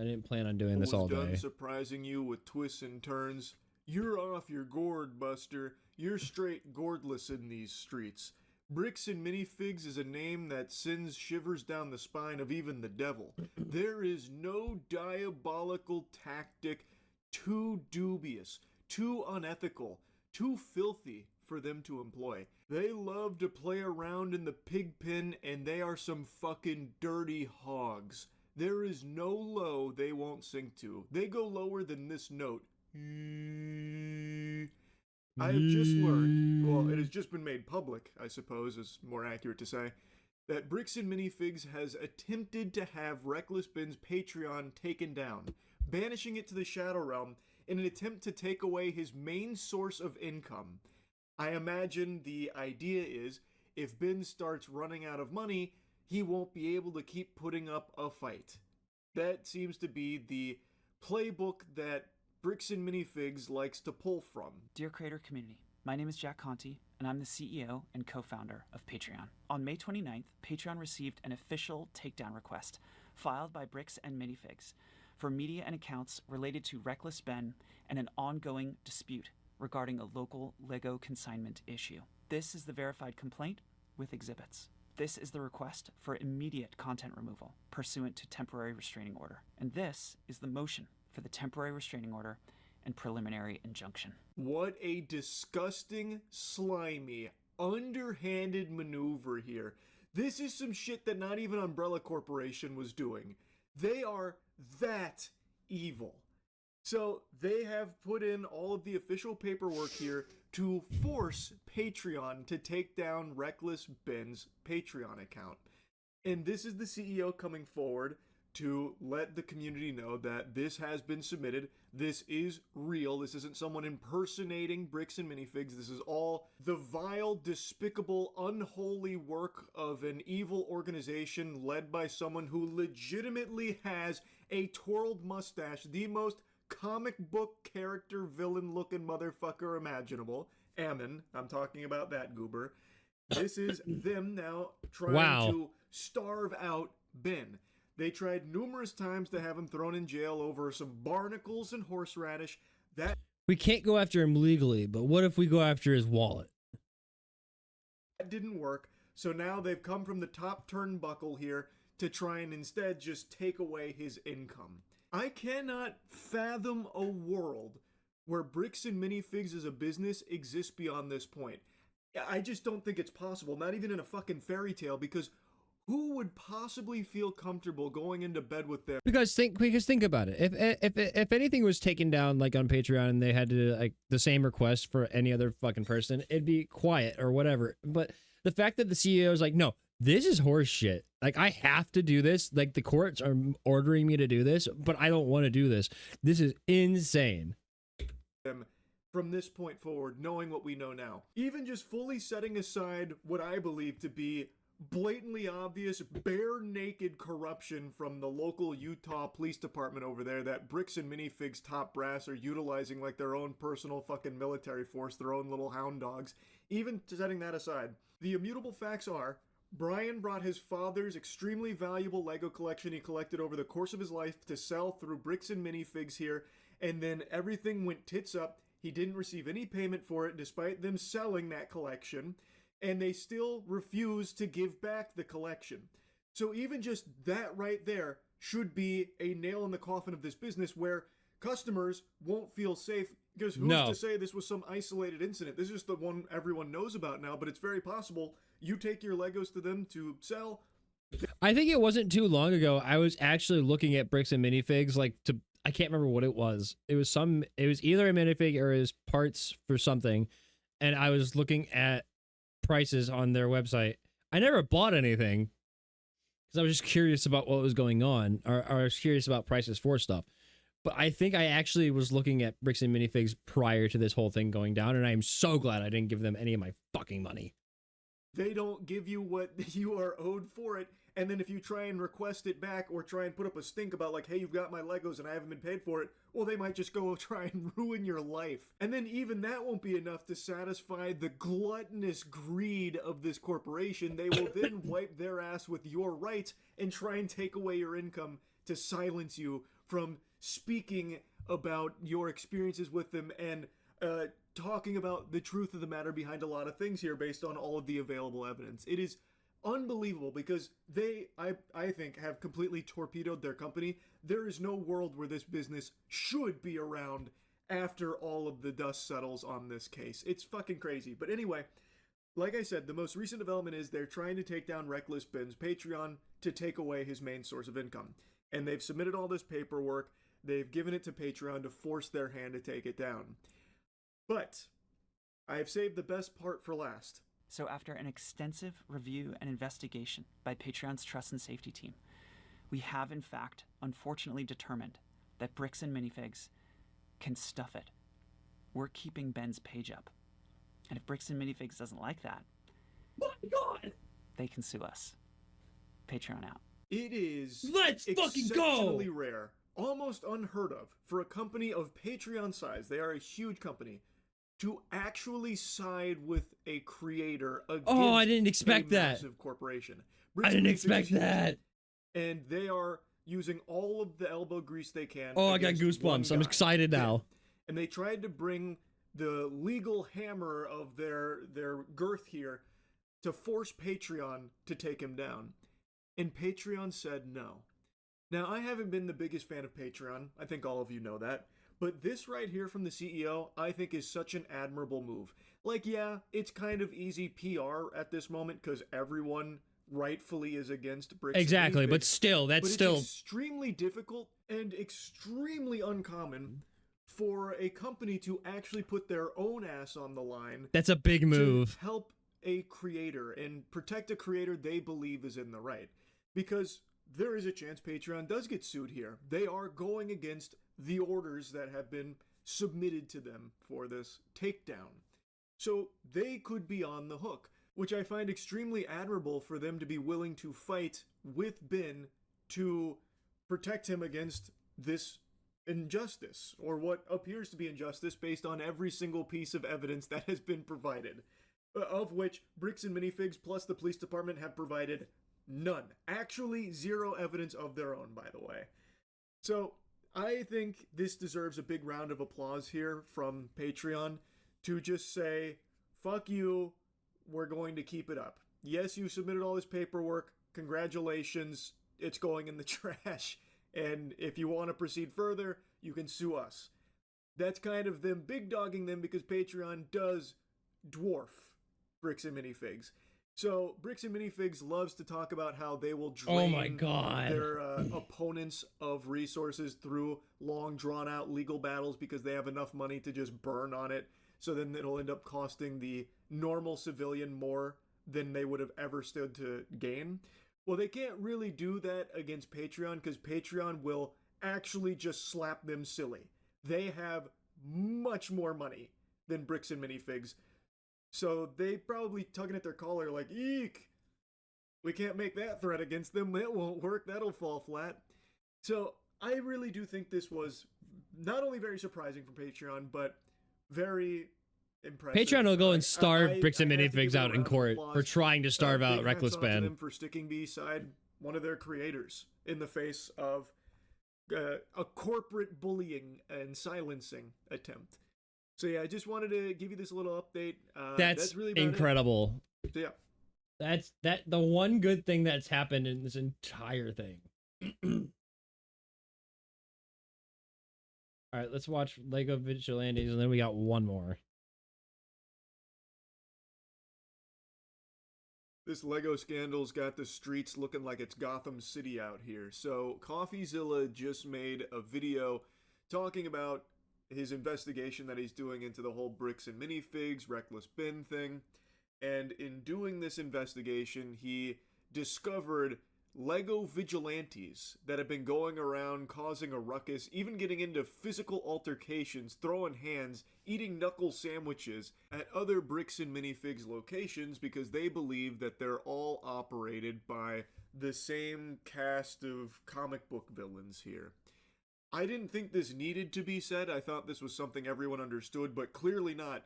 I didn't plan on doing this all was done day. surprising you with twists and turns. You're off your gourd, Buster. You're straight gourdless in these streets. Bricks and Minifigs is a name that sends shivers down the spine of even the devil. There is no diabolical tactic too dubious, too unethical, too filthy for them to employ. They love to play around in the pig pen, and they are some fucking dirty hogs. There is no low they won't sink to. They go lower than this note. I have just learned, well, it has just been made public, I suppose is more accurate to say, that Bricks and Minifigs has attempted to have Reckless Ben's Patreon taken down, banishing it to the Shadow Realm in an attempt to take away his main source of income. I imagine the idea is, if Ben starts running out of money, he won't be able to keep putting up a fight. That seems to be the playbook that Bricks and Minifigs likes to pull from. Dear creator community, my name is Jack Conti, and I'm the CEO and co-founder of Patreon. On May 29th, Patreon received an official takedown request filed by Bricks and Minifigs for media and accounts related to Reckless Ben and an ongoing dispute regarding a local Lego consignment issue. This is the verified complaint with exhibits. This is the request for immediate content removal pursuant to temporary restraining order. And this is the motion for the temporary restraining order and preliminary injunction. What a disgusting, slimy, underhanded maneuver here. This is some shit that not even Umbrella Corporation was doing. They are that evil. So they have put in all of the official paperwork here to force Patreon to take down Reckless Ben's Patreon account. And this is the CEO coming forward to let the community know that this has been submitted. This is real. This isn't someone impersonating Bricks and Minifigs. This is all the vile, despicable, unholy work of an evil organization led by someone who legitimately has a twirled mustache, the most comic book character villain looking motherfucker imaginable. Ammon, I'm talking about that goober. This is them now trying to starve out Ben. They tried numerous times to have him thrown in jail over some barnacles and horseradish. That We can't go after him legally, but what if we go after his wallet? didn't work. So now they've come from the top turnbuckle here to try and instead just take away his income. I cannot fathom a world where Bricks and Minifigs as a business exists beyond this point. I just don't think it's possible, not even in a fucking fairy tale, because who would possibly feel comfortable going into bed with them? Because think about it. If anything was taken down like on Patreon and they had to do, like the same request for any other fucking person, it'd be quiet or whatever. But the fact that the CEO is like, no, this is horse shit. Like, I have to do this. Like, the courts are ordering me to do this, but I don't want to do this. This is insane. From this point forward, knowing what we know now, even just fully setting aside what I believe to be blatantly obvious, bare naked corruption from the local Utah police department over there that Bricks and Minifigs top brass are utilizing like their own personal fucking military force, their own little hound dogs. Even setting that aside, the immutable facts are Brian brought his father's extremely valuable Lego collection he collected over the course of his life to sell through Bricks and Minifigs here, and then everything went tits up. He didn't receive any payment for it despite them selling that collection, and they still refuse to give back the collection. So even just that right there should be a nail in the coffin of this business where customers won't feel safe, because who's to say this was some isolated incident? This is just the one everyone knows about now, but it's very possible you take your Legos to them to sell. I think it wasn't too long ago I was actually looking at Bricks and Minifigs I can't remember what it was. It was either a minifig or it was parts for something, and I was looking at prices on their website. I never bought anything because I was just curious about what was going on, or I was curious about prices for stuff. But I think I actually was looking at Bricks and Minifigs prior to this whole thing going down, and I am so glad I didn't give them any of my fucking money. They don't give you what you are owed for it, and then if you try and request it back or try and put up a stink about like, hey, you've got my Legos and I haven't been paid for it, well, they might just go try and ruin your life. And then even that won't be enough to satisfy the gluttonous greed of this corporation. They will then wipe their ass with your rights and try and take away your income to silence you from speaking about your experiences with them and talking about the truth of the matter behind a lot of things here based on all of the available evidence. It is unbelievable because they, I think, have completely torpedoed their company. There is no world where this business should be around after all of the dust settles on this case. It's fucking crazy. But anyway, like I said, the most recent development is they're trying to take down Reckless Bin's Patreon to take away his main source of income. And they've submitted all this paperwork. They've given it to Patreon to force their hand to take it down. But I have saved the best part for last. So after an extensive review and investigation by Patreon's Trust and Safety team, we have in fact, unfortunately determined that Bricks and Minifigs can stuff it. We're keeping Ben's page up. And if Bricks and Minifigs doesn't like that, my God, they can sue us. Patreon out. It is Let's fucking go! Exceptionally rare, almost unheard of, for a company of Patreon size, they are a huge company, to actually side with a creator against I didn't expect a that. massive corporation. I didn't expect that. And they are using all of the elbow grease they can. Oh, I got against one goosebumps. I'm guy. excited now. And they tried to bring the legal hammer of their girth here to force Patreon to take him down. And Patreon said no. Now, I haven't been the biggest fan of Patreon. I think all of you know that. But this right here from the CEO, I think is such an admirable move. Like, yeah, it's kind of easy PR at this moment because everyone rightfully is against Bricks. Exactly, but still, that's still extremely difficult and extremely uncommon for a company to actually put their own ass on the line. That's a big move. To help a creator and protect a creator they believe is in the right. Because there is a chance Patreon does get sued here. They are going against the orders that have been submitted to them for this takedown. So they could be on the hook, which I find extremely admirable for them to be willing to fight with Bin to protect him against this injustice, or what appears to be injustice based on every single piece of evidence that has been provided, of which Bricks and Minifigs plus the police department have provided none. Actually, zero evidence of their own, by the way. So I think this deserves a big round of applause here from Patreon to just say, fuck you, we're going to keep it up. Yes, you submitted all this paperwork. Congratulations, it's going in the trash. And if you want to proceed further, you can sue us. That's kind of them big dogging them because Patreon does dwarf Bricks and Minifigs. So Bricks and Minifigs loves to talk about how they will drain their opponents of resources through long drawn out legal battles because they have enough money to just burn on it. So then it'll end up costing the normal civilian more than they would have ever stood to gain. Well, they can't really do that against Patreon because Patreon will actually just slap them silly. They have much more money than Bricks and Minifigs. So they probably tugging at their collar like, eek, we can't make that threat against them. It won't work. That'll fall flat. So I really do think this was not only very surprising for Patreon, but very impressive. Patreon will go and starve Bricks and Minifigs out in court for trying to starve out Reckless Ben. Them for sticking beside one of their creators in the face of a corporate bullying and silencing attempt. So yeah, I just wanted to give you this little update. That's really about incredible. it. So yeah. That's the one good thing that's happened in this entire thing. All right, let's watch Lego Vigilantes, and then we got one more. This Lego scandal's got the streets looking like it's Gotham City out here. So CoffeeZilla just made a video talking about his investigation that he's doing into the whole Bricks and Minifigs, Reckless Bin thing. And in doing this investigation, he discovered Lego vigilantes that have been going around causing a ruckus, even getting into physical altercations, throwing hands, eating knuckle sandwiches at other Bricks and Minifigs locations because they believe that they're all operated by the same cast of comic book villains here. I didn't think this needed to be said. I thought this was something everyone understood, but clearly not.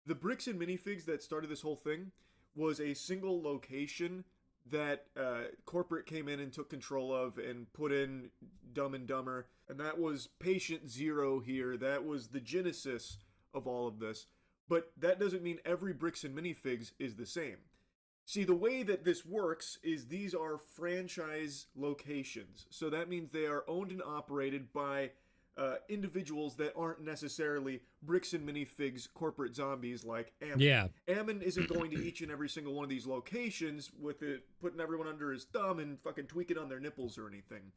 The Bricks and Minifigs that started this whole thing was a single location that corporate came in and took control of and put in Dumb and Dumber And that was patient zero here. That was the genesis of all of this. But that doesn't mean every Bricks and Minifigs is the same. See, the way that this works is these are franchise locations. So that means they are owned and operated by individuals that aren't necessarily Bricks and Minifigs corporate zombies like Ammon. Yeah. Ammon isn't going to each and every single one of these locations with it putting everyone under his thumb and fucking tweaking on their nipples or anything.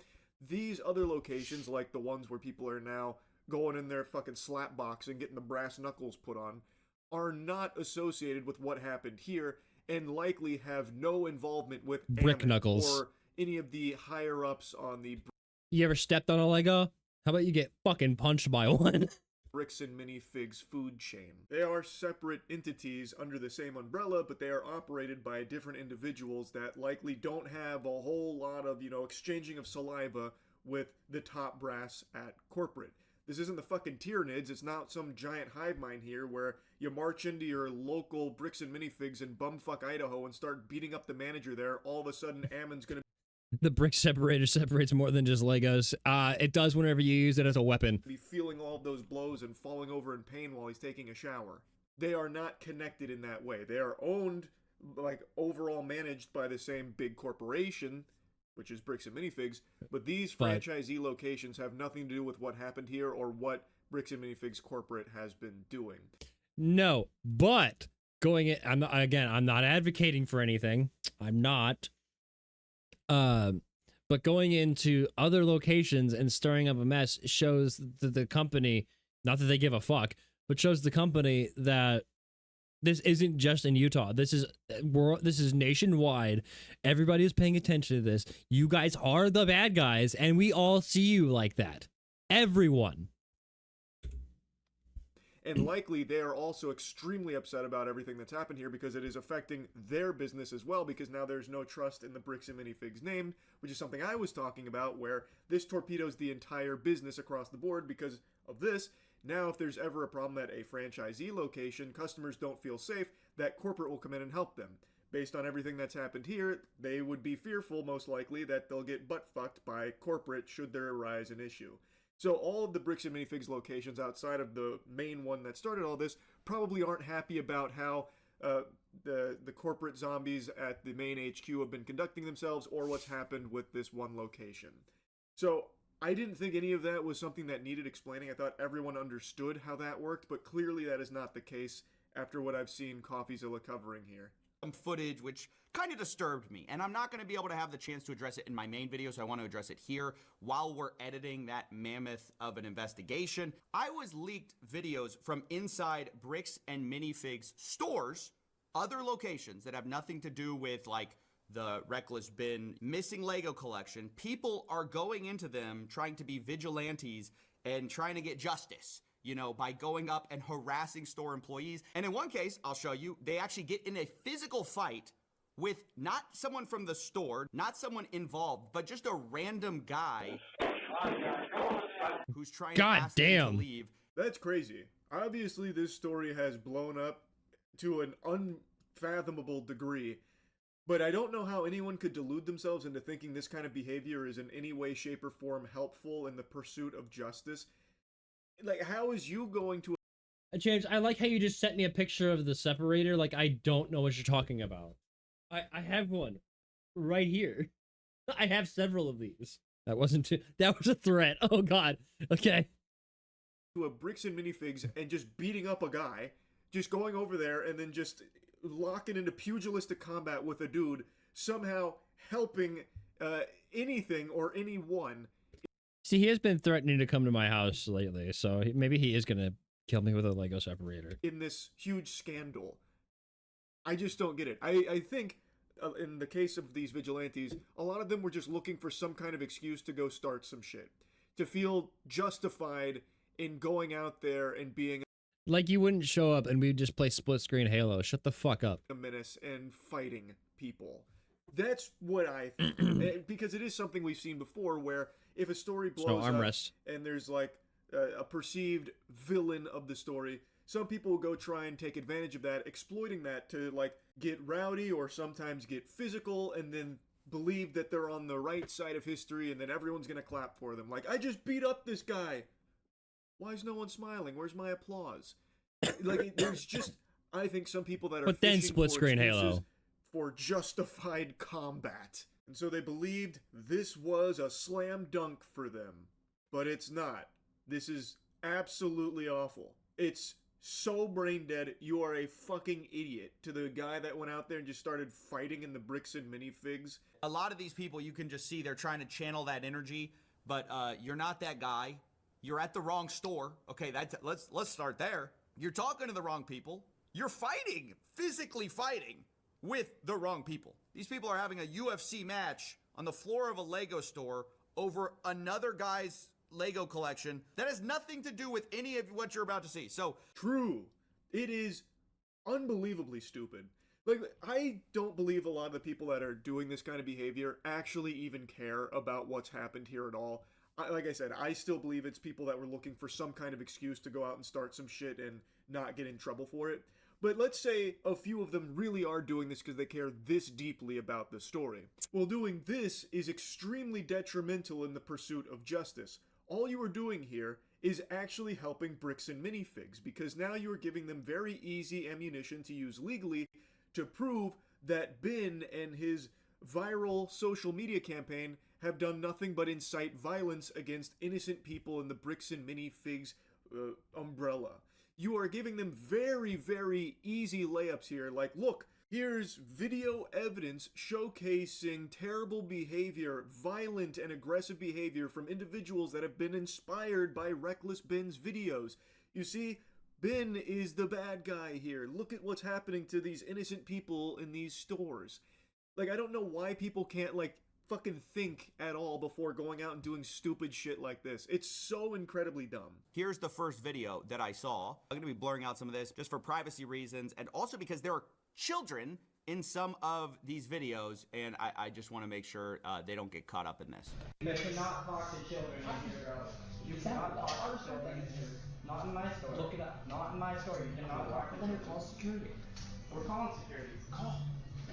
These other locations, like the ones where people are now going in their fucking slap box and getting the brass knuckles put on, are not associated with what happened here and likely have no involvement with Brick Ammon knuckles or any of the higher ups on the You ever stepped on a Lego? How about you get fucking punched by one? Bricks and Minifigs food chain. They are separate entities under the same umbrella, but they are operated by different individuals that likely don't have a whole lot of, exchanging of saliva with the top brass at corporate. This isn't the fucking Tyranids. It's not some giant hive mind here where you march into your local Bricks and Minifigs in bumfuck Idaho and start beating up the manager there. All of a sudden, Ammon's gonna The brick separator separates more than just Legos. It does whenever you use it as a weapon. be feeling all of those blows and falling over in pain while he's taking a shower. They are not connected in that way. They are owned, overall managed by the same big corporation, which is Bricks and Minifigs, but these franchisee locations have nothing to do with what happened here or what Bricks and Minifigs corporate has been doing. No, but going in, I'm not advocating for anything. I'm not. But going into other locations and stirring up a mess shows the company, not that they give a fuck, but shows the company that this isn't just in Utah. This is nationwide. Everybody is paying attention to this. You guys are the bad guys, and we all see you like that. Everyone. And likely they are also extremely upset about everything that's happened here because it is affecting their business as well, because now there's no trust in the Bricks and Minifigs name, which is something I was talking about, where this torpedoes the entire business across the board because of this. Now, if there's ever a problem at a franchisee location, customers don't feel safe, that corporate will come in and help them. Based on everything that's happened here, they would be fearful, most likely, that they'll get butt-fucked by corporate should there arise an issue. So all of the Bricks and Minifigs locations outside of the main one that started all this probably aren't happy about how the corporate zombies at the main HQ have been conducting themselves or what's happened with this one location. So I didn't think any of that was something that needed explaining. I thought everyone understood how that worked, but clearly that is not the case after what I've seen CoffeeZilla covering here. Some footage which kind of disturbed me, and I'm not going to be able to have the chance to address it in my main video, so I want to address it here while we're editing that mammoth of an investigation. I was leaked videos from inside Bricks and Minifigs stores, other locations that have nothing to do with like the Reckless Bin missing Lego collection. People are going into them trying to be vigilantes and trying to get justice, by going up and harassing store employees. And in one case, I'll show you, they actually get in a physical fight with not someone from the store, not someone involved, but just a random guy who's trying to ask them to leave. That's crazy. Obviously, this story has blown up to an unfathomable degree, but I don't know how anyone could delude themselves into thinking this kind of behavior is in any way, shape, or form helpful in the pursuit of justice. Like, how is you going to... James, I like how you just sent me a picture of the separator. Like, I don't know what you're talking about. I have one right here. I have several of these. That wasn't that was a threat. Oh god. Okay. To a Bricks and Minifigs and just beating up a guy, just going over there and then just locking into pugilistic combat with a dude, somehow helping anything or anyone. See, he has been threatening to come to my house lately, so maybe he is gonna kill me with a Lego separator. In this huge scandal. I just don't get it. I think, in the case of these vigilantes, a lot of them were just looking for some kind of excuse to go start some shit. To feel justified in going out there and being... Like you wouldn't show up and we'd just play split screen Halo. Shut the fuck up. ...a menace and fighting people. That's what I think. Because it is something we've seen before where if a story blows up and there's like a perceived villain of the story... Some people will go try and take advantage of that, exploiting that to, like, get rowdy or sometimes get physical and then believe that they're on the right side of history and then everyone's gonna clap for them. Like, I just beat up this guy. Why is no one smiling? Where's my applause? Like, there's just, I think, some people that are But then fishing split for screen excuses Halo. for justified combat. And so they believed this was a slam dunk for them. But it's not. This is absolutely awful. It's so brain dead, you are a fucking idiot. To the guy that went out there and just started fighting in the bricks and minifigs. A lot of these people, you can just see they're trying to channel that energy, but you're not that guy. You're at the wrong store. Okay, let's start there. You're talking to the wrong people. You're fighting, physically fighting with the wrong people. These people are having a UFC match on the floor of a Lego store over another guy's Lego collection that has nothing to do with any of what you're about to see. So true. It is unbelievably stupid. Like, I don't believe a lot of the people that are doing this kind of behavior actually even care about what's happened here at all. Like I said, I still believe it's people that were looking for some kind of excuse to go out and start some shit and not get in trouble for it. But let's say a few of them really are doing this because they care this deeply about the story. Well, doing this is extremely detrimental in the pursuit of justice. All you are doing here is actually helping Bricks and Minifigs, because now you are giving them very easy ammunition to use legally to prove that Ben and his viral social media campaign have done nothing but incite violence against innocent people in the Bricks and Minifigs umbrella. You are giving them very, very easy layups here. Like, look, here's video evidence showcasing terrible behavior, violent and aggressive behavior from individuals that have been inspired by Reckless Ben's videos. You see, Ben is the bad guy here. Look at what's happening to these innocent people in these stores. Like, I don't know why people can't, like, fucking think at all before going out and doing stupid shit like this. It's so incredibly dumb. here's the first video that I saw. I'm gonna be blurring out some of this just for privacy reasons, and also because there are children in some of these videos, and I just want to make sure they don't get caught up in this. You cannot talk to children in here, girls. You cannot talk to children in here. Not in my store. Look it up. Not in my store. You cannot talk to children. Call security. We're calling security. Call.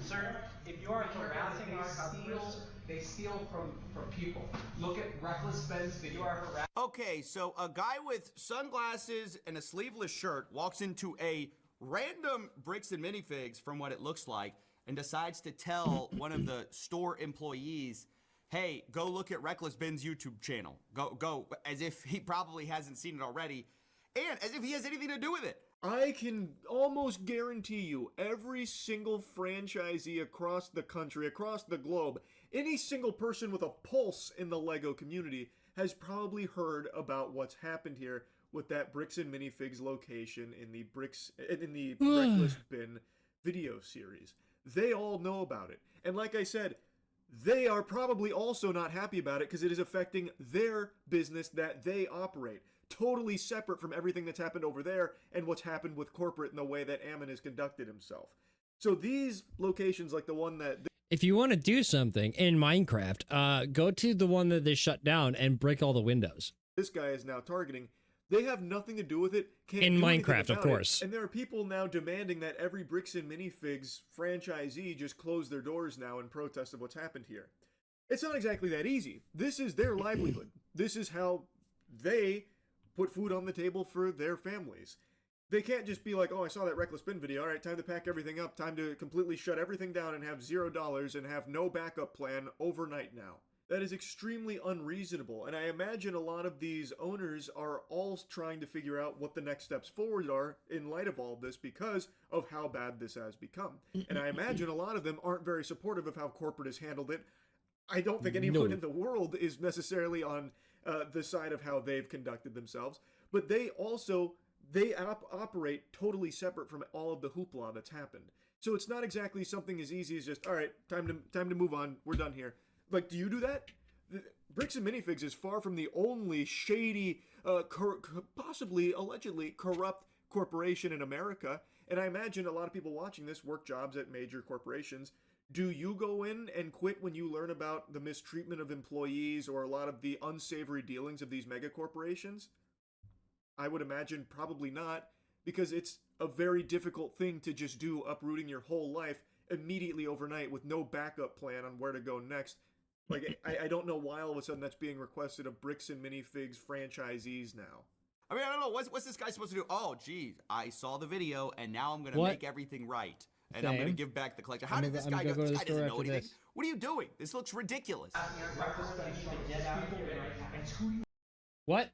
Sir, if you are harassing our customers, they steal from people. Look at Reckless Ben's video. You are harassing. Okay, so a guy with sunglasses and a sleeveless shirt walks into a random Bricks and Minifigs, from what it looks like, and decides to tell one of the store employees, hey, go look at Reckless Ben's YouTube channel. Go, as if he probably hasn't seen it already, and as if he has anything to do with it. I can almost guarantee you every single franchisee across the country, across the globe, any single person with a pulse in the LEGO community has probably heard about what's happened here with that Bricks and Minifigs location in the Reckless Ben video series. They all know about it. And like I said, they are probably also not happy about it because it is affecting their business that they operate. Totally separate from everything that's happened over there and what's happened with corporate and the way that Ammon has conducted himself. So these locations, like the one that... If you want to do something in Minecraft, go to the one that they shut down and break all the windows. This guy is now targeting. They have nothing to do with it. Can't in do Minecraft, of course. And there are people now demanding that every Bricks and Minifigs franchisee just close their doors now in protest of what's happened here. It's not exactly that easy. This is their livelihood. This is how they put food on the table for their families. They can't just be like, oh, I saw that Reckless Ben video. All right, time to pack everything up. Time to completely shut everything down and have $0 and have no backup plan overnight now. That is extremely unreasonable, and I imagine a lot of these owners are all trying to figure out what the next steps forward are in light of all this because of how bad this has become. And I imagine a lot of them aren't very supportive of how corporate has handled it. I don't think anyone in the world is necessarily on the side of how they've conducted themselves, but they operate totally separate from all of the hoopla that's happened. So it's not exactly something as easy as just, all right, time to move on, we're done here. Like, do you do that? Bricks and Minifigs is far from the only shady, possibly, allegedly corrupt corporation in America, and I imagine a lot of people watching this work jobs at major corporations. Do you go in and quit when you learn about the mistreatment of employees or a lot of the unsavory dealings of these mega corporations? I would imagine probably not, because it's a very difficult thing to just do, uprooting your whole life immediately overnight with no backup plan on where to go next. Like, I don't know why all of a sudden that's being requested of Bricks and Minifigs franchisees now. I mean, I don't know. What's this guy supposed to do? Oh, geez, I saw the video, and now I'm going to What? make everything right. And I'm going to Same. give back the collection. How did this I'm guy gonna go? go to This the guy doesn't store know after anything. this. What are you doing? This looks ridiculous. What?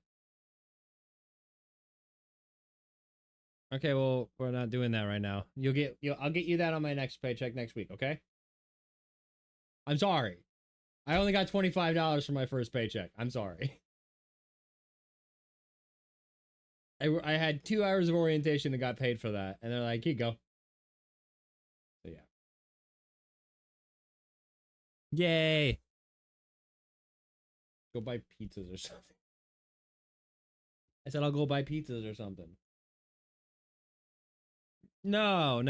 Okay, well, we're not doing that right now. I'll get you that on my next paycheck next week, okay? I'm sorry. I only got $25 for my first paycheck. I'm sorry. I had 2 hours of orientation and got paid for that. And they're like, here you go. So, yeah. Yay. Go buy pizzas or something. I said I'll go buy pizzas or something. No.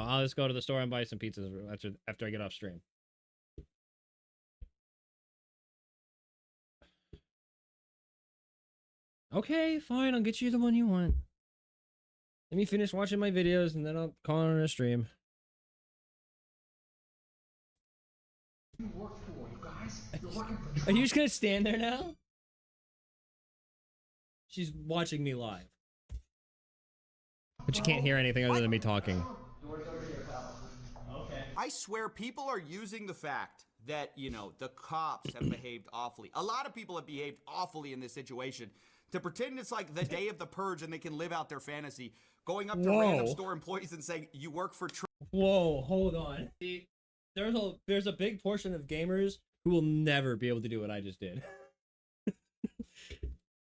I'll just go to the store and buy some pizzas after I get off stream. Okay, fine. I'll get you the one you want. Let me finish watching my videos and then I'll call on a stream. You work for, you guys. You're working for. Are you just gonna stand there now? She's watching me live. But you can't hear anything other than me talking. I swear people are using the fact that, you know, the cops have behaved awfully. A lot of people have behaved awfully in this situation to pretend it's like the day of the purge and they can live out their fantasy. Going up to random store employees and saying, you work for Trump. Whoa, hold on. See, there's a big portion of gamers who will never be able to do what I just did.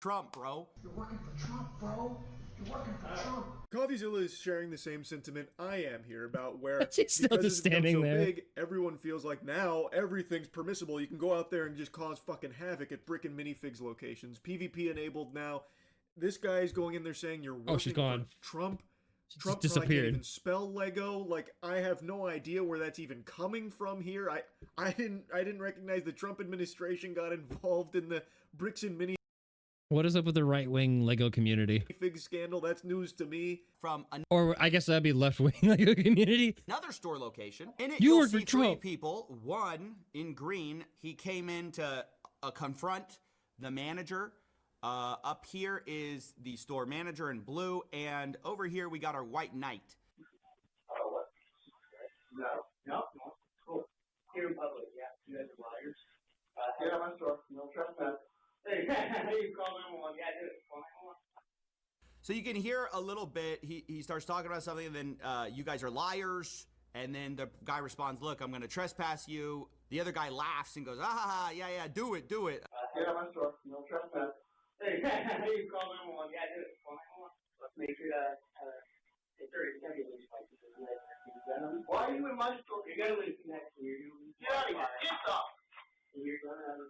Trump, bro. You're working for Trump, bro. You're working for Trump. Coffeezilla is sharing the same sentiment I am here about where She's still because just it's become standing so there. big, everyone feels like now everything's permissible. You can go out there and just cause fucking havoc at Brick and Minifigs locations. PvP enabled now. This guy's going in there saying you're working she's gone. for Trump. She Trump just probably can't disappeared. even spell Lego. Like, I have no idea where that's even coming from here. I didn't recognize the Trump administration got involved in the Bricks and Minifigs What is up with the right-wing Lego community? scandal. That's news to me. Or I guess that'd be left-wing Lego community. Another store location. In it, You you'll work for see three Trump. people. One, in green, he came in to confront the manager. Up here is the store manager in blue. And over here, we got our white knight. No. Cool. Here in public, yeah. You guys are liars. Get out of my store. No trespass. Hey, you call them on. Yeah, do it. So you can hear a little bit. He starts talking about something, and then you guys are liars. And then the guy responds, look, I'm going to trespass you. The other guy laughs and goes, yeah, do it. Get out of my store. No trespass. Hey, you call them on. Yeah, do it. Let's make sure that it's 30 seconds. Why are you in my store? You're going to leave next to you. Get out of here. Get off. You're going to have a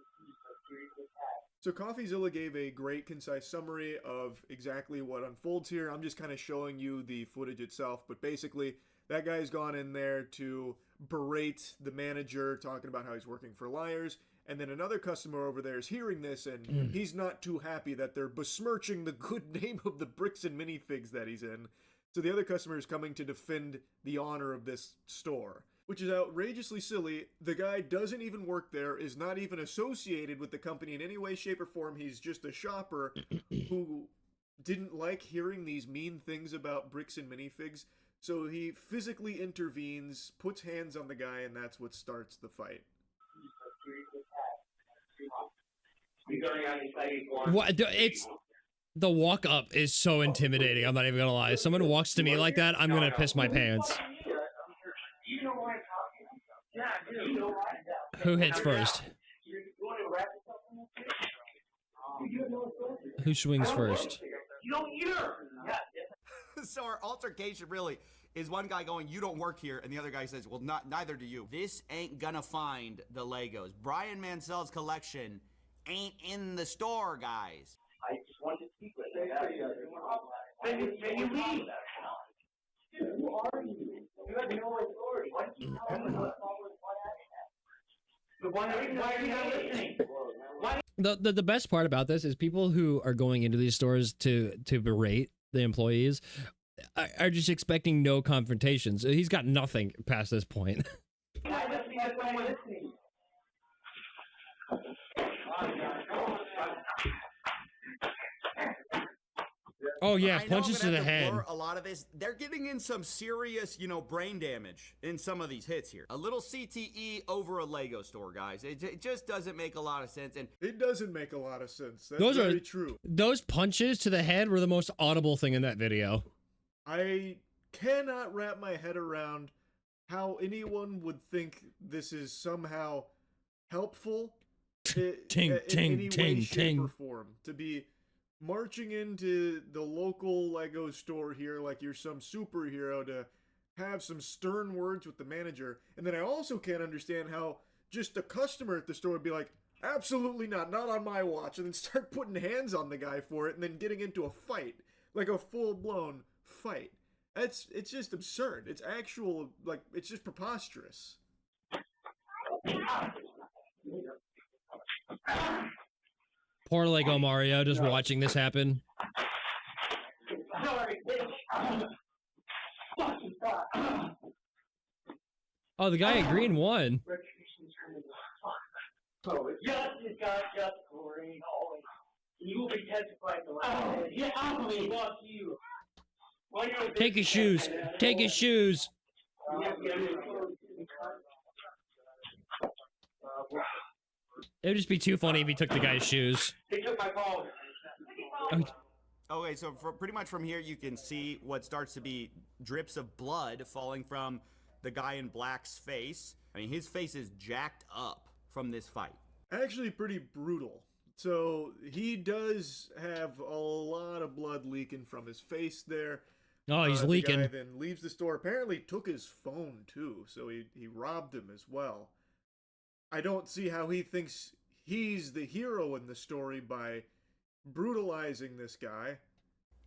serious attack. So Coffeezilla gave a great concise summary of exactly what unfolds here. I'm just kind of showing you the footage itself, but basically that guy's gone in there to berate the manager, talking about how he's working for liars, and then another customer over there is hearing this, and he's not too happy that they're besmirching the good name of the Bricks and Minifigs that he's in. So the other customer is coming to defend the honor of this store, which is outrageously silly. The guy doesn't even work there, is not even associated with the company in any way, shape, or form. He's just a shopper who didn't like hearing these mean things about Bricks and Minifigs. So he physically intervenes, puts hands on the guy, and that's what starts the fight. What? It's the walk up is so intimidating. I'm not even gonna lie. If someone walks to me like that, I'm gonna piss my pants. Who hits first? Who swings first? So our altercation really is one guy going, you don't work here, and the other guy says, well, neither do you. This ain't gonna find the Legos. Brian Mansell's collection ain't in the store, guys. I just want to speak with you. Then you leave. Who are you? You have no authority. Why don't you tell me what's wrong with what happened? Why are you not listening? The best part about this is people who are going into these stores to berate the employees are just expecting no confrontations. He's got nothing past this point. Oh yeah, punches to the head. A lot of this, they're getting in some serious, brain damage in some of these hits here. A little CTE over a Lego store, guys. It just doesn't make a lot of sense. And it doesn't make a lot of sense. That's those very are true. Those punches to the head were the most audible thing in that video. I cannot wrap my head around how anyone would think this is somehow helpful in any way, shape, or form. To be marching into the local Lego store here like you're some superhero to have some stern words with the manager. And then I also can't understand how just a customer at the store would be like, absolutely not on my watch, and then start putting hands on the guy for it and then getting into a fight, like a full-blown fight. It's just absurd. It's actual, like, it's just preposterous. Poor Lego Mario just watching this happen. Oh, the guy in green won. Take his shoes. Take his shoes. It would just be too funny if he took the guy's shoes. He took my phone. Okay, so pretty much from here, you can see what starts to be drips of blood falling from the guy in black's face. I mean, his face is jacked up from this fight. Actually pretty brutal. So he does have a lot of blood leaking from his face there. Oh, he's leaking. The guy then leaves the store. Apparently took his phone too, so he robbed him as well. I don't see how he thinks he's the hero in the story by brutalizing this guy.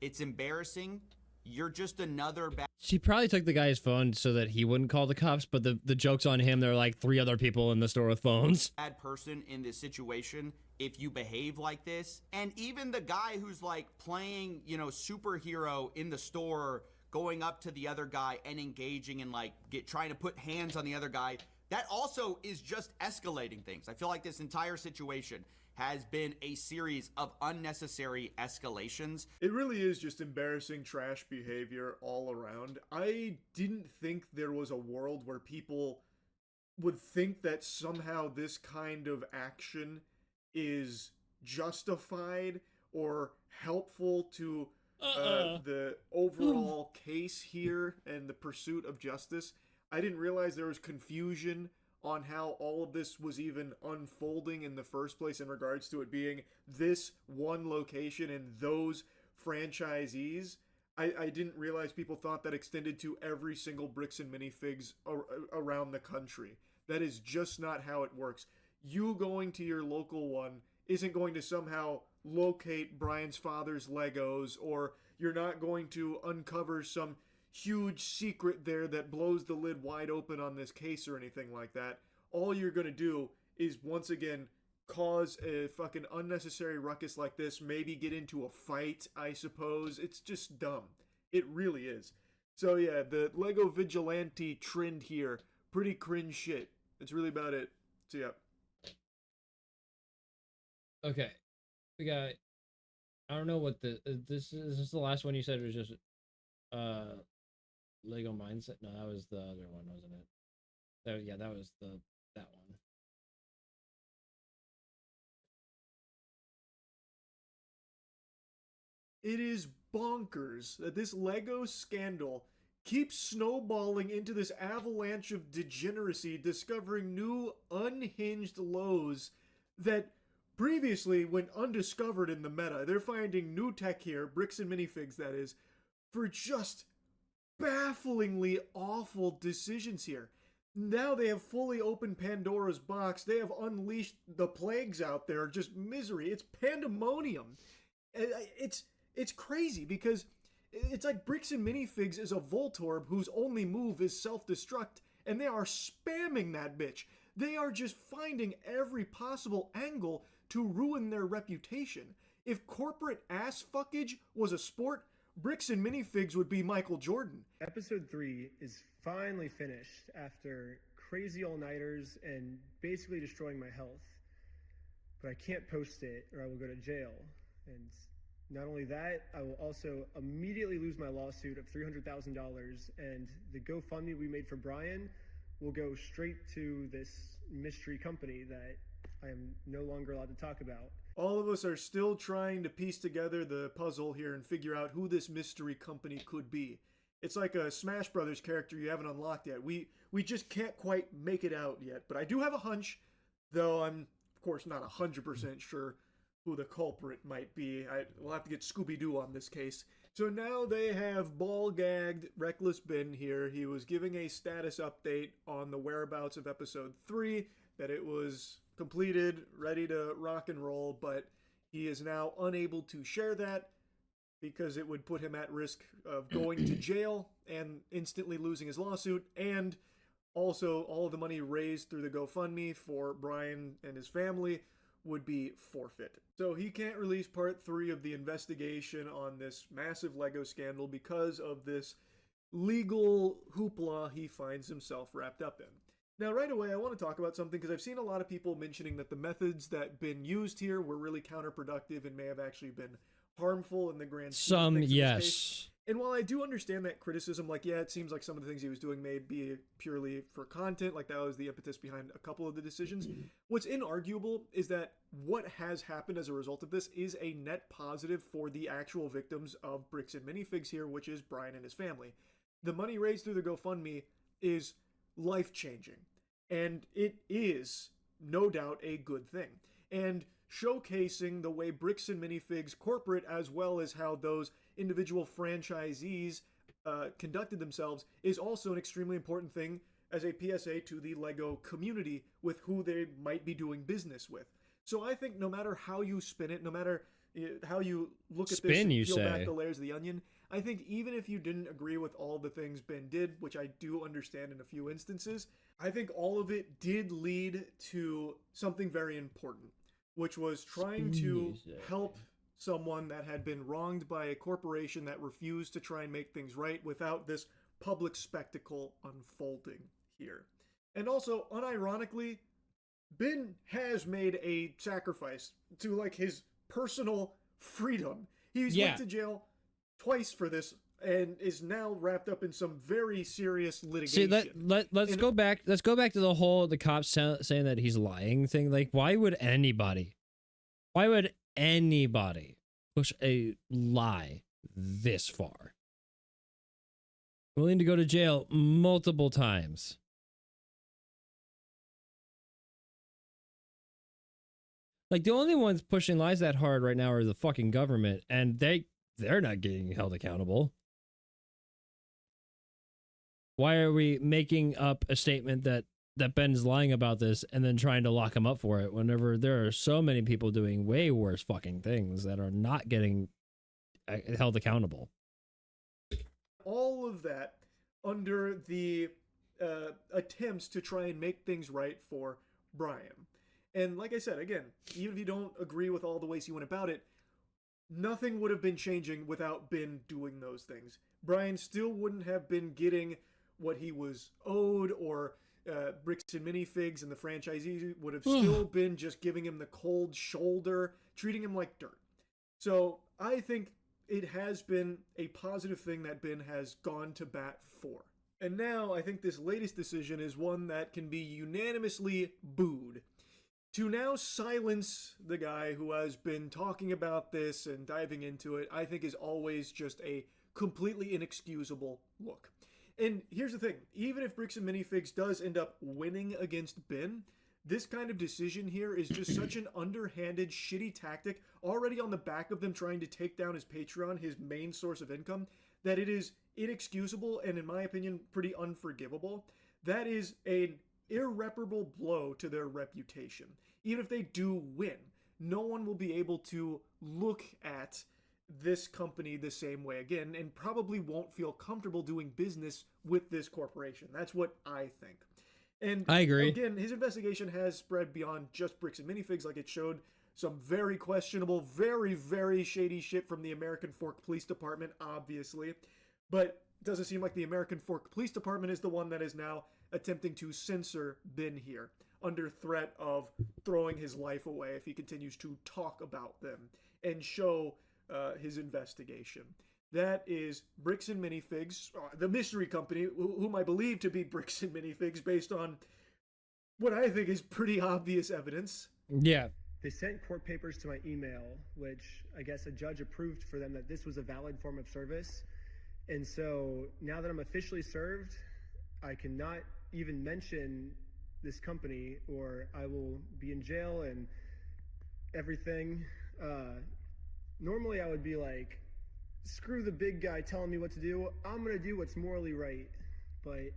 It's embarrassing. You're just another bad... She probably took the guy's phone so that he wouldn't call the cops, but the joke's on him. There are like 3 other people in the store with phones. Bad person in this situation if you behave like this. And even the guy who's like playing, superhero in the store, going up to the other guy and engaging and like trying to put hands on the other guy, that also is just escalating things. I feel like this entire situation has been a series of unnecessary escalations. It really is just embarrassing trash behavior all around. I didn't think there was a world where people would think that somehow this kind of action is justified or helpful to the overall case here and the pursuit of justice. I didn't realize there was confusion on how all of this was even unfolding in the first place in regards to it being this one location and those franchisees. I didn't realize people thought that extended to every single Bricks and Minifigs around the country. That is just not how it works. You going to your local one isn't going to somehow locate Brian's father's Legos, or you're not going to uncover some huge secret there that blows the lid wide open on this case or anything like that. All you're gonna do is once again cause a fucking unnecessary ruckus like this, maybe get into a fight, I suppose. It's just dumb. It really is. So yeah, the Lego vigilante trend here, pretty cringe shit. That's really about it. So yeah. Okay. We got, I don't know what this is the last one you said was just Lego Mindset? No, that was the other one, wasn't it? That was that one. It is bonkers that this Lego scandal keeps snowballing into this avalanche of degeneracy, discovering new unhinged lows that previously went undiscovered in the meta. They're finding new tech here, Bricks and Minifigs that is, for just bafflingly awful decisions here. Now they have fully opened Pandora's box. They have unleashed the plagues out there. Just misery. It's pandemonium. It's crazy because it's like Bricks and Minifigs is a Voltorb whose only move is self-destruct, and they are spamming that bitch. They are just finding every possible angle to ruin their reputation. If corporate ass fuckage was a sport, Bricks and Minifigs would be Michael Jordan. Episode 3 is finally finished after crazy all-nighters and basically destroying my health. But I can't post it or I will go to jail. And not only that, I will also immediately lose my lawsuit of $300,000, and the GoFundMe we made for Brian will go straight to this mystery company that I am no longer allowed to talk about. All of us are still trying to piece together the puzzle here and figure out who this mystery company could be. It's like a Smash Brothers character you haven't unlocked yet. We just can't quite make it out yet, but I do have a hunch, though I'm, of course, not 100% sure who the culprit might be. We'll have to get Scooby-Doo on this case. So now they have ball-gagged Reckless Ben here. He was giving a status update on the whereabouts of episode 3, that it was completed, ready to rock and roll, but he is now unable to share that because it would put him at risk of going to jail and instantly losing his lawsuit, and also all of the money raised through the GoFundMe for Brian and his family would be forfeit. So he can't release part 3 of the investigation on this massive Lego scandal because of this legal hoopla he finds himself wrapped up in. Now, right away, I want to talk about something because I've seen a lot of people mentioning that the methods that been used here were really counterproductive and may have actually been harmful in the grand scheme of things in this case. And while I do understand that criticism, like, yeah, it seems like some of the things he was doing may be purely for content, like that was the impetus behind a couple of the decisions. What's inarguable is that what has happened as a result of this is a net positive for the actual victims of Bricks and Minifigs here, which is Brian and his family. The money raised through the GoFundMe is life-changing, and it is no doubt a good thing. And showcasing the way Bricks and Minifigs corporate, as well as how those individual franchisees conducted themselves, is also an extremely important thing as a PSA to the LEGO community with who they might be doing business with. So I think no matter how you spin it, no matter how you look at this and peel back the layers of the onion, I think even if you didn't agree with all the things Ben did, which I do understand in a few instances, I think all of it did lead to something very important, which was trying to help someone that had been wronged by a corporation that refused to try and make things right without this public spectacle unfolding here. And also, unironically, Ben has made a sacrifice to, like, his personal freedom. He's went to jail twice for this and is now wrapped up in some very serious litigation. See, let's go back. Let's go back to the cops saying that he's lying thing. Like, why would anybody push a lie this far? Willing to go to jail multiple times. Like, the only ones pushing lies that hard right now are the fucking government, and they're not getting held accountable. Why are we making up a statement that Ben is lying about this and then trying to lock him up for it whenever there are so many people doing way worse fucking things that are not getting held accountable? All of that under the attempts to try and make things right for Brian. And like I said, again, even if you don't agree with all the ways he went about it, nothing would have been changing without Ben doing those things. Brian still wouldn't have been getting what he was owed, or Bricks and Minifigs and the franchisees would have still been just giving him the cold shoulder, treating him like dirt. So I think it has been a positive thing that Ben has gone to bat for. And now I think this latest decision is one that can be unanimously booed. To now silence the guy who has been talking about this and diving into it, I think is always just a completely inexcusable look. And here's the thing, even if Bricks and Minifigs does end up winning against Ben, this kind of decision here is just such an underhanded, shitty tactic, already on the back of them trying to take down his Patreon, his main source of income, that it is inexcusable and, in my opinion, pretty unforgivable. That is an irreparable blow to their reputation. Even if they do win, no one will be able to look at this company the same way again, and probably won't feel comfortable doing business with this corporation. That's what I think. And I agree. Again, his investigation has spread beyond just Bricks and Minifigs. Like, it showed some very questionable, very, very shady shit from the American Fork Police Department, obviously. But it doesn't seem like the American Fork Police Department is the one that is now attempting to censor Ben here, under threat of throwing his life away if he continues to talk about them and show his investigation. That is Bricks and Minifigs, the mystery company, whom I believe to be Bricks and Minifigs based on what I think is pretty obvious evidence. Yeah. They sent court papers to my email, which I guess a judge approved for them that this was a valid form of service. And so now that I'm officially served, I cannot even mention this company or I will be in jail and everything. Normally I would be like, screw the big guy telling me what to do. I'm going to do what's morally right. But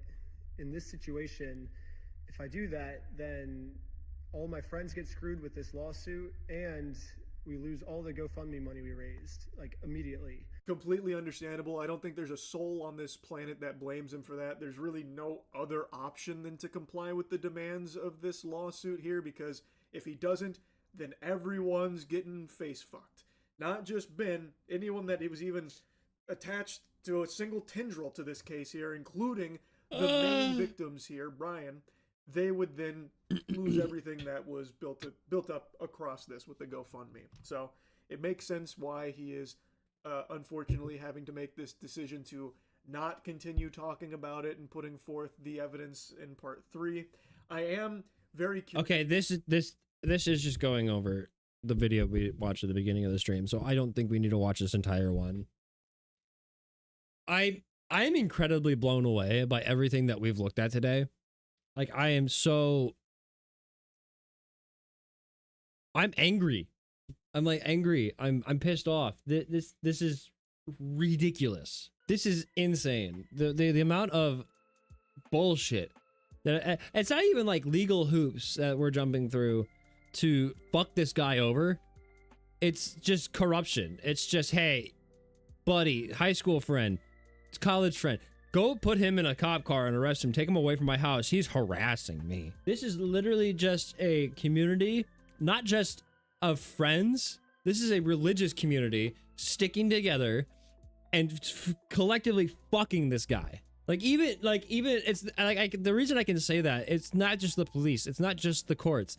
in this situation, if I do that, then all my friends get screwed with this lawsuit and we lose all the GoFundMe money we raised, like, immediately. Completely understandable. I don't think there's a soul on this planet that blames him for that. There's really no other option than to comply with the demands of this lawsuit here, because if he doesn't, then everyone's getting face fucked. Not just Ben, anyone that was even attached to a single tendril to this case here, including the main victims here, Brian, they would then lose everything that was built up across this with the GoFundMe. So it makes sense why he is unfortunately having to make this decision to not continue talking about it and putting forth the evidence in part 3. I am very curious. Okay, this is just going over the video we watched at the beginning of the stream, so I don't think we need to watch this entire one. I am incredibly blown away by everything that we've looked at today. Like, I'm angry. I'm like angry. I'm pissed off. This is ridiculous. This is insane. The amount of bullshit that it's not even like legal hoops that we're jumping through to fuck this guy over. It's just corruption. It's just, hey, buddy, high school friend, college friend, go put him in a cop car and arrest him. Take him away from my house. He's harassing me. This is literally just a community, not just of friends. This is a religious community sticking together and collectively fucking this guy. Even it's like the reason I can say that, it's not just the police, it's not just the courts,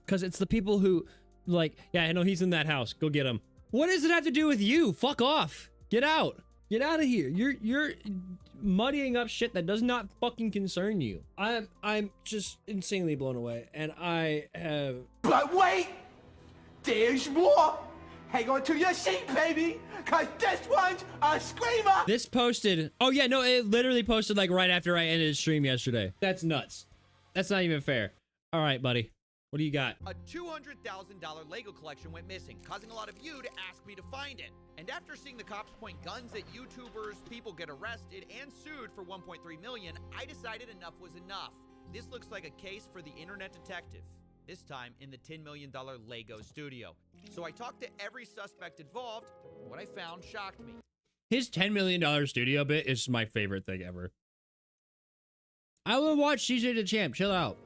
because it's the people who, like, yeah, I know he's in that house, go get him. What does it have to do with you? Fuck off. Get out. Get out of here. You're muddying up shit that does not fucking concern you. I'm just insanely blown away, and I have. But wait, there's more. Hang on to your seat, baby, cause this one's a screamer. This posted. Oh yeah, no, it literally posted like right after I ended the stream yesterday. That's nuts. That's not even fair. All right, buddy. What do you got? A $200,000 Lego collection went missing, causing a lot of you to ask me to find it. And after seeing the cops point guns at YouTubers, people get arrested and sued for $1.3 million, I decided enough was enough. This looks like a case for the internet detective, this time in the $10 million Lego studio. So I talked to every suspect involved, and what I found shocked me. His $10 million studio bit is my favorite thing ever. I will watch CJ the Champ. Chill out.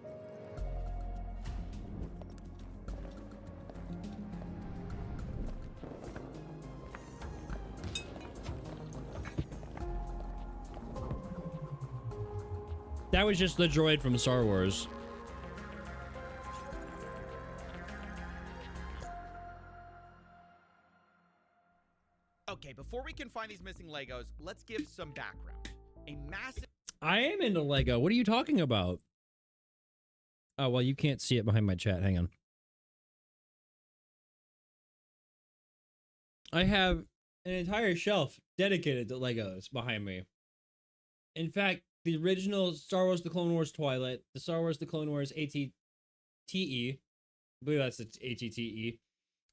That was just the droid from Star Wars. Okay, before we can find these missing Legos, let's give some background. A massive... I am into Lego. What are you talking about? Oh, well, you can't see it behind my chat. Hang on. I have an entire shelf dedicated to Legos behind me. In fact, the original Star Wars The Clone Wars Twilight, the Star Wars The Clone Wars ATTE, I believe that's the ATTE.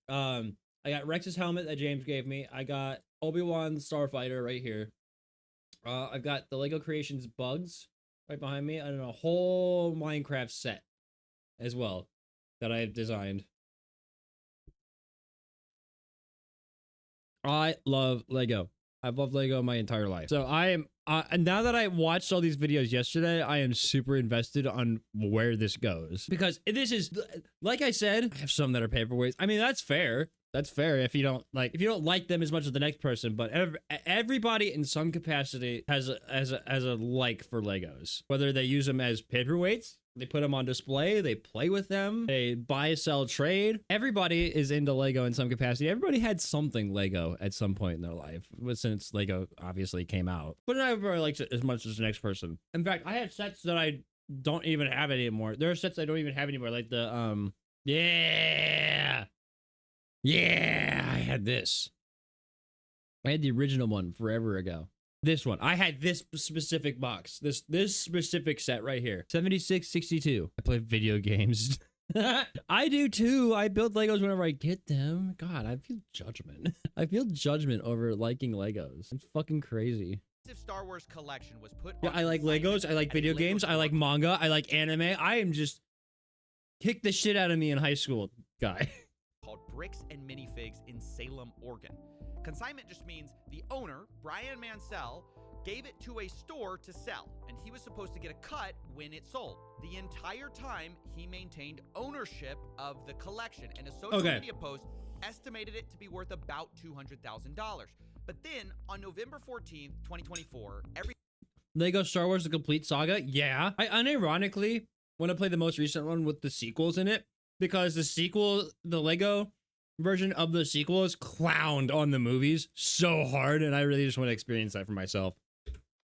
I got Rex's helmet that James gave me. I got Obi-Wan's Starfighter right here. I've got the Lego Creations Bugs right behind me, and a whole Minecraft set as well that I've designed. I love Lego. I've loved Lego my entire life. So I am, now that I watched all these videos yesterday, I am super invested on where this goes. Because this is, like I said, I have some that are paperweights. I mean, that's fair. That's fair if you don't like them as much as the next person, but everybody in some capacity has a like for Legos. Whether they use them as paperweights, they put them on display, they play with them, they buy, sell, trade. Everybody is into Lego in some capacity. Everybody had something Lego at some point in their life, since Lego obviously came out. But not everybody likes it as much as the next person. In fact, I have sets that I don't even have anymore. There are sets I don't even have anymore, like the Yeah, I had this. I had the original one forever ago. This one. I had this specific box. This specific set right here. 7662. I play video games. I do too. I build Legos whenever I get them. God, I feel judgment. I feel judgment over liking Legos. It's fucking crazy. Star Wars collection was put Yeah, I like Legos. I like video games. I like manga. I like anime. I am just kick the shit out of me in high school, guy. Called Bricks and Minifigs in Salem, Oregon. Consignment just means the owner, Brian Mansell, gave it to a store to sell, and he was supposed to get a cut when it sold. The entire time, he maintained ownership of the collection, and a social media post estimated it to be worth about $200,000. But then, on November 14th, 2024, Lego Star Wars: The Complete Saga? Yeah. I unironically want to play the most recent one with the sequels in it, because the sequel, the Lego version of the sequel is clowned on the movies so hard, and I really just want to experience that for myself.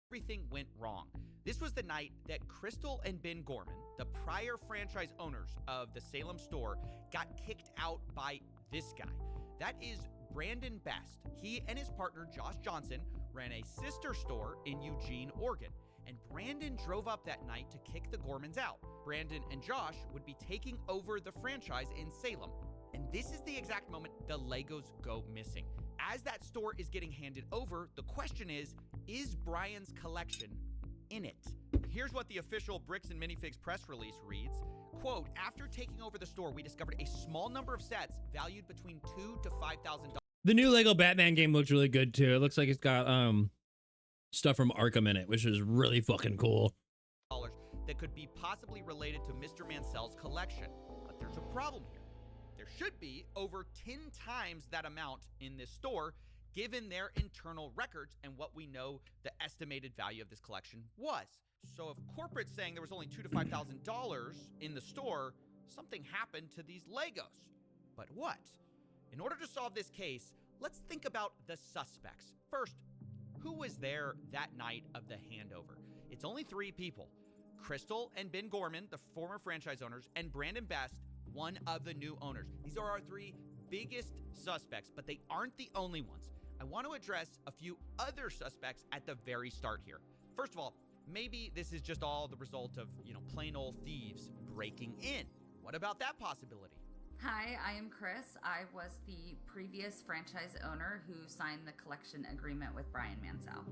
everything went wrong. This was the night that Crystal and Ben Gorman, the prior franchise owners of the Salem store, got kicked out by this guy. That is Brandon Best. He and his partner Josh Johnson ran a sister store in Eugene, Oregon. And Brandon drove up that night to kick the Gormans out. Brandon and Josh would be taking over the franchise in Salem. And this is the exact moment the Legos go missing. As that store is getting handed over, the question is Brian's collection in it? Here's what the official Bricks and Minifigs press release reads. Quote, after taking over the store, we discovered a small number of sets valued between $2,000 to $5,000. The new Lego Batman game looks really good too. It looks like it's got stuff from Arkham in it, which is really fucking cool. That could be possibly related to Mr. Mansell's collection. But there's a problem here. There should be over 10 times that amount in this store, given their internal records and what we know the estimated value of this collection was. So if corporate's saying there was only $2,000 to $5,000 in the store, something happened to these Legos. But what? In order to solve this case, let's think about the suspects. First, who was there that night of the handover? It's only 3 people. Crystal and Ben Gorman, the former franchise owners, and Brandon Best, one of the new owners. These are our 3 biggest suspects, but they aren't the only ones. I want to address a few other suspects at the very start here. First of all, maybe this is just all the result of, plain old thieves breaking in. What about that possibility? Hi, I am Chris. I was the previous franchise owner who signed the collection agreement with Brian Mansell.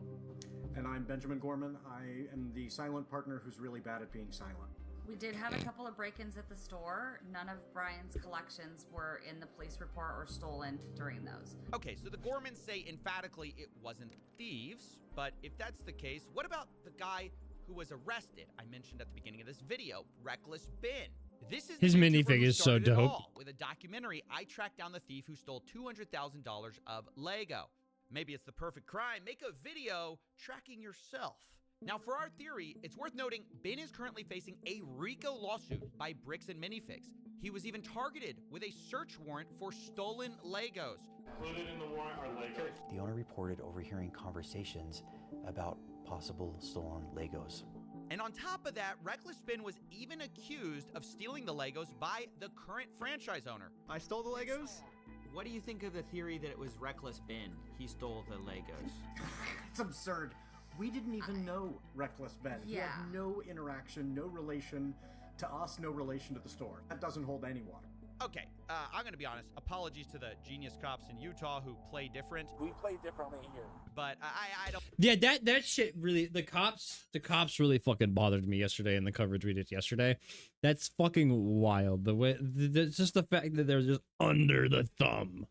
And I'm Benjamin Gorman. I am the silent partner who's really bad at being silent. We did have a couple of break-ins at the store. None of Brian's collections were in the police report or stolen during those. Okay, so the Gormans say emphatically it wasn't thieves, but if that's the case, what about the guy who was arrested? I mentioned at the beginning of this video, Reckless Ben. This is his minifig is so dope. With a documentary, I tracked down the thief who stole $200,000 of Lego. Maybe it's the perfect crime. Make a video tracking yourself. Now, for our theory, it's worth noting Ben is currently facing a RICO lawsuit by Bricks and Minifigs. He was even targeted with a search warrant for stolen Legos. Included in the warrant are Legos. The owner reported overhearing conversations about possible stolen Legos. And on top of that, Reckless Ben was even accused of stealing the Legos by the current franchise owner. I stole the Legos? What do you think of the theory that it was Reckless Ben? He stole the Legos. It's absurd. We didn't even know Reckless Ben. He had no interaction, no relation to us, no relation to the store. That doesn't hold any water. Okay, I'm gonna be honest. Apologies to the genius cops in Utah who play different. We play differently here. But I don't. Yeah, that shit really, the cops really fucking bothered me yesterday in the coverage we did yesterday. That's fucking wild. The way, it's just the fact that they're just under the thumb.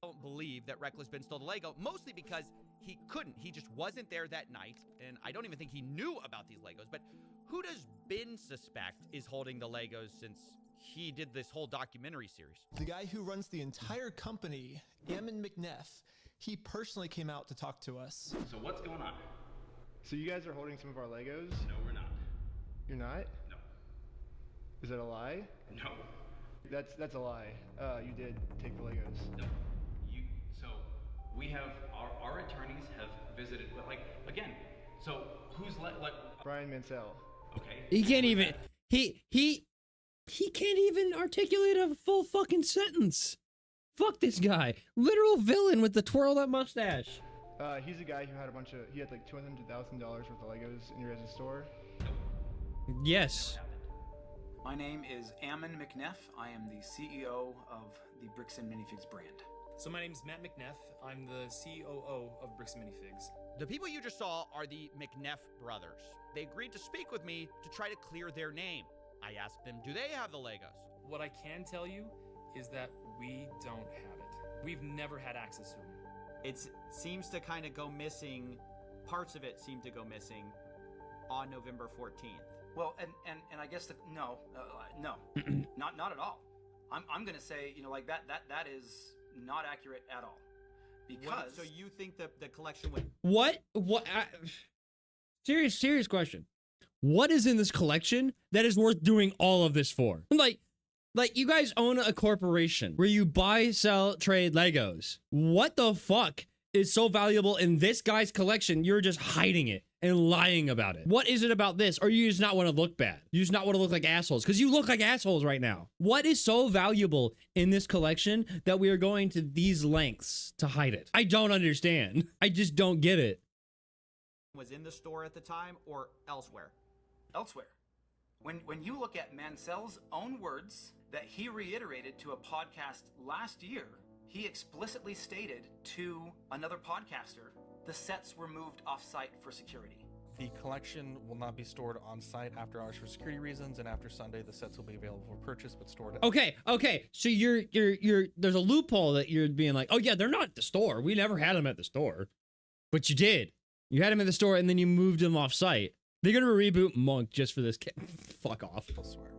I don't believe that Reckless Ben stole the Lego, mostly because he couldn't. He just wasn't there that night, and I don't even think he knew about these Legos. But who does Ben suspect is holding the Legos since he did this whole documentary series? The guy who runs the entire company, Ammon McNeff, he personally came out to talk to us. So what's going on? So you guys are holding some of our Legos? No, we're not. You're not? No. Is it a lie? No. That's a lie. You did take the Legos. No. So we have our attorneys have visited, but like again, so who's like Brian Mansell. Okay. He can't even he can't even articulate a full fucking sentence. Fuck this guy. Literal villain with the twirled up mustache. He's a guy who had he had like $200,000 worth of Legos in your guys' store. Yes. My name is Ammon McNeff. I am the CEO of the Bricks and Minifigs brand. So my name is Matt McNeff. I'm the COO of Bricks and Minifigs. The people you just saw are the McNeff brothers. They agreed to speak with me to try to clear their name. I asked them, do they have the Legos? What I can tell you is that we don't have it. We've never had access to them. It seems to kind of go missing. Parts of it seem to go missing on November 14th. Well, and I guess no, not at all. I'm gonna say, like that is not accurate at all. Because so you think that the collection would What? Serious question. What is in this collection that is worth doing all of this for? Like you guys own a corporation where you buy, sell, trade Legos. What the fuck is so valuable in this guy's collection? You're just hiding it and lying about it. What is it about this? Or you just not want to look bad? You just not want to look like assholes? Because you look like assholes right now. What is so valuable in this collection that we are going to these lengths to hide it? I don't understand. I just don't get it. Was in the store at the time or elsewhere? Elsewhere. When you look at Mansell's own words that he reiterated to a podcast last year, he explicitly stated to another podcaster the sets were moved off-site for security. The collection will not be stored on site after hours for security reasons, and after Sunday, the sets will be available for purchase but stored at Okay. So you're there's a loophole that you're being like, oh yeah, they're not at the store. We never had them at the store, but you did. You had them at the store and then you moved them off-site. They're gonna reboot Monk just for this. Fuck off. I'll swear.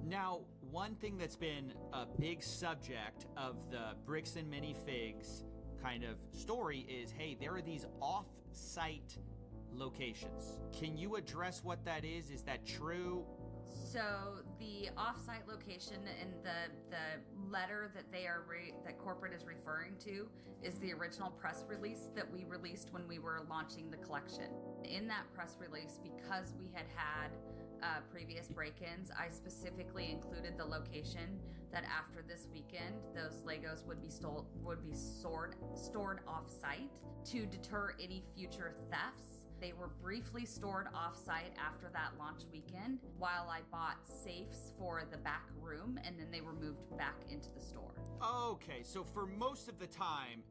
Now, one thing that's been a big subject of the Bricks and Minifigs kind of story is, hey, there are these off-site locations. Can you address what that is? Is that true? So the off-site location in the letter that that corporate is referring to is the original press release that we released when we were launching the collection. In that press release, because we had previous break-ins, I specifically included the location that after this weekend, those Legos would be stored off-site to deter any future thefts. They were briefly stored off-site after that launch weekend while I bought safes for the back room, and then they were moved back into the store. Okay, so for most of the time,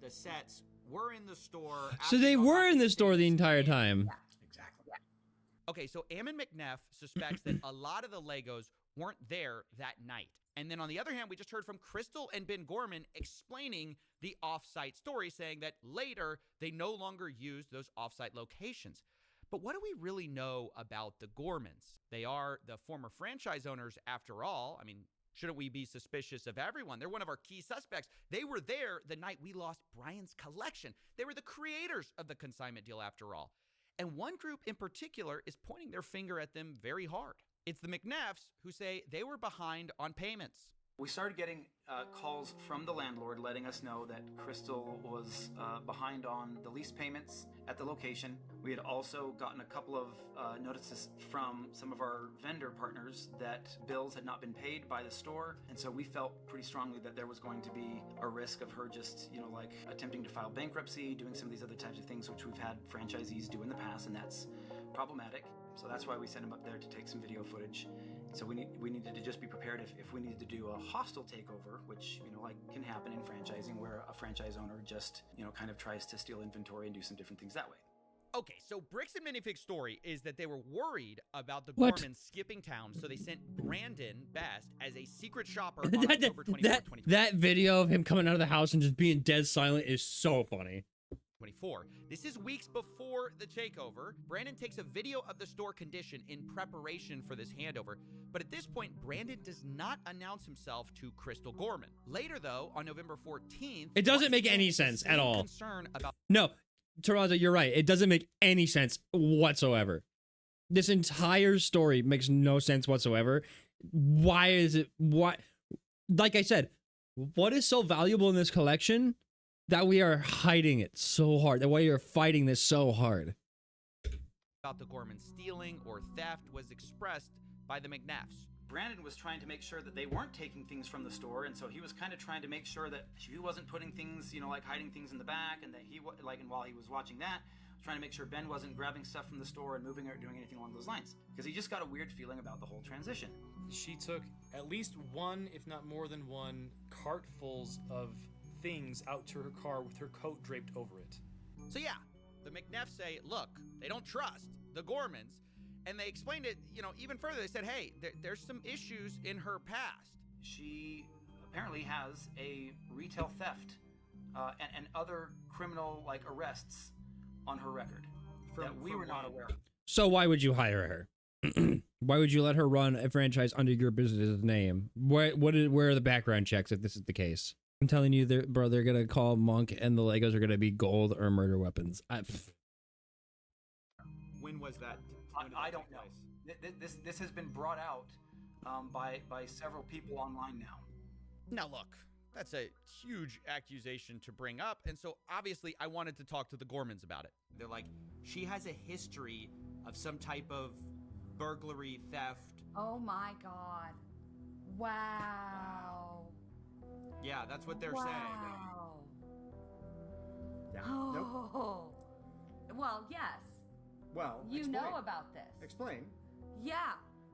the sets were in the store. So they were in the store the entire time. Yeah, exactly. Yeah. Okay, so Ammon McNeff suspects that a lot of the Legos weren't there that night. And then on the other hand, we just heard from Crystal and Ben Gorman explaining the off-site story, saying that later they no longer use those off-site locations. But what do we really know about the Gormans? They are the former franchise owners after all. I mean, shouldn't we be suspicious of everyone? They're one of our key suspects. They were there the night we lost Brian's collection. They were the creators of the consignment deal after all. And one group in particular is pointing their finger at them very hard. It's the McNeffs who say they were behind on payments. We started getting calls from the landlord letting us know that Crystal was behind on the lease payments at the location. We had also gotten a couple of notices from some of our vendor partners that bills had not been paid by the store. And so we felt pretty strongly that there was going to be a risk of her just, like attempting to file bankruptcy, doing some of these other types of things, which we've had franchisees do in the past, and that's problematic. So that's why we sent him up there to take some video footage. So we needed to just be prepared if we needed to do a hostile takeover, which, can happen in franchising where a franchise owner just, kind of tries to steal inventory and do some different things that way. Okay, so Bricks and Minifigs' story is that they were worried about the Gormans skipping town, so they sent Brandon Best as a secret shopper on October 24th, 2020. That video of him coming out of the house and just being dead silent is so funny. 24. This is weeks before the takeover. Brandon takes a video of the store condition in preparation for this handover, but at this point, Brandon does not announce himself to Crystal Gorman. Later, though, on November 14th, It doesn't make any sense at all. Concern about No, Toronto, you're right. It doesn't make any sense whatsoever. This entire story makes no sense whatsoever. Why is it? Why? Like I said, what is so valuable in this collection that we are hiding it so hard? That why you're fighting this so hard? About the Gorman stealing or theft was expressed by the McNeffs. Brandon was trying to make sure that they weren't taking things from the store, and so he was kind of trying to make sure that he wasn't putting things, like hiding things in the back, and that and while he was watching that, trying to make sure Ben wasn't grabbing stuff from the store and moving it or doing anything along those lines, because he just got a weird feeling about the whole transition. She took at least one, if not more than one, cartfuls of things out to her car with her coat draped over it. So yeah, the McNeffs say, look, they don't trust the Gormans, and they explained it, even further. They said, hey, there's some issues in her past. She apparently has a retail theft and other criminal arrests on her record that we were not aware of. So why would you hire her? Why would you let her run a franchise under your business's name? Where are the background checks if this is the case? I'm telling you, bro, they're gonna call Monk and the Legos are gonna be gold or murder weapons. When was that? I don't know. This has been brought out by several people online now. Now look, that's a huge accusation to bring up, and so obviously I wanted to talk to the Gormans about it. They're like, she has a history of some type of burglary, theft. Oh my God. Wow. Yeah, that's what they're saying. Yeah. Oh. Nope. Well, yes. Well, you explain. know about this. Explain. Yeah,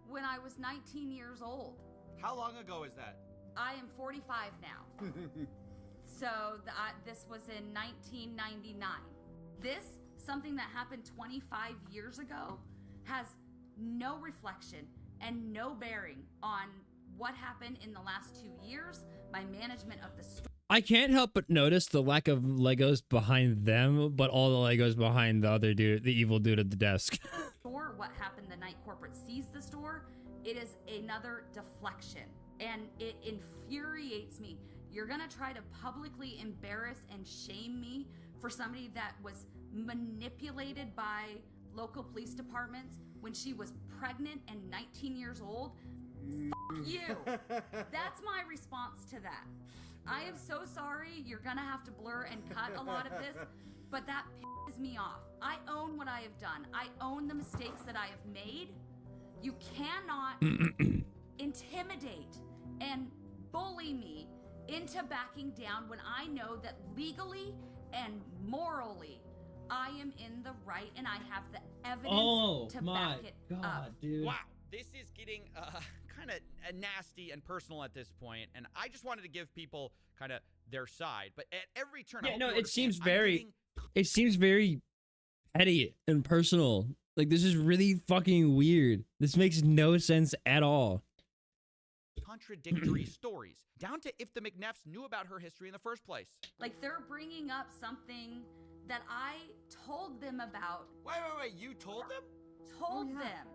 when I was 19 years old. How long ago is that? I am 45 now. So this was in 1999. This, something that happened 25 years ago, has no reflection and no bearing on what happened in the last 2 years, my management of the store. I can't help but notice the lack of Legos behind them, but all the Legos behind the other dude, the evil dude at the desk. Store, what happened the night corporate seized the store, it is another deflection. And it infuriates me. You're gonna try to publicly embarrass and shame me for somebody that was manipulated by local police departments when she was pregnant and 19 years old? F you. That's my response to that. I am so sorry. You're gonna have to blur and cut a lot of this, but that pisses me off. I own what I have done. I own the mistakes that I have made. You cannot intimidate and bully me into backing down when I know that legally and morally I am in the right and I have the evidence to back it up. Dude. Wow, this is getting kind of nasty and personal at this point, and I just wanted to give people kind of their side. But at every turn, Yeah, no, it seems very petty and personal. Like, this is really fucking weird. This makes no sense at all. Contradictory stories, down to if the McNeffs knew about her history in the first place. Like, they're bringing up something that I told them about. Wait, you told them? Told them.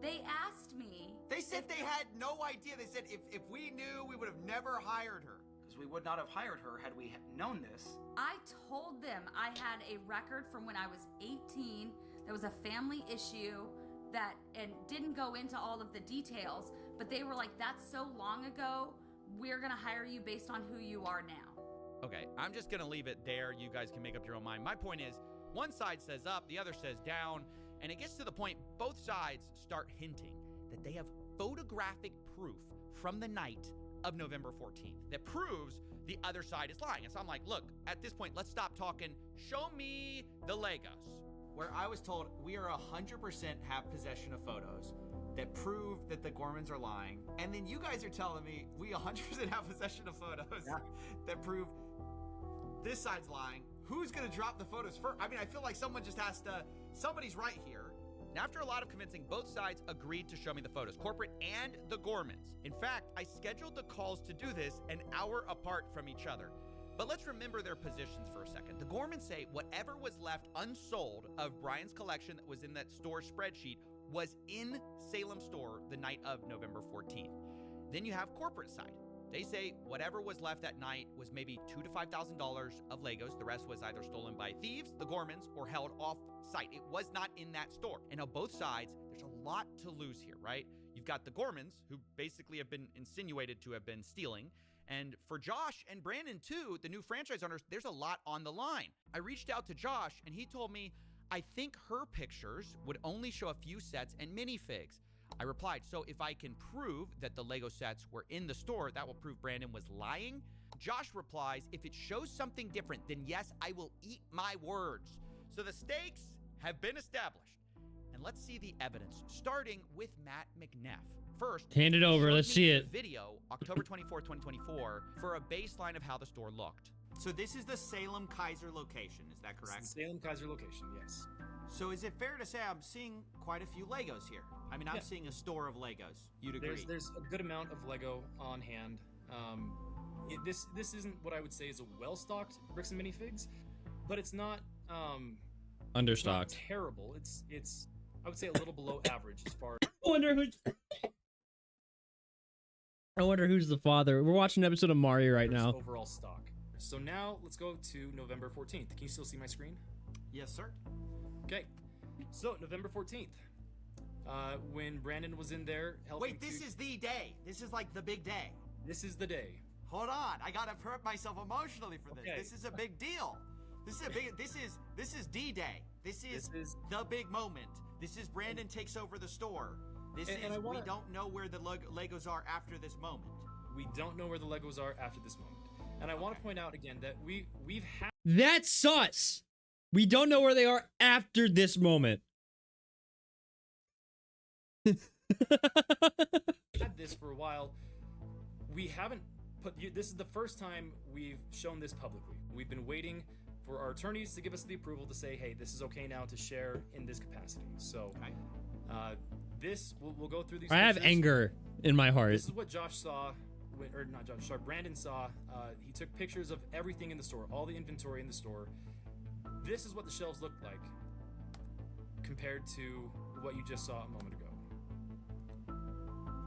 They asked me. They said they had no idea. They said if we knew, we would have never hired her. Because we would not have hired her had we known this. I told them I had a record from when I was 18. There was a family issue that, and didn't go into all of the details, but they were like, that's so long ago, we're gonna hire you based on who you are now. Okay, I'm just gonna leave it there. You guys can make up your own mind. My point is, one side says up, the other says down, and it gets to the point both sides start hinting that they have photographic proof from the night of November 14th that proves the other side is lying. And so I'm like, look, at this point, let's stop talking. Show me the Legos. Where I was told we are 100% have possession of photos that prove that the Gormans are lying. And then you guys are telling me we 100% have possession of photos that prove this side's lying. Who's gonna drop the photos first? I mean, I feel like someone just has to, somebody's right here. And after a lot of convincing, both sides agreed to show me the photos, corporate and the Gormans. In fact, I scheduled the calls to do this an hour apart from each other. But let's remember their positions for a second. The Gormans say whatever was left unsold of Brian's collection that was in that store spreadsheet was in Salem store the night of November 14th. Then you have corporate side. They say whatever was left that night was maybe $2,000 to $5,000 of Legos. The rest was either stolen by thieves, the Gormans, or held off site. It was not in that store. And on both sides, there's a lot to lose here, right? You've got the Gormans, who basically have been insinuated to have been stealing. And for Josh and Brandon too, the new franchise owners, there's a lot on the line. I reached out to Josh and he told me, I think her pictures would only show a few sets and minifigs. I replied, so if I can prove that the Lego sets were in the store, that will prove Brandon was lying? Josh replies, if it shows something different, then yes, I will eat my words. So the stakes have been established. And let's see the evidence, starting with Matt McNeff. First, hand it over. Let's see it. Video, October 24th, 2024, for a baseline of how the store looked. So this is the Salem Kaiser location, is that correct? Salem Kaiser location, yes. So is it fair to say I'm seeing quite a few Legos here? I mean, I'm seeing a store of Legos. You'd agree? There's a good amount of Lego on hand. This isn't what I would say is a well-stocked bricks and minifigs, but it's not understocked. It's not terrible. It's I would say a little below average as far as I wonder who's the father. We're watching an episode of Mario right now. Overall stock. So now let's go to November 14th. Can you still see my screen? Yes, sir. Okay. So November 14th. When Brandon was in there helping. Wait, this is the day. This is like the big day. This is the day. Hold on, I gotta prep myself emotionally for this. Okay. This is a big deal. This is D-Day. This is the big moment. This is Brandon takes over the store. We don't know where the Legos are after this moment. We don't know where the Legos are after this moment. And I want to point out again that we've had. That's sus. We don't know where they are after this moment. Had this for a while. We haven't this is the first time we've shown this publicly. We've been waiting for our attorneys to give us the approval to say, hey, this is okay now to share in this capacity. So we'll go through these. I have anger in my heart. This is what Josh saw, or not Josh, sorry, Brandon saw. He took pictures of everything in the store, all the inventory in the store. This is what the shelves looked like compared to what you just saw a moment ago.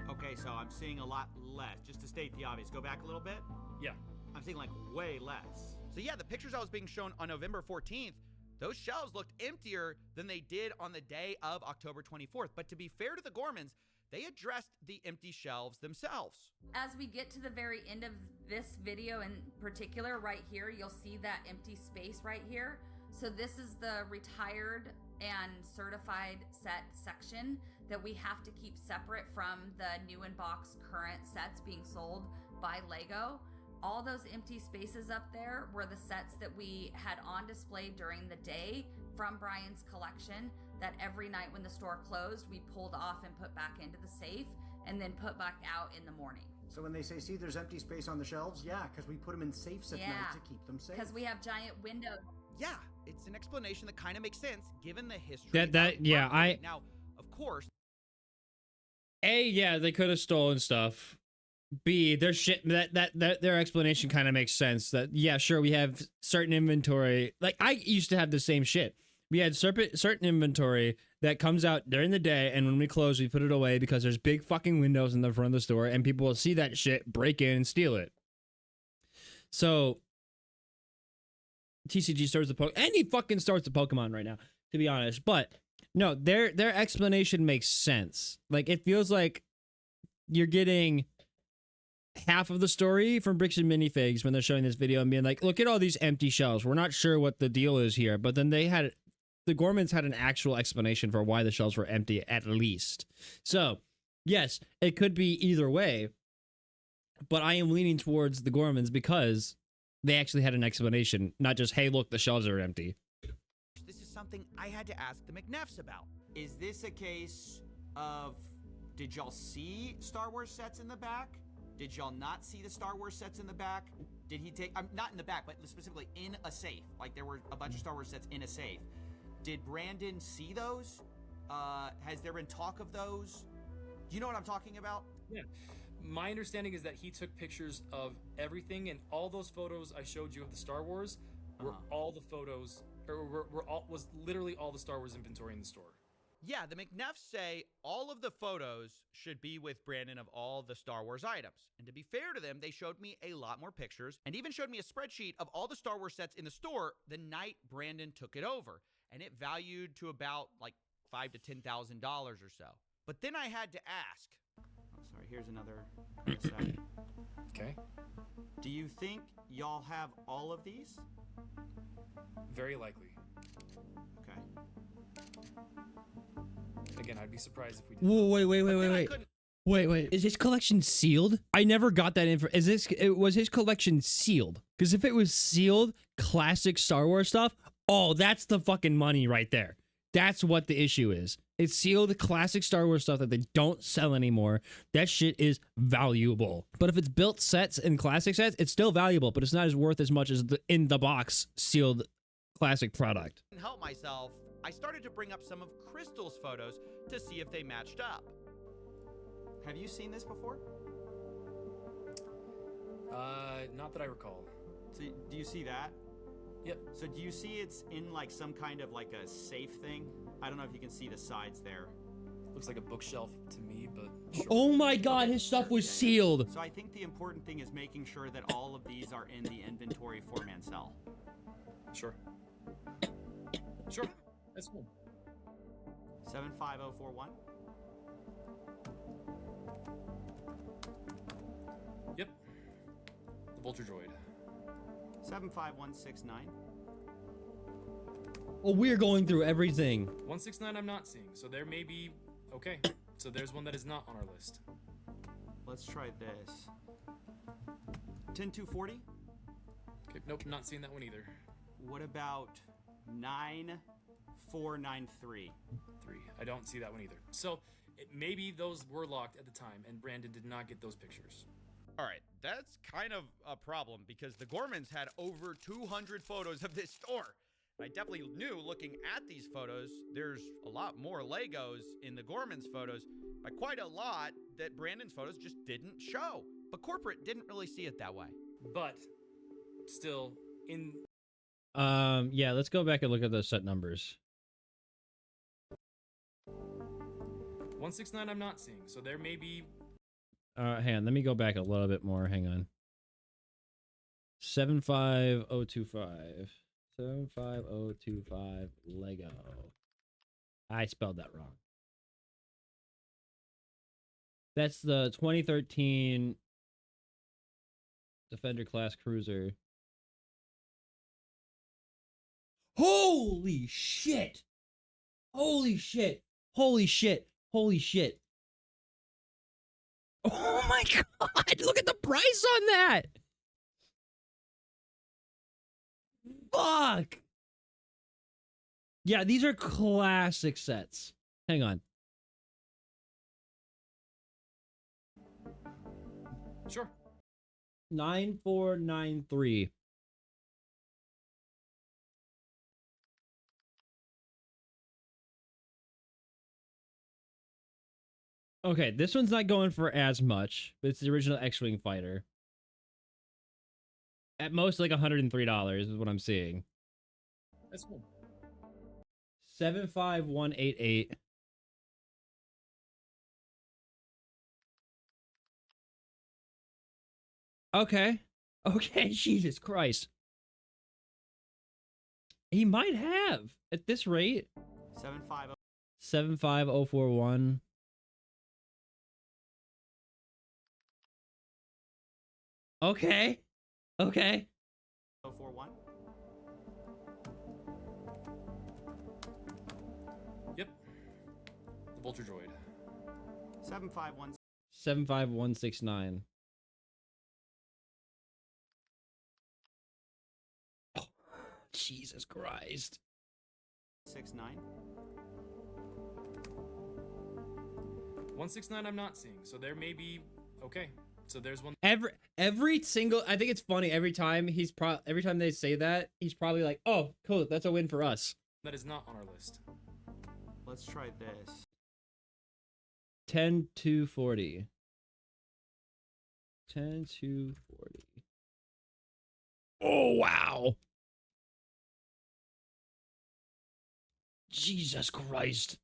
Okay, so I'm seeing a lot less. Just to state the obvious, go back a little bit. Yeah. I'm seeing like way less. So yeah, the pictures I was being shown on November 14th, those shelves looked emptier than they did on the day of October 24th. But to be fair to the Gormans, they addressed the empty shelves themselves. As we get to the very end of this video in particular, right here, you'll see that empty space right here. So this is the retired and certified set section that we have to keep separate from the new in box current sets being sold by Lego. All those empty spaces up there were the sets that we had on display during the day from Brian's collection that every night when the store closed, we pulled off and put back into the safe and then put back out in the morning. So when they say, see, there's empty space on the shelves, yeah, because we put them in safes at night to keep them safe. Because we have giant windows. Yeah, it's an explanation that kind of makes sense given the history. Now, of course. A, yeah, they could have stolen stuff. B, their shit that their explanation kind of makes sense. That yeah, sure, we have certain inventory. Like I used to have the same shit. We had certain inventory that comes out during the day, and when we close, we put it away because there's big fucking windows in the front of the store, and people will see that shit, break in, and steal it. So TCG starts and he fucking starts the Pokemon right now, to be honest. But no, their explanation makes sense. Like it feels like you're getting half of the story from Bricks and Minifigs when they're showing this video and being like, look at all these empty shelves. We're not sure what the deal is here. But then the Gormans had an actual explanation for why the shelves were empty at least. So yes, it could be either way, but I am leaning towards the Gormans because they actually had an explanation, not just, hey, look, the shelves are empty. This is something I had to ask the McNeffs about. Is this a case of, did y'all see Star Wars sets in the back? Did y'all not see the Star Wars sets in the back? Did he take, not in the back, but specifically in a safe? Like there were a bunch of Star Wars sets in a safe. Did Brandon see those? Has there been talk of those? Do you know what I'm talking about? Yeah. My understanding is that he took pictures of everything, and all those photos I showed you of the Star Wars were all the photos, or was literally all the Star Wars inventory in the store. Yeah, the McNeffs say all of the photos should be with Brandon of all the Star Wars items. And to be fair to them, they showed me a lot more pictures and even showed me a spreadsheet of all the Star Wars sets in the store the night Brandon took it over. And it valued to about like $5,000 to $10,000 or so. But then I had to ask. Oh, sorry, here's another set. Okay. Do you think y'all have all of these? Very likely. Okay. Again, I'd be surprised if we did. Whoa, wait. Is his collection sealed? I never got that info. Was his collection sealed? Because if it was sealed, classic Star Wars stuff, oh, that's the fucking money right there. That's what the issue is. It's sealed classic Star Wars stuff that they don't sell anymore. That shit is valuable. But if it's built sets and classic sets, it's still valuable, but it's not as worth as much as the in the box sealed classic product. To help myself, I started to bring up some of Crystal's photos to see if they matched up. Have you seen this before? Not that I recall. So, do you see that? Yep. So do you see it's in like some kind of like a safe thing? I don't know if you can see the sides there. Looks like a bookshelf to me, but sure. Oh my god, his stuff was sealed. So I think the important thing is making sure that all of these are in the inventory for Mansell. Sure. Sure. That's cool. 75041. Yep. The Vulture Droid. 75169. Well, we're going through everything. 169 I'm not seeing, so there may be... Okay, so there's one that is not on our list. Let's try this. 10240. Okay, nope, not seeing that one either. What about 9493? 3. I don't see that one either. So maybe those were locked at the time, and Brandon did not get those pictures. All right, that's kind of a problem because the Gormans had over 200 photos of this store. I definitely knew looking at these photos, there's a lot more Legos in the Gormans photos by quite a lot that Brandon's photos just didn't show. But corporate didn't really see it that way. But still in... Yeah, let's go back and look at those set numbers. 169 I'm not seeing, so there may be... Hang on, let me go back a little bit more. Hang on. 75025. 75025 Lego. I spelled that wrong. That's the 2013 Defender class cruiser. Holy shit! Holy shit! Holy shit! Holy shit! Oh my god! Look at the price on that! Fuck! Yeah, these are classic sets. Hang on. Sure. 9493. Okay, this one's not going for as much, but it's the original X-Wing fighter. At most, like $103 is what I'm seeing. That's cool. 75188. Okay. Okay, Jesus Christ. He might have at this rate. 75041. Okay. Okay. 041. Yep. The Vulture Droid. 751. 75169. Oh, Jesus Christ. 69. 169 I'm not seeing, so there may be... Okay, so there's one... Every single... I think it's funny every time every time they say that, he's probably like, oh, cool, that's a win for us. That is not on our list. Let's try this. 10240. 10 to 40. Oh, wow. Jesus Christ.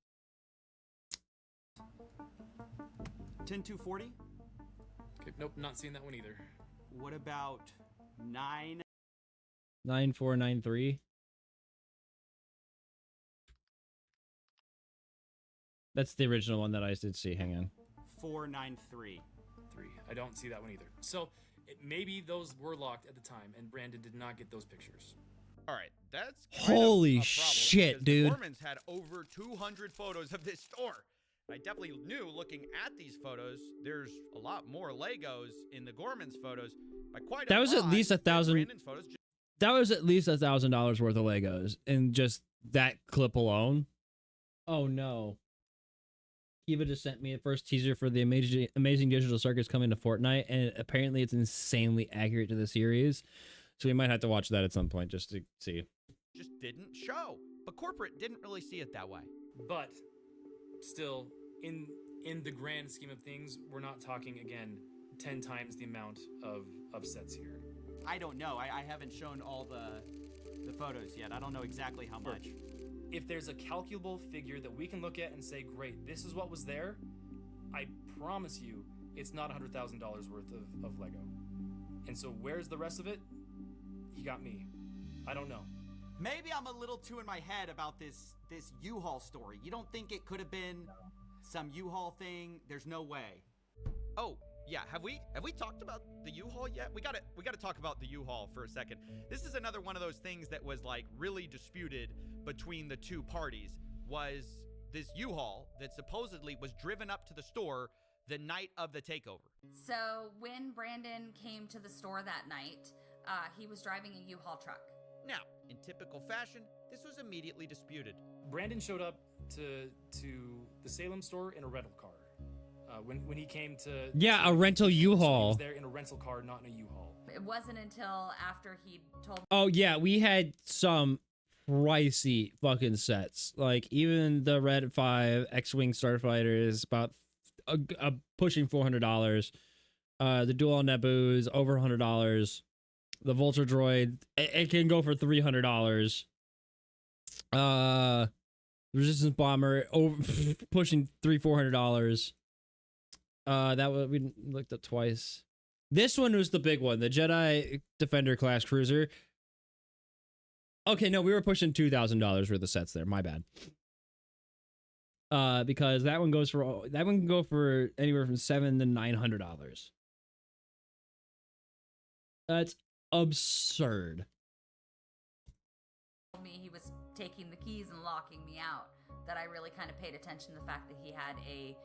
10240? Okay, nope, not seeing that one either. What about 9? 9493. That's the original one that I did see. Hang on. 493. I don't see that one either. So maybe those were locked at the time, and Brandon did not get those pictures. All right, that's Holy shit, dude. The Gormans had over 200 photos of this store. I definitely knew looking at these photos, there's a lot more Legos in the Gormans photos. By quite a That was at lot least than $1,000. Brandon's photos. That was at least $1,000 worth of Legos in just that clip alone. Oh no. Kiva just sent me the first teaser for the Amazing Digital Circus coming to Fortnite, and apparently it's insanely accurate to the series. So we might have to watch that at some point just to see. Just didn't show. But corporate didn't really see it that way. But still, in the grand scheme of things, we're not talking, again, 10 times the amount of sets here. I don't know. I haven't shown all the photos yet. I don't know exactly how much. If there's a calculable figure that we can look at and say, great, this is what was there, I promise you it's not $100,000 worth of Lego. And so where's the rest of it? You got me. I don't know. Maybe I'm a little too in my head about this U-Haul story. You don't think it could have been some U-Haul thing? There's no way. Oh, yeah, have we talked about the U-Haul yet? We gotta talk about the U-Haul for a second. This is another one of those things that was like really disputed between the two parties, was this U-Haul that supposedly was driven up to the store the night of the takeover. So when Brandon came to the store that night, he was driving a U-Haul truck. Now, in typical fashion, this was immediately disputed. Brandon showed up to the Salem store in a rental car. When he came to... Yeah, a rental U-Haul. He was there in a rental car, not in a U-Haul. It wasn't until after he told... Oh yeah, we had some pricey fucking sets. Like even the Red 5 X-Wing Starfighter is about pushing $400. The Dual Naboo's over $100. The Vulture Droid, it can go for $300. Resistance Bomber over pushing $400. That was, we looked at twice. This one was the big one, the Jedi Defender class cruiser. Okay, no, we were pushing $2,000 worth of sets there. My bad. Because that one can go for anywhere from $700 to $900. That's absurd. Told me he was taking the keys and locking me out, that I really kind of paid attention to the fact that he had a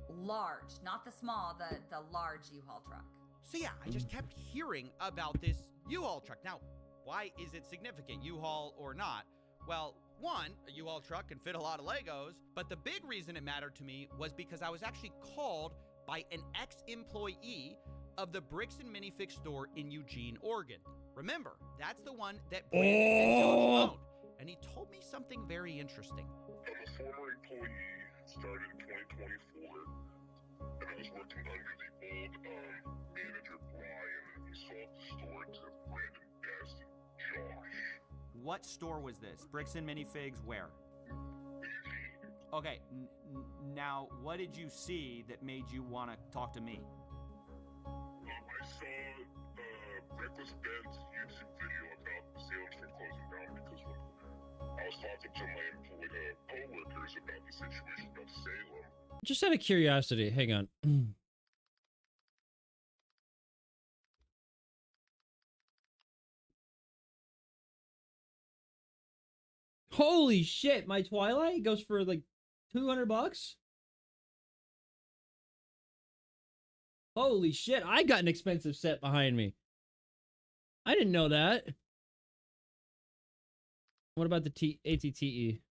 large, not the small, the large U-Haul truck. So yeah, I just kept hearing about this U-Haul truck. Now, why is it significant, U-Haul or not? Well, one, a U-Haul truck can fit a lot of Legos, but the big reason it mattered to me was because I was actually called by an ex-employee of the Bricks and Minifigs store in Eugene, Oregon. Remember, that's the one that Brandon and Johnny owned. And he told me something very interesting. I'm a former employee, started in 2024, and I was working under the old manager Brian, and he sold the store to Brandon, Best, and Josh. What store was this? Bricks and Minifigs where? Okay, now what did you see that made you want to talk to me? I saw Reckless Ben's YouTube video about the Salem store closing down because when I was talking to my co-workers about the situation about Salem. Just out of curiosity, hang on. Holy shit, my Twilight goes for like $200? Holy shit, I got an expensive set behind me. I didn't know that. What about the ATTE?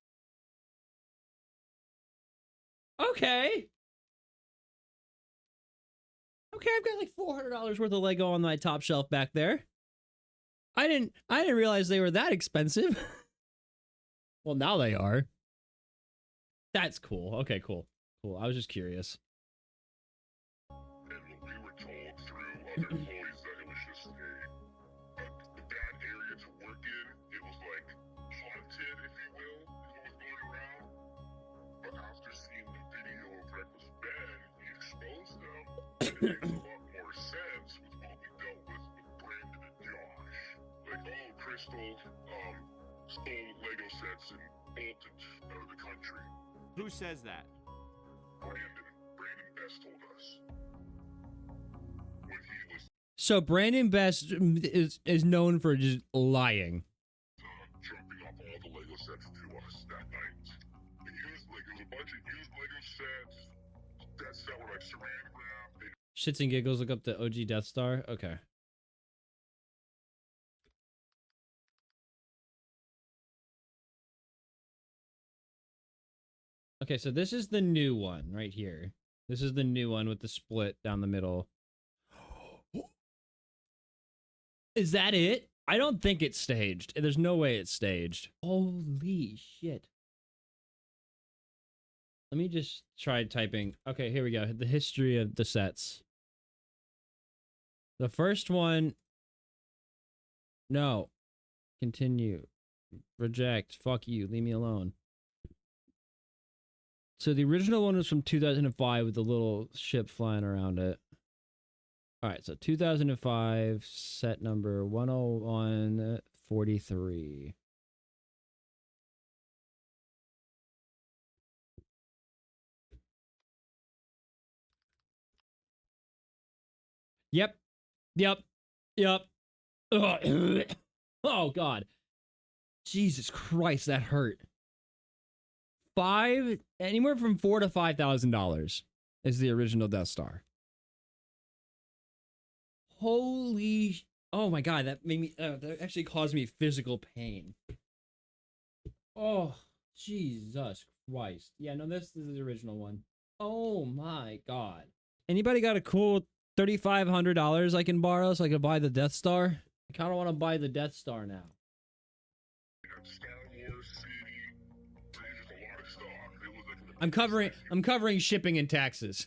Okay. Okay, I've got like $400 worth of Lego on my top shelf back there. I didn't realize they were that expensive. Well, now they are. That's cool. Okay, cool. Cool. I was just curious. And what we were told through other employees that it was just a bad area to work in. It was like haunted, if you will, is what was going around. But after seeing the video of Reckless Ben, he exposed them. It makes a lot more sense with what we dealt with Brandon and Josh. Like, oh, Crystal stole Lego sets and bolted out of the country. Who says that? Brandon Best told us. When he was So Brandon Best is known for just lying. dropping off all the Lego sets to us that night. The used, like, there was a bunch of used Lego sets that were like saran wrap. Shits and giggles, look up the OG Death Star. Okay. Okay, so this is the new one right here. This is the new one with the split down the middle. Is that it? I don't think it's staged. There's no way it's staged. Holy shit. Let me just try typing. Okay, here we go. The history of the sets. The first one. No. Continue. Reject. Fuck you. Leave me alone. So the original one was from 2005 with the little ship flying around it. All right, so 2005, set number 10143. Yep. Ugh. Oh, God. Jesus Christ, that hurt. Anywhere from $4,000 to $5,000 is the original Death Star. Holy, oh my God, that made me, that actually caused me physical pain. Oh, Jesus Christ. Yeah, no, this is the original one. Oh my God. Anybody got a cool $3,500 I can borrow so I can buy the Death Star? I kind of want to buy the Death Star now. I'm covering shipping and taxes.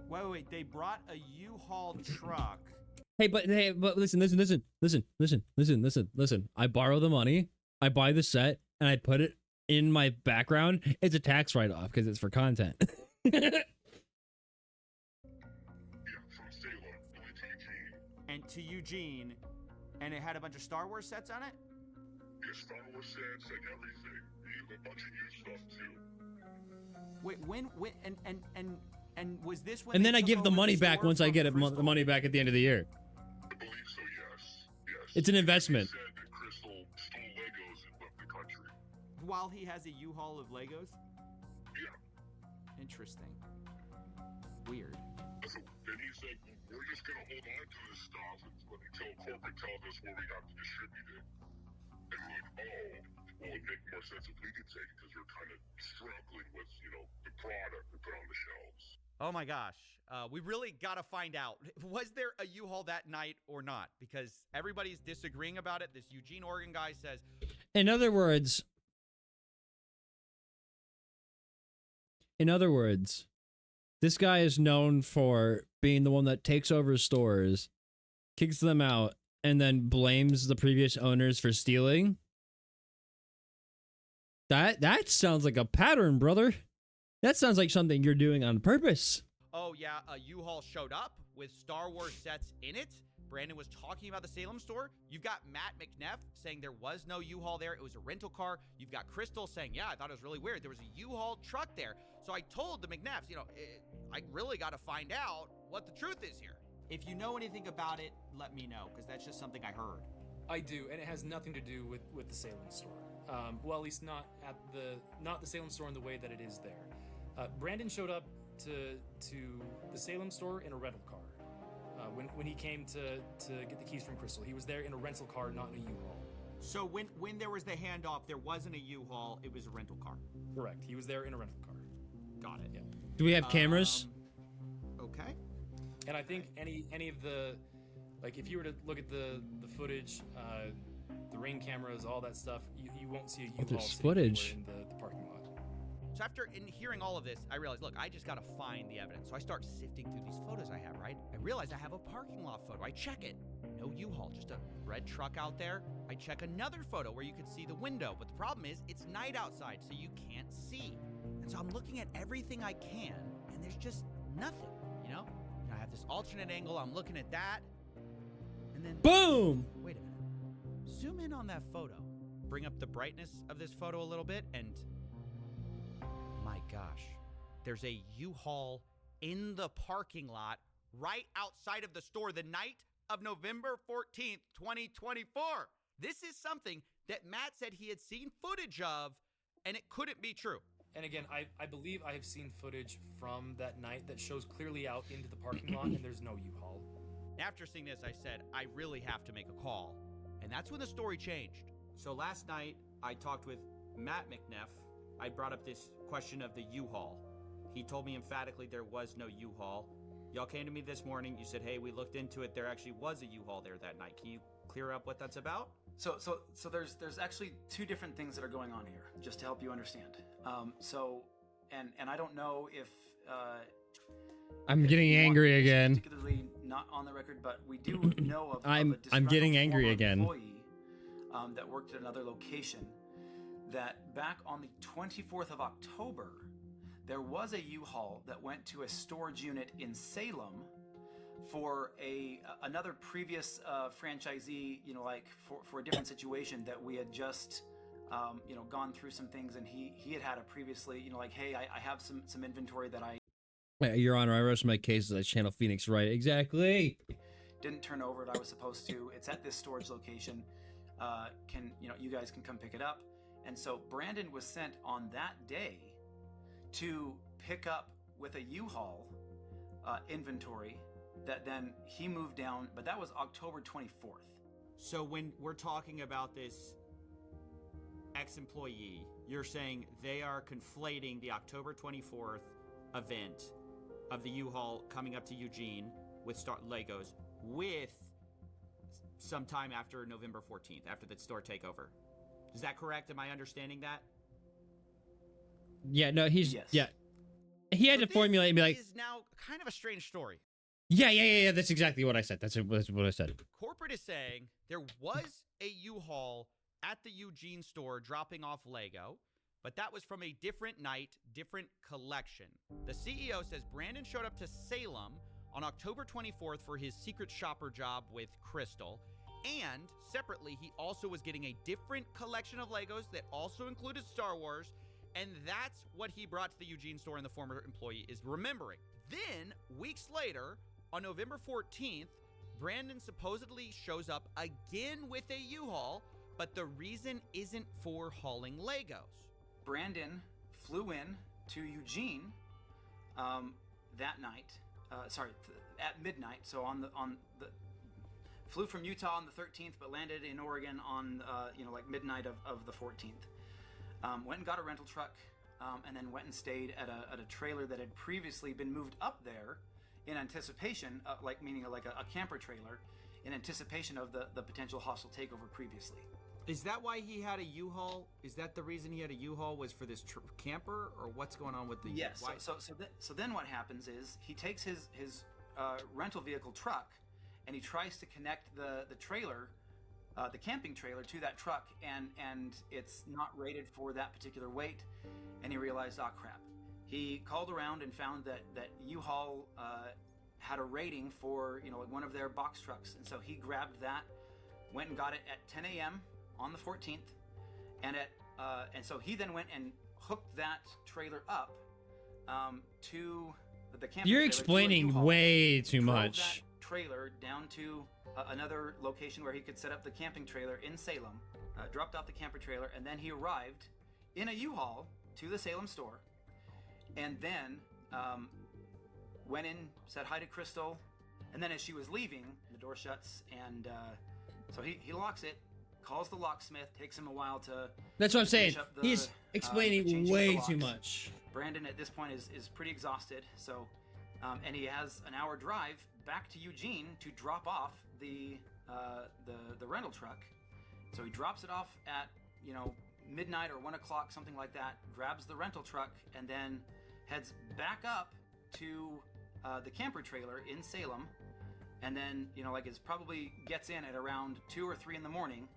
Wait, they brought a U-Haul truck. But listen. I borrow the money, I buy the set, and I put it in my background. It's a tax write-off because it's for content. And to Eugene, and it had a bunch of Star Wars sets on it? Yeah, Star Wars sets and everything. A bunch of used stuff too. Wait, when and was this when? And then I give the money back once I get the money back at the end of the year. I believe so, yes. It's an investment. He said that Crystal stole Legos and left the country. While he has a U-Haul of Legos? Yeah. Interesting. Weird. So, and he said, we're just going to hold on to this stuff until corporate tells us where we have to distribute it. And we're like, well, it'd make more sense if we could take it because we're kind of struggling with, the product we put on the shelves. Oh my gosh. We really got to find out. Was there a U-Haul that night or not? Because everybody's disagreeing about it. This Eugene, Oregon guy says. In other words, this guy is known for being the one that takes over stores, kicks them out, and then blames the previous owners for stealing. That sounds like a pattern, brother. That sounds like something you're doing on purpose. Oh yeah, a U-Haul showed up with Star Wars sets in it. Brandon was talking about the Salem store. You've got Matt McNeff saying there was no U-Haul there. It was a rental car. You've got Crystal saying, yeah, I thought it was really weird. There was a U-Haul truck there. So I told the McNeffs, I really got to find out what the truth is here. If you know anything about it, let me know, because that's just something I heard. I do, and it has nothing to do with the Salem store. Well, at least not the Salem store in the way that it is there. Brandon showed up to the Salem store in a rental car. When he came to get the keys from Crystal, he was there in a rental car, not in a U-Haul. So when there was the handoff, there wasn't a U-Haul, it was a rental car. Correct. He was there in a rental car. Got it. Yeah. Do we have cameras? Okay. And I think any of the, like, if you were to look at the footage, the ring cameras, all that stuff, you won't see a U-Haul there's footage in the parking lot. So after hearing all of this, I realized, look, I just got to find the evidence. So I start sifting through these photos I have, right? I realize I have a parking lot photo. I check it. No U-Haul, just a red truck out there. I check another photo where you could see the window, but the problem is it's night outside, so you can't see. And so I'm looking at everything I can, and there's just nothing, you know? I have this alternate angle. I'm looking at that, and then boom! Wait a minute. Zoom in on that photo. Bring up the brightness of this photo a little bit, and my gosh, there's a U-Haul in the parking lot right outside of the store the night of November 14th, 2024. This is something that Matt said he had seen footage of, and it couldn't be true. And again, I believe I have seen footage from that night that shows clearly out into the parking lot, and there's no U-Haul. After seeing this, I said, I really have to make a call. And that's when the story changed. So last night, I talked with Matt McNeff. I brought up this question of the U-Haul. He told me emphatically there was no U-Haul. Y'all came to me this morning. You said, hey, we looked into it. There actually was a U-Haul there that night. Can you clear up what that's about? So there's actually two different things that are going on here, just to help you understand. And I don't know if I'm getting angry again. Particularly not on the record, but we do know of I'm getting angry again. Employee, that worked at another location. That back on the 24th of October, there was a U-Haul that went to a storage unit in Salem for another previous franchisee, for a different situation that we had just, gone through some things, and he had a previously, hey, I have some inventory that I... Your Honor, I rest my case as I channel Phoenix right. Exactly. Didn't turn over that I was supposed to. It's at this storage location. You guys can come pick it up. And so Brandon was sent on that day to pick up with a U-Haul inventory that then he moved down, but that was October 24th. So when we're talking about this ex-employee, you're saying they are conflating the October 24th event of the U-Haul coming up to Eugene with Legos with some time after November 14th, after the store takeover. Is that correct? Am I understanding that? Yeah, no, he's... Yes. Yeah. He had to formulate and be like... This is now kind of a strange story. Yeah, that's exactly what I said. That's what I said. Corporate is saying there was a U-Haul at the Eugene store dropping off Lego, but that was from a different night, different collection. The CEO says Brandon showed up to Salem on October 24th for his secret shopper job with Crystal, and separately, he also was getting a different collection of Legos that also included Star Wars, and that's what he brought to the Eugene store, and the former employee is remembering. Then, weeks later, on November 14th, Brandon supposedly shows up again with a U-Haul, but the reason isn't for hauling Legos. Brandon flew in to Eugene that night. At midnight. So flew from Utah on the 13th, but landed in Oregon on midnight of the 14th. Went and got a rental truck, and then went and stayed at a trailer that had previously been moved up there in anticipation, meaning a camper trailer, in anticipation of the potential hostile takeover previously. Is that why he had a U-Haul? Is that the reason he had a U-Haul, was for this camper, or what's going on with the... Yes. So then what happens is he takes his rental vehicle truck, and he tries to connect the trailer, the camping trailer, to that truck, and it's not rated for that particular weight, and he realized, oh crap. He called around and found that U-Haul had a rating for one of their box trucks, and so he grabbed that, went and got it at 10 a.m. on the 14th, and so he then went and hooked that trailer up to the camping. You're explaining way too much. That trailer down to another location where he could set up the camping trailer in Salem, dropped off the camper trailer, and then he arrived in a U-Haul to the Salem store, and then went in, said hi to Crystal, and then as she was leaving, the door shuts, and so he locks it, calls the locksmith, takes him a while to... That's what I'm saying. He's explaining way too much. Brandon at this point is pretty exhausted, so and he has an hour drive back to Eugene to drop off the rental truck. So he drops it off at midnight or 1 o'clock, something like that, grabs the rental truck, and then heads back up to the camper trailer in Salem, and then, you know, like it's probably gets in at around 2 or 3 in the morning,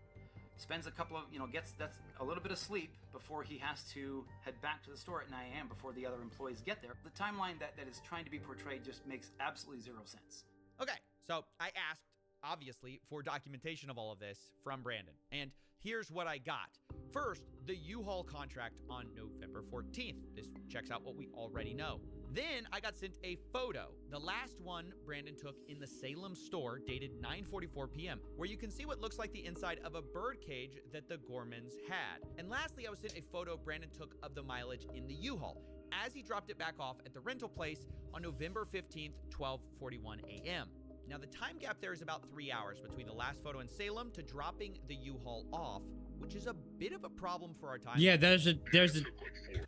spends a couple of, you know, that's a little bit of sleep before he has to head back to the store at 9 a.m. before the other employees get there. The timeline that is trying to be portrayed just makes absolutely zero sense. Okay, so I asked, obviously, for documentation of all of this from Brandon, and here's what I got. First, the U-Haul contract on November 14th. This checks out what we already know. Then I got sent a photo, the last one Brandon took in the Salem store, dated 9:44 p.m., where you can see what looks like the inside of a bird cage that the Gormans had. And lastly, I was sent a photo Brandon took of the mileage in the U-Haul as he dropped it back off at the rental place on November 15th, 12:41 a.m. Now, the time gap there is about 3 hours between the last photo in Salem to dropping the U-Haul off, which is a bit of a problem for our time. Yeah, there's a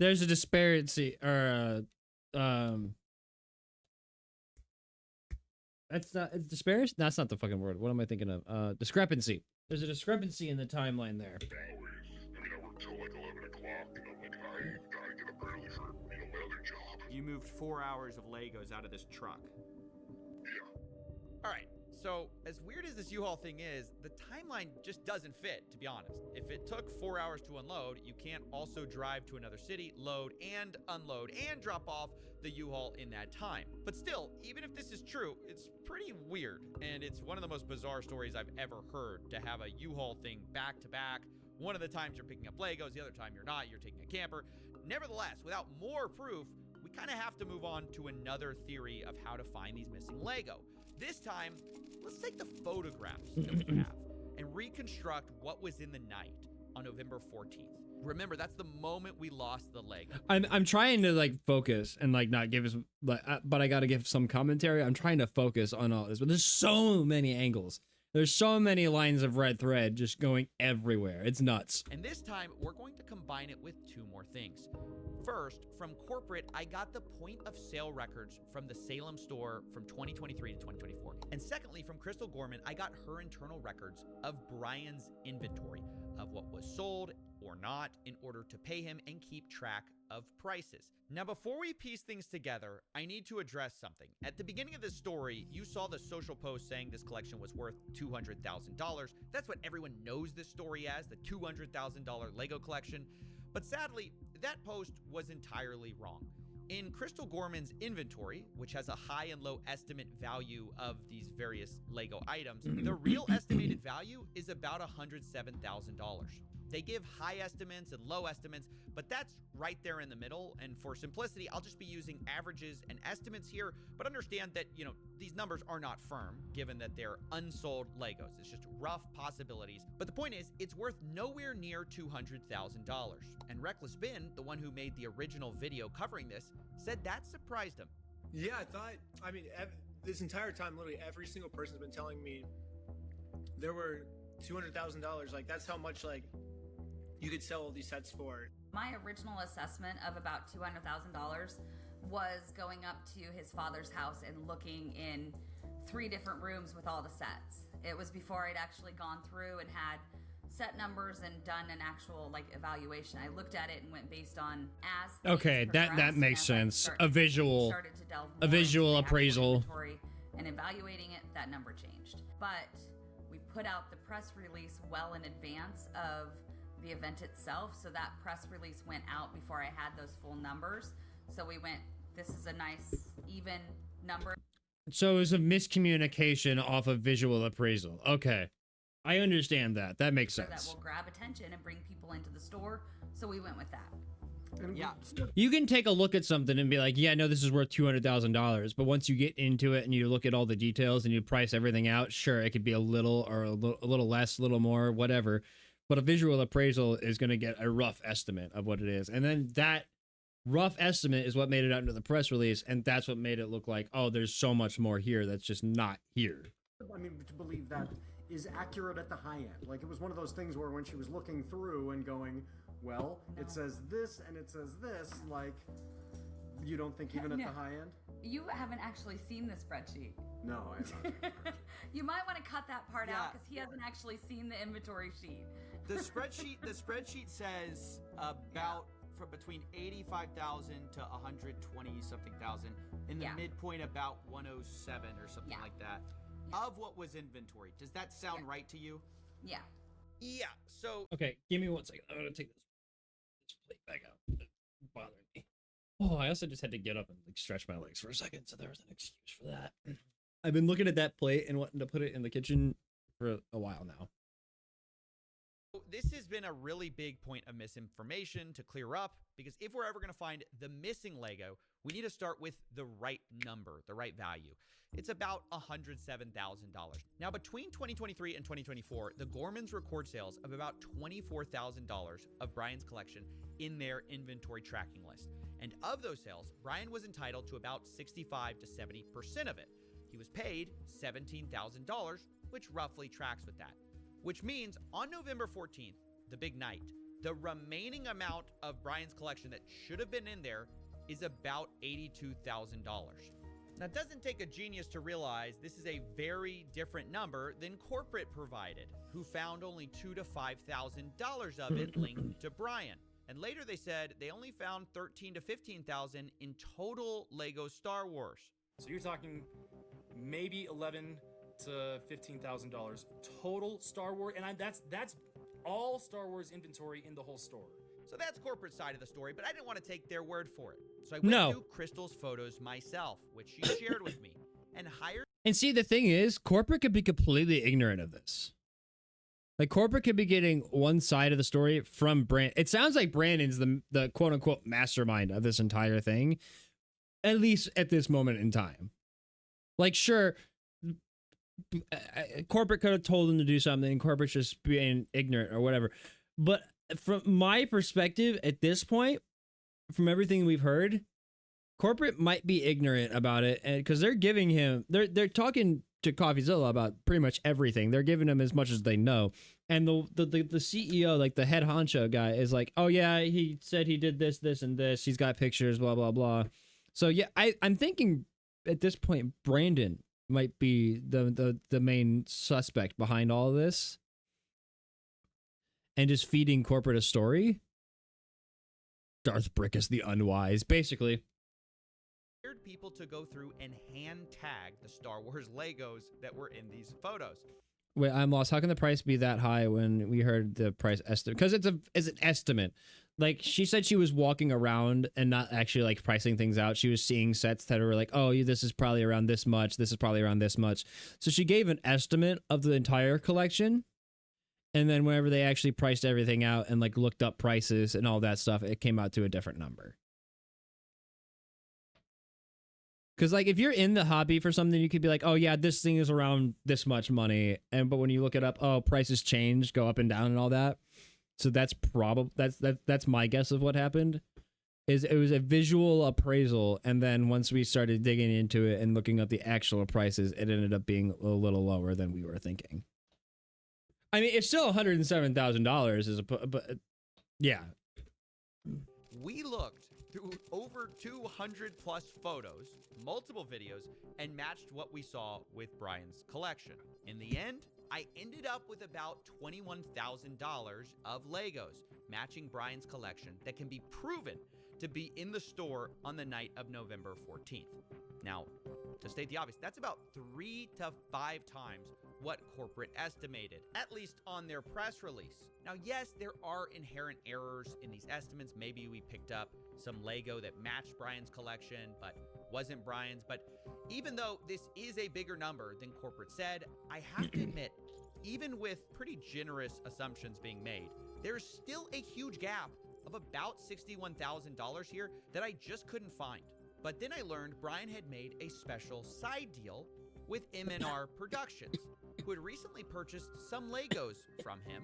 disparity, or that's not, it's disparity? That's not the fucking word. What am I thinking of? Discrepancy. There's a discrepancy in the timeline there. I mean, I work till like 11 o'clock, and I'm like, I gotta get up early for, you know, my other job. You moved 4 hours of Legos out of this truck. Yeah. All right, so as weird as this U-Haul thing is, the timeline just doesn't fit, to be honest. If it took 4 hours to unload, you can't also drive to another city, load and unload and drop off the U-Haul in that time. But still, even if this is true, it's pretty weird, and it's one of the most bizarre stories I've ever heard, to have a U-Haul thing back to back. One of the times you're picking up Legos, the other time you're not, you're taking a camper. Nevertheless, without more proof, we kind of have to move on to another theory of how to find these missing Lego. This time, let's take the photographs that we have and reconstruct what was in the night on November 14th. Remember, that's the moment we lost the Lego. I'm trying to like focus and like not give us, but I got to give some commentary. I'm trying to focus on all this, but there's so many angles. There's so many lines of red thread just going everywhere. It's nuts. And this time, we're going to combine it with two more things. First, from corporate, I got the point of sale records from the Salem store from 2023 to 2024. And secondly, from Crystal Gorman, I got her internal records of Brian's inventory of what was sold or not in order to pay him and keep track of prices. Now, before we piece things together, I need to address something. At the beginning of this story, you saw the social post saying this collection was worth $200,000. That's what everyone knows this story as, the $200,000 Lego collection. But sadly, that post was entirely wrong. In Crystal Gorman's inventory, which has a high and low estimate value of these various Lego items, the real estimated value is about $107,000. They give high estimates and low estimates, but that's right there in the middle. And for simplicity, I'll just be using averages and estimates here, but understand that, you know, these numbers are not firm, given that they're unsold Legos. It's just rough possibilities. But the point is, it's worth nowhere near $200,000. And Reckless Bin, the one who made the original video covering this, said that surprised him. Yeah, I mean, this entire time, literally every single person's been telling me there were $200,000. Like, that's how much, like, you could sell all these sets for. My original assessment of about $200,000 was going up to his father's house and looking in 3 different rooms with all the sets. It was before I'd actually gone through and had set numbers and done an actual like evaluation. I looked at it and went based on as okay, that makes sense. A visual appraisal and evaluating it, that number changed. But we put out the press release well in advance of the event itself, so that press release went out before I had those full numbers. So we went, this is a nice even number. So it was a miscommunication off of visual appraisal. Okay, I understand that. That makes sense. That will grab attention and bring people into the store. So we went with that. Yeah. You can take a look at something and be like, yeah, no, this is worth $200,000. But once you get into it and you look at all the details and you price everything out, sure, it could be a little or a little less, a little more, whatever. But a visual appraisal is going to get a rough estimate of what it is. And then that rough estimate is what made it out into the press release. And that's what made it look like, oh, there's so much more here that's just not here. I mean, to believe that is accurate at the high end. Like, it was one of those things where when she was looking through and going, well, it says this and it says this, like, you don't think even at the high end? You haven't actually seen the spreadsheet. No, I haven't. You might want to cut that part out because he hasn't actually seen the inventory sheet. spreadsheet says about from between 85,000 to 120 something thousand, in the midpoint about 107 or something like that of what was inventory. Does that sound right to you? Yeah. Yeah. So Okay, give me 1 second. I'm gonna take this plate back out. It's bothering me. Oh, I also just had to get up and like stretch my legs for a second, so there was an excuse for that. I've been looking at that plate and wanting to put it in the kitchen for a while now. This has been a really big point of misinformation to clear up, because if we're ever going to find the missing Lego, we need to start with the right number, the right value. It's about $107,000. Now, between 2023 and 2024, the Gormans record sales of about $24,000 of Brian's collection in their inventory tracking list. And of those sales, Brian was entitled to about 65 to 70% of it. He was paid $17,000, which roughly tracks with that. Which means on November 14th, the big night, the remaining amount of Brian's collection that should have been in there is about $82,000. Now, it doesn't take a genius to realize this is a very different number than corporate provided, who found only $2,000 to $5,000 of it linked to Brian. And later they said they only found $13,000 to $15,000 in total Lego Star Wars. So you're talking maybe $11,000 to $15,000 total Star Wars, and that's all Star Wars inventory in the whole store. So that's corporate side of the story, but I didn't want to take their word for it. So I went through Crystal's photos myself, which she shared with me, and hired. And see, the thing is, corporate could be completely ignorant of this. Like, corporate could be getting one side of the story from Brand. It sounds like Brandon's the quote unquote mastermind of this entire thing, at least at this moment in time. Like, sure, corporate could have told him to do something, and corporate's just being ignorant or whatever. But from my perspective at this point, from everything we've heard, corporate might be ignorant about it, and because they're giving him, they're talking to CoffeeZilla about pretty much everything. They're giving him as much as they know. And the CEO, like the head honcho guy, is like, oh yeah, he said he did this, this, and this. He's got pictures, blah blah blah. So yeah, I'm thinking at this point, Brandon might be the main suspect behind all of this, and just feeding corporate a story. Darth Brickus the Unwise, basically. People to go through and hand tag the Star Wars Legos that were in these photos. Wait, I'm lost. How can the price be that high when we heard the price estimate? Because it's an estimate. Like, she said she was walking around and not actually like pricing things out. She was seeing sets that were like, oh, this is probably around this much. This is probably around this much. So she gave an estimate of the entire collection. And then whenever they actually priced everything out and like looked up prices and all that stuff, it came out to a different number. Because, like, if you're in the hobby for something, you could be like, oh, yeah, this thing is around this much money. But when you look it up, oh, prices change, go up and down and all that. So that's that's my guess of what happened. Is it was a visual appraisal. And then once we started digging into it and looking up the actual prices, it ended up being a little lower than we were thinking. I mean, it's still $107,000, but yeah. We looked through over 200 plus photos, multiple videos, and matched what we saw with Brian's collection. In the end, I ended up with about $21,000 of Legos matching Brian's collection that can be proven to be in the store on the night of November 14th. Now, to state the obvious, that's about 3 to 5 times what corporate estimated, at least on their press release. Now, yes, there are inherent errors in these estimates. Maybe we picked up some Lego that matched Brian's collection, but wasn't Brian's. But even though this is a bigger number than corporate said, I have to admit, even with pretty generous assumptions being made, there's still a huge gap of about $61,000 here that I just couldn't find. But then I learned Brian had made a special side deal with M&R Productions, who had recently purchased some Legos from him.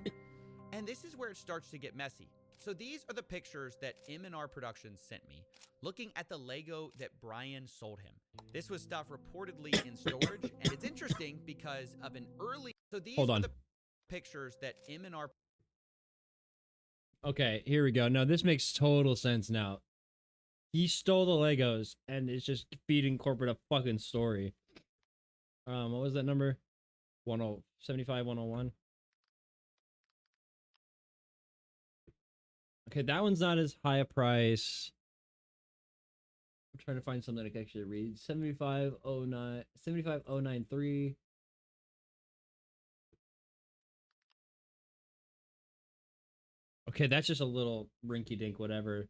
And this is where it starts to get messy. So these are the pictures that M&R Productions sent me, looking at the Lego that Brian sold him. This was stuff reportedly in storage, and it's interesting because of an early... So these are the pictures that M&R... Okay, here we go. No, this makes total sense now. He stole the Legos and is just feeding corporate a fucking story. What was that number? 75, 101. Okay, that one's not as high a price. I'm trying to find something I can actually read. 75093. Okay, that's just a little rinky dink, whatever.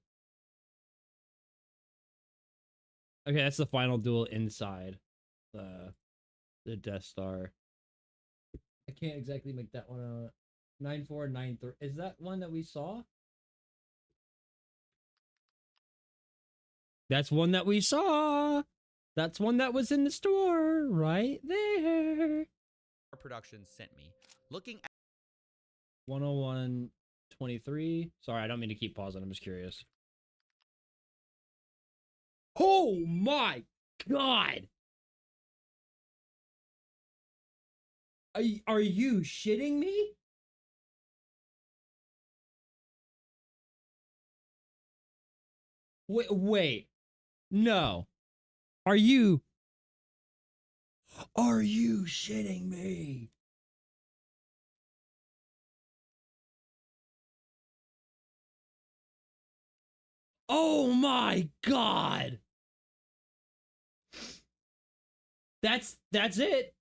Okay, that's the final duel inside the Death Star. I can't exactly make that one out. 9493. Is that one that we saw? That's one that we saw. That's one that was in the store right there. Our production sent me looking at 10123. Sorry, I don't mean to keep pausing. I'm just curious. Oh my god. Are you shitting me? Wait. No. Are you shitting me? Oh my god. That's it.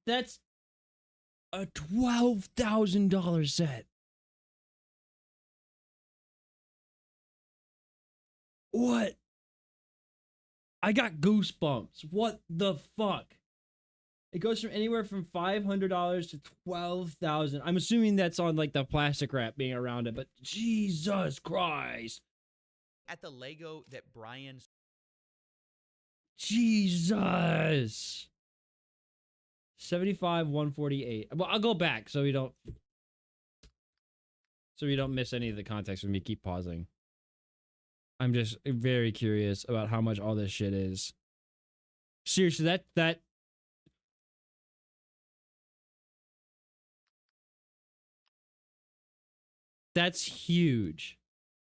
That's a $12,000 set. What? I got goosebumps. What the fuck? It goes from anywhere from $500 to $12,000. I'm assuming that's on like the plastic wrap being around it, but Jesus Christ. at the Lego that Brian. Jesus. 75 148. Well, I'll go back so we don't miss any of the context when we keep pausing. I'm just very curious about how much all this shit is. Seriously, that's huge.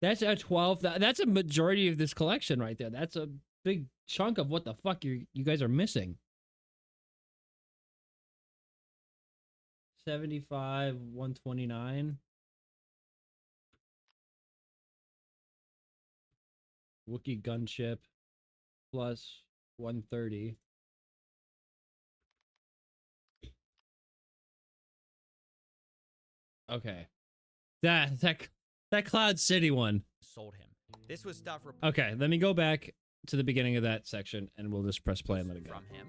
That's a 12. That's a majority of this collection right there. That's a big chunk of what the fuck you guys are missing. 75 129. Wookiee gunship plus 130. Okay. That Cloud City one. Sold him. This was stuff. Okay, let me go back to the beginning of that section and we'll just press play and let it go. From him.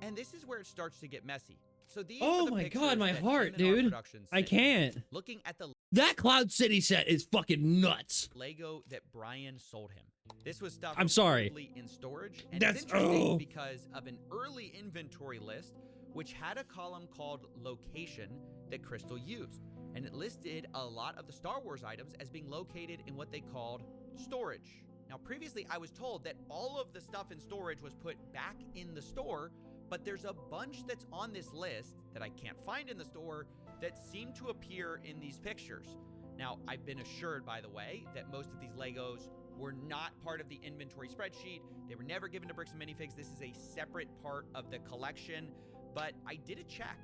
And this is where it starts to get messy. So these oh my god, my heart, dude. I can't. Looking at the that Cloud City set is fucking nuts. Lego that Brian sold him. This was stuff I'm sorry. In storage. And it's interesting because of an early inventory list which had a column called location that Crystal used. And it listed a lot of the Star Wars items as being located in what they called storage. Now, previously, I was told that all of the stuff in storage was put back in the store, but there's a bunch that's on this list that I can't find in the store that seem to appear in these pictures. Now, I've been assured, by the way, that most of these Legos were not part of the inventory spreadsheet. They were never given to Bricks and Minifigs. This is a separate part of the collection, but I did a check,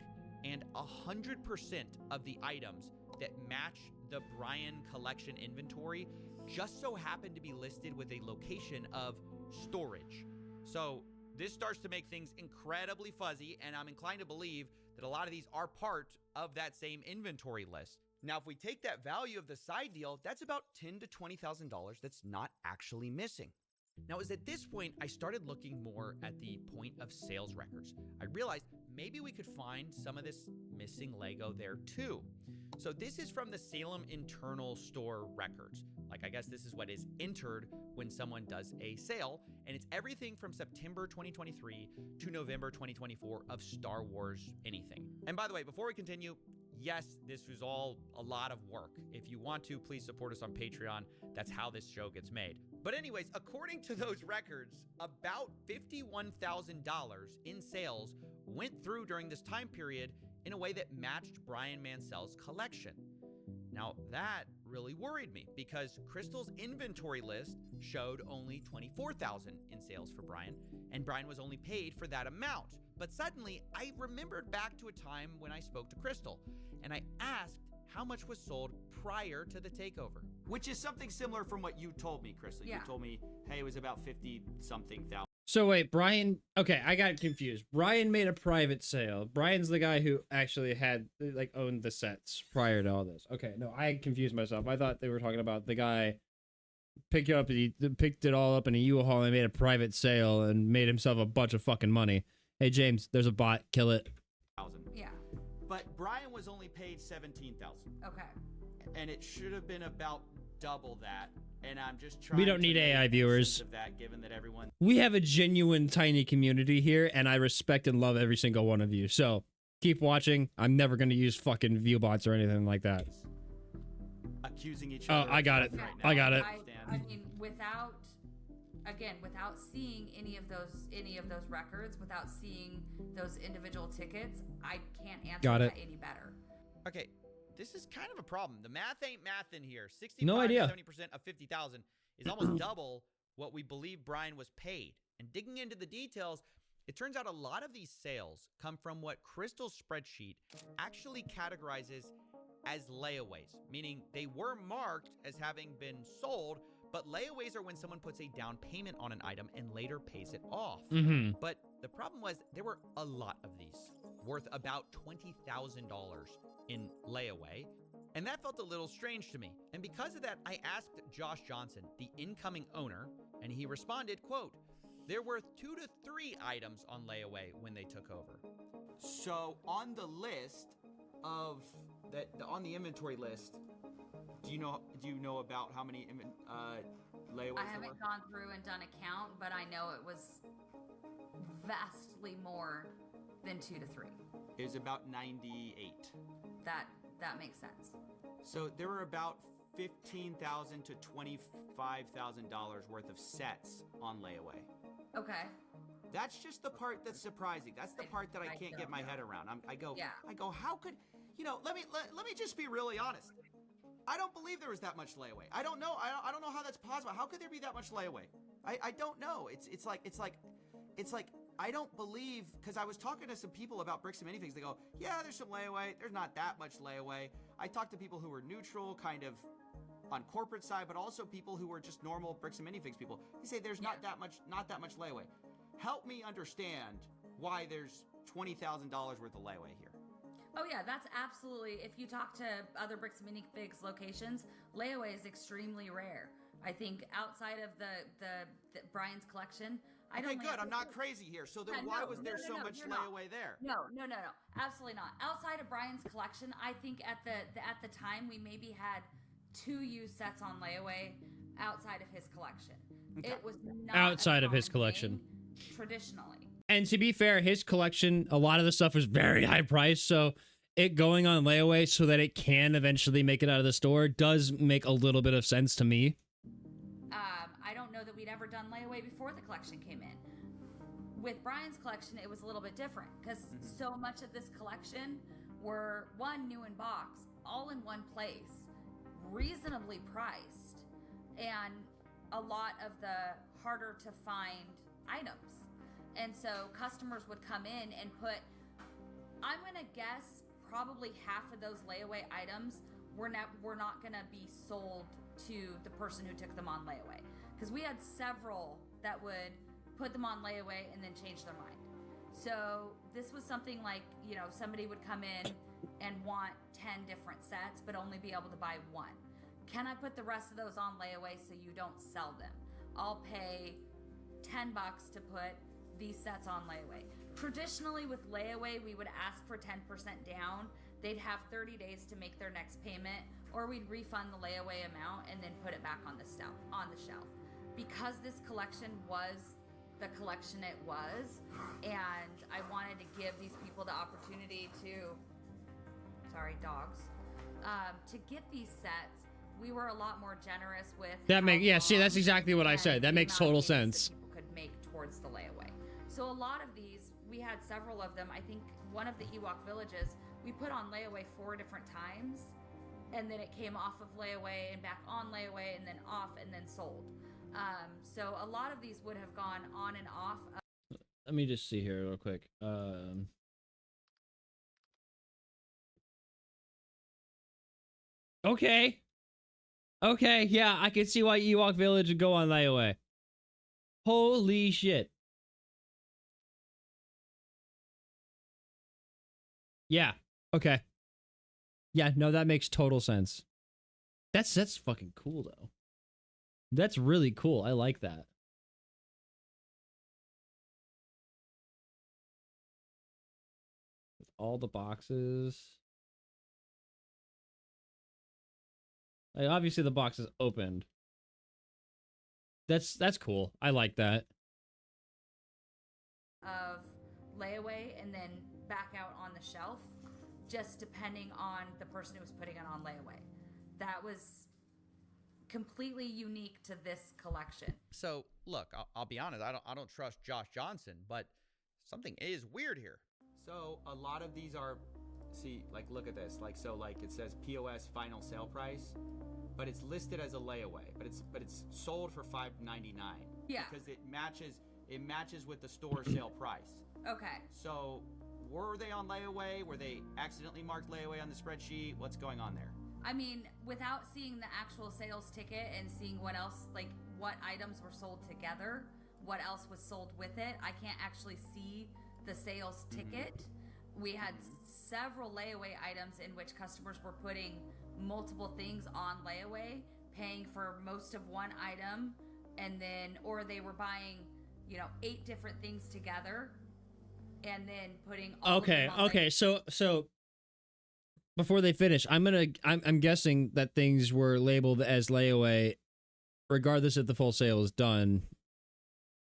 and 100% of the items that match the Brian collection inventory just so happen to be listed with a location of storage. So this starts to make things incredibly fuzzy, and I'm inclined to believe that a lot of these are part of that same inventory list. Now, if we take that value of the side deal, that's about $10,000 to $20,000 that's not actually missing. Now, it was at this point I started looking more at the point of sales records. I realized maybe we could find some of this missing Lego there too. So this is from the Salem internal store records. Like, I guess this is what is entered when someone does a sale, and it's everything from September 2023 to November 2024 of Star Wars anything. And by the way, before we continue, yes, this was all a lot of work. If you want to, please support us on Patreon. That's how this show gets made. But anyways, according to those records, about $51,000 in sales went through during this time period in a way that matched Brian Mansell's collection. Now, that really worried me because Crystal's inventory list showed only $24,000 in sales for Brian, and Brian was only paid for that amount. But suddenly, I remembered back to a time when I spoke to Crystal, and I asked how much was sold prior to the takeover. which is something similar from what you told me, Crystal. Yeah. You told me, hey, it was about 50-something thousand. So wait, Brian. Okay, I got confused. Brian made a private sale. Brian's the guy who actually had like owned the sets prior to all this. Okay, no, I confused myself. I thought they were talking about the guy picked it all up in a U-Haul and made a private sale and made himself a bunch of fucking money. Hey James, there's a bot. Kill it. Yeah. But Brian was only paid 17,000. Okay. And it should have been about double that. And I'm just trying. We don't need AI viewers. Of that, given that everyone. We have a genuine tiny community here, and I respect and love every single one of you. So keep watching. I'm never going to use fucking view bots or anything like that. Accusing each Oh, other. I got it. Right I got it. I mean, without seeing any of those records, without seeing those individual tickets, I can't answer Got that it. any better. Okay, this is kind of a problem. The math ain't math in here. 65 No idea. to 70% of 50,000 is almost double what we believe Brian was paid. And digging into the details, it turns out a lot of these sales come from what Crystal's spreadsheet actually categorizes as layaways, meaning they were marked as having been sold, but layaways are when someone puts a down payment on an item and later pays it off. Mhm. But the problem was there were a lot of these, worth about $20,000 in layaway, and that felt a little strange to me. And because of that, I asked Josh Johnson, the incoming owner, and he responded, quote, there were 2 to 3 items on layaway when they took over. So on the list of that, on the inventory list, do you know about how many layaways I haven't gone through and done a count, but I know it was vastly more than 2 to 3. It was about 98. That makes sense. So there were about $15,000 to $25,000 worth of sets on layaway. Okay. That's just the part that's surprising. That's the part that I can't get my head around. I go, how could, let me just be really honest. I don't believe there was that much layaway. I don't know. I don't know how that's possible. How could there be that much layaway? I don't know. It's like I don't believe, because I was talking to some people about bricks and minifigs. They go, yeah, there's some layaway. There's not that much layaway. I talked to people who were neutral, kind of on corporate side, but also people who were just normal bricks and minifigs people. They say there's not that much layaway. Help me understand why there's $20,000 worth of layaway here. Oh yeah, that's absolutely. If you talk to other bricks and minifigs locations, layaway is extremely rare. I think outside of the Brian's collection, Okay, good. I'm not crazy here. So then why was there so much layaway there? No, absolutely not. Outside of Brian's collection, I think at the time we maybe had 2 used sets on layaway outside of his collection. Okay. It was not Outside a of his common collection. thing traditionally. And to be fair, his collection, a lot of the stuff was very high priced, so it going on layaway so that it can eventually make it out of the store does make a little bit of sense to me. I don't know that we'd ever done layaway before the collection came in. With Brian's collection, it was a little bit different because so much of this collection were new in box, all in one place, reasonably priced, and a lot of the harder to find items. And so customers would come in and put, I'm gonna guess probably half of those layaway items were not gonna be sold to the person who took them on layaway. Because we had several that would put them on layaway and then change their mind. So this was something like, somebody would come in and want 10 different sets, but only be able to buy 1. Can I put the rest of those on layaway so you don't sell them? I'll pay $10 to put these sets on layaway. Traditionally with layaway, we would ask for 10% down. They'd have 30 days to make their next payment, or we'd refund the layaway amount and then put it back on the shelf. Because this collection was the collection it was, and I wanted to give these people the opportunity to, to get these sets, we were a lot more generous with See, that's exactly what I said. That makes total sense. people could make towards the layaway. So a lot of these, we had several of them. I think one of the Ewok villages, we put on layaway 4 different times, and then it came off of layaway and back on layaway and then off and then sold. So a lot of these would have gone on and off. Let me just see here real quick. Okay. Okay, yeah, I can see why Ewok Village would go on layaway. Holy shit. Yeah, okay. Yeah, no, that makes total sense. That's fucking cool, though. That's really cool. I like that. With all the boxes. Like, obviously the box is opened. That's cool. I like that. Of layaway and then back out on the shelf, just depending on the person who was putting it on layaway. That was completely unique to this collection. So look, I'll be honest. I don't trust Josh Johnson, but something is weird here. So a lot of these are, see, like look at this. Like so, like it says POS final sale price, but it's listed as a layaway. But it's sold for $5.99. Yeah. Because it matches with the store sale price. Okay. So were they on layaway? Were they accidentally marked layaway on the spreadsheet? What's going on there? I mean, without seeing the actual sales ticket and seeing what else, like what items were sold together, what else was sold with it, I can't actually see the sales ticket. We had several layaway items in which customers were putting multiple things on layaway, paying for most of one item, and then, or they were buying, 8 different things together and then putting all of them on Okay, so before they finish, I'm guessing that things were labeled as layaway regardless if the full sale is done,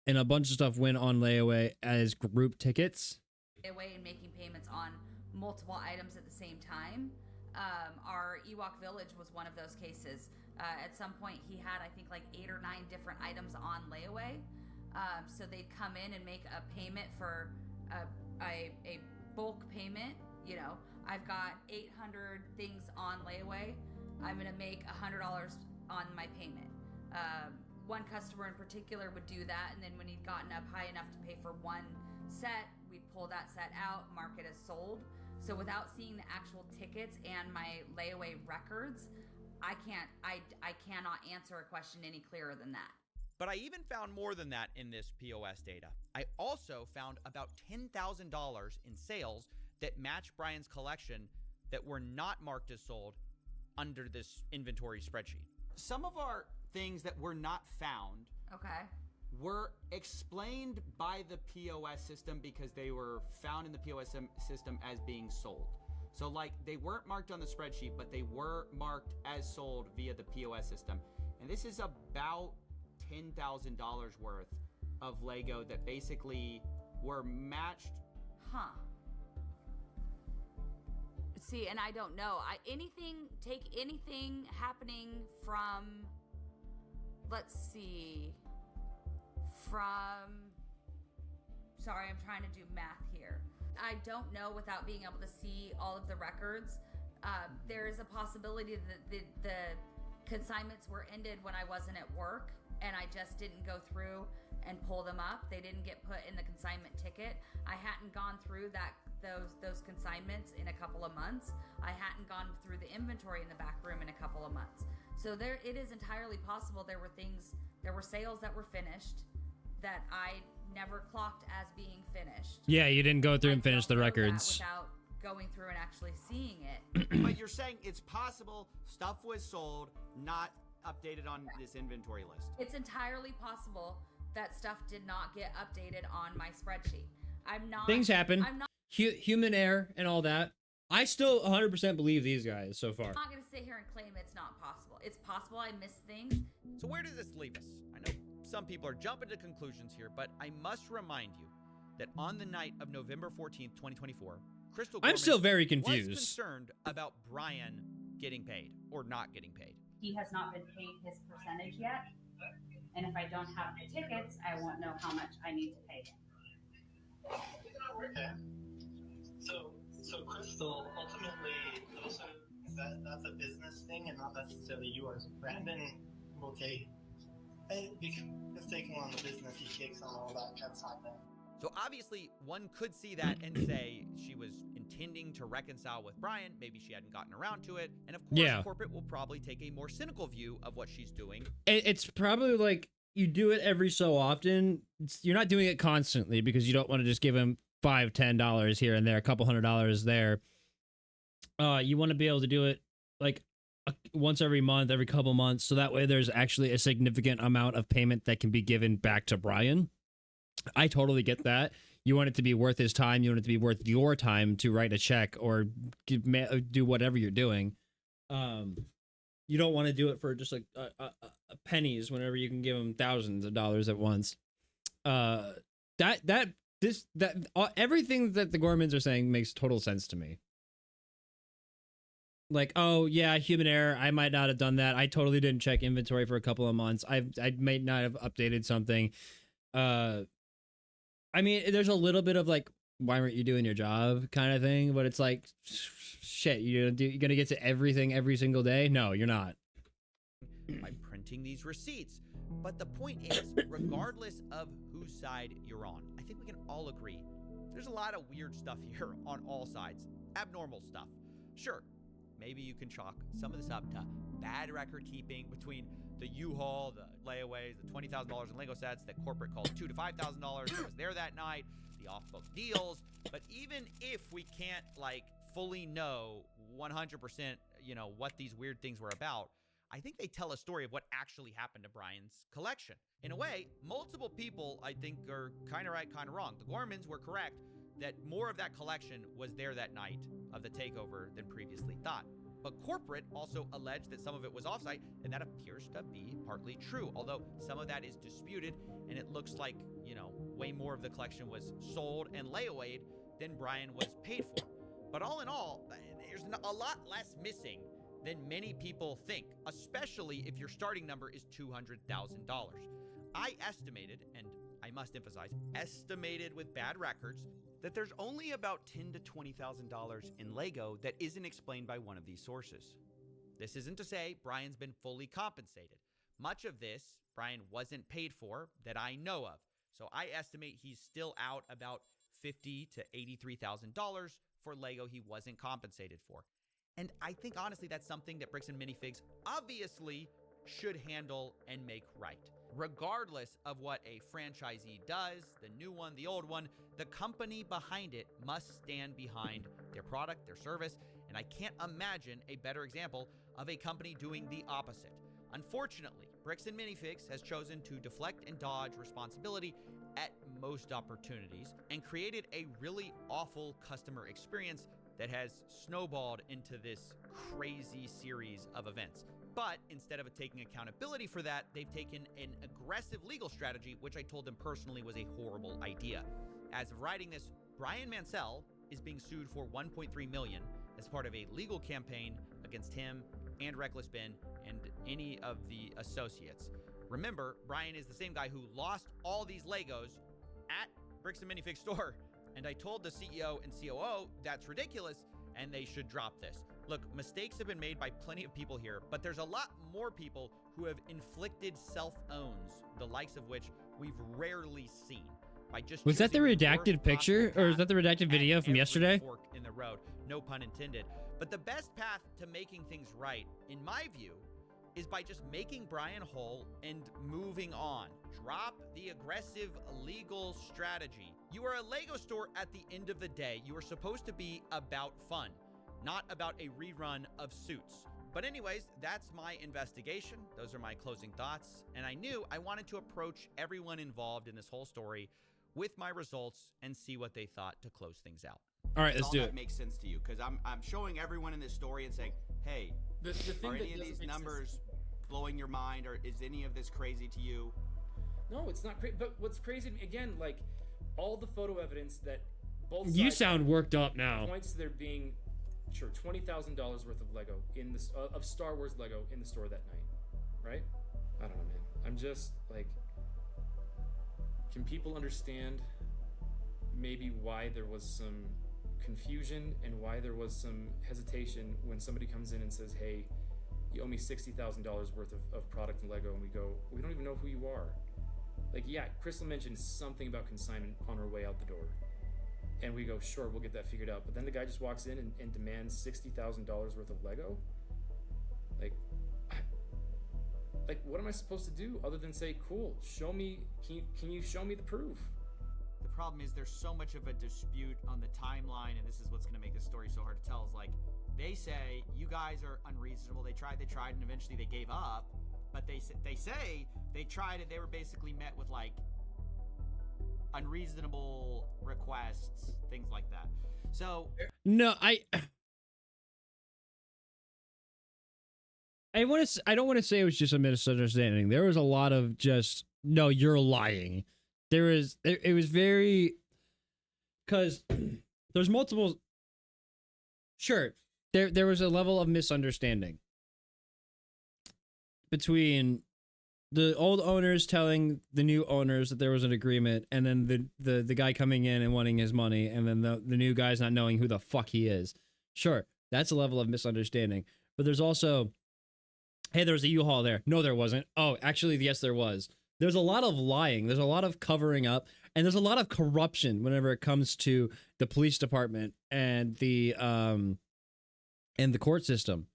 and a bunch of stuff went on layaway as group tickets. Layaway and making payments on multiple items at the same time. Our Ewok Village was one of those cases. At some point he had, I think, like 8 or 9 different items on layaway. So they'd come in and make a payment for a bulk payment. I've got 800 things on layaway. I'm gonna make $100 on my payment. One customer in particular would do that, and then when he'd gotten up high enough to pay for one set, we'd pull that set out, mark it as sold. So without seeing the actual tickets and my layaway records, I cannot answer a question any clearer than that. But I even found more than that in this POS data. I also found about $10,000 in sales that match Brian's collection that were not marked as sold under this inventory spreadsheet. Some of our things that were not found were explained by the POS system because they were found in the POS system as being sold. So like they weren't marked on the spreadsheet, but they were marked as sold via the POS system. And this is about $10,000 worth of Lego that basically were matched. Huh. See, and I don't know. Take anything happening from, let's see, sorry, I'm trying to do math here. I don't know without being able to see all of the records. There is a possibility that the consignments were ended when I wasn't at work and I just didn't go through and pull them up. They didn't get put in the consignment ticket. I hadn't gone through those consignments in a couple of months. I hadn't gone through the inventory in the back room in a couple of months. So it is entirely possible there were sales that were finished that I never clocked as being finished. Yeah, you didn't go through and finish the records. Without going through and actually seeing it. But you're saying it's possible stuff was sold, not updated on this inventory list. It's entirely possible that stuff did not get updated on my spreadsheet. Things happen. Human error and all that. I still 100% believe these guys so far. I'm not going to sit here and claim it's not possible. It's possible I missed things. So where does this leave us? I know some people are jumping to conclusions here, but I must remind you that on the night of November 14th, 2024, Crystal Gorman I'm still very confused. was concerned about Brian getting paid or not getting paid. He has not been paid his percentage yet, and if I don't have the tickets, I won't know how much I need to pay him. Okay. So Crystal, ultimately, that's a business thing and not necessarily yours. Brandon will take, if taking on the business, he takes on all that consignment. So obviously, one could see that and say she was intending to reconcile with Brian. Maybe she hadn't gotten around to it. And of course, corporate will probably take a more cynical view of what she's doing. It's probably like you do it every so often. You're not doing it constantly because you don't want to just give him $5, $10 here and there, a couple $100 there. You want to be able to do it like once every month, every couple months, so that way there's actually a significant amount of payment that can be given back to Brian. I totally get that. You want it to be worth his time. You want it to be worth your time to write a check or do whatever you're doing. You don't want to do it for just like pennies whenever you can give him thousands of dollars at once. Everything that the Gormans are saying makes total sense to me. Like, oh yeah, human error. I might not have done that. I totally didn't check inventory for a couple of months. I may not have updated something. I mean, there's a little bit of like, why weren't you doing your job kind of thing, but it's like, shit, you're gonna get to everything every single day? No, you're not. By printing these receipts. But the point is, regardless of whose side you're on, I think we can all agree there's a lot of weird stuff here on all sides. Abnormal stuff. Sure, maybe you can chalk some of this up to bad record keeping between the U-Haul, the layaways, the $20,000 in Lego sets that corporate called $2,000 to $5,000 that was there that night, the off-book deals. But even if we can't like fully know 100%, you know, what these weird things were about, I think they tell a story of what actually happened to Brian's collection. In a way, multiple people, I think, are kind of right, kind of wrong. The Gormans were correct that more of that collection was there that night of the takeover than previously thought. But corporate also alleged that some of it was offsite, and that appears to be partly true, although some of that is disputed, and it looks like, you know, way more of the collection was sold and layawayed than Brian was paid for. But all in all, there's a lot less missing than many people think, especially if your starting number is $200,000. I estimated, and I must emphasize, estimated with bad records, that there's only about $10,000 to $20,000 in Lego that isn't explained by one of these sources. This isn't to say Brian's been fully compensated. Much of this Brian wasn't paid for that I know of, so I estimate he's still out about $50,000 to $83,000 for Lego he wasn't compensated for. And I think honestly that's something that Bricks and Minifigs obviously should handle and make right. Regardless of what a franchisee does, the new one, the old one, the company behind it must stand behind their product, their service, and I can't imagine a better example of a company doing the opposite. Unfortunately, Bricks and Minifigs has chosen to deflect and dodge responsibility at most opportunities and created a really awful customer experience that has snowballed into this crazy series of events. But instead of taking accountability for that, they've taken an aggressive legal strategy, which I told them personally was a horrible idea. As of writing this, Brian Mansell is being sued for $1.3 million as part of a legal campaign against him and Reckless Ben and any of the associates. Remember, Brian is the same guy who lost all these Legos at Bricks and Minifigs store. And I told the CEO and COO that's ridiculous and they should drop this. Look, mistakes have been made by plenty of people here, but there's a lot more people who have inflicted self-owns, the likes of which we've rarely seen. By just was that the redacted picture, or is that the redacted video from yesterday? Fork in the road, no pun intended. But the best path to making things right, in my view, is by just making Brian whole and moving on. Drop the aggressive legal strategy. You are a Lego store at the end of the day. You are supposed to be about fun, not about a rerun of Suits. But anyways, that's my investigation. Those are my closing thoughts. And I knew I wanted to approach everyone involved in this whole story with my results and see what they thought to close things out. All right, let's do it. That makes sense to you, because I'm showing everyone in this story and saying, hey, the thing are any of these numbers blowing your mind, or is any of this crazy to you? No, it's not crazy. But what's crazy to me, again, like all the photo evidence that both sides you sound worked up now. Points to there being, sure, $20,000 worth of Lego in this of Star Wars Lego in the store that night, right? I don't know, man. I'm just like, can people understand maybe why there was some confusion and why there was some hesitation when somebody comes in and says, hey, you owe me $60,000 worth of product in Lego, and we go, we don't even know who you are. Like, yeah, Crystal mentioned something about consignment on her way out the door. And we go, sure, we'll get that figured out. But then the guy just walks in and demands $60,000 worth of Lego. Like, what am I supposed to do other than say, cool, show me, can you show me the proof? The problem is there's so much of a dispute on the timeline, and this is what's going to make this story so hard to tell, is like, they say, you guys are unreasonable. They tried, and eventually they gave up. But they say they tried, and they were basically met with, like, unreasonable requests, things like that. So... No, I don't want to say it was just a misunderstanding. There was a lot of just, no, you're lying. It was very, because there's multiple, sure, there was a level of misunderstanding between the old owners telling the new owners that there was an agreement, and then the guy coming in and wanting his money, and then the new guy's not knowing who the fuck he is. Sure, that's a level of misunderstanding. But there's also, hey, there was a U-Haul there. No, there wasn't. Oh, actually, yes, there was. There's a lot of lying. There's a lot of covering up, and there's a lot of corruption whenever it comes to the police department and the court system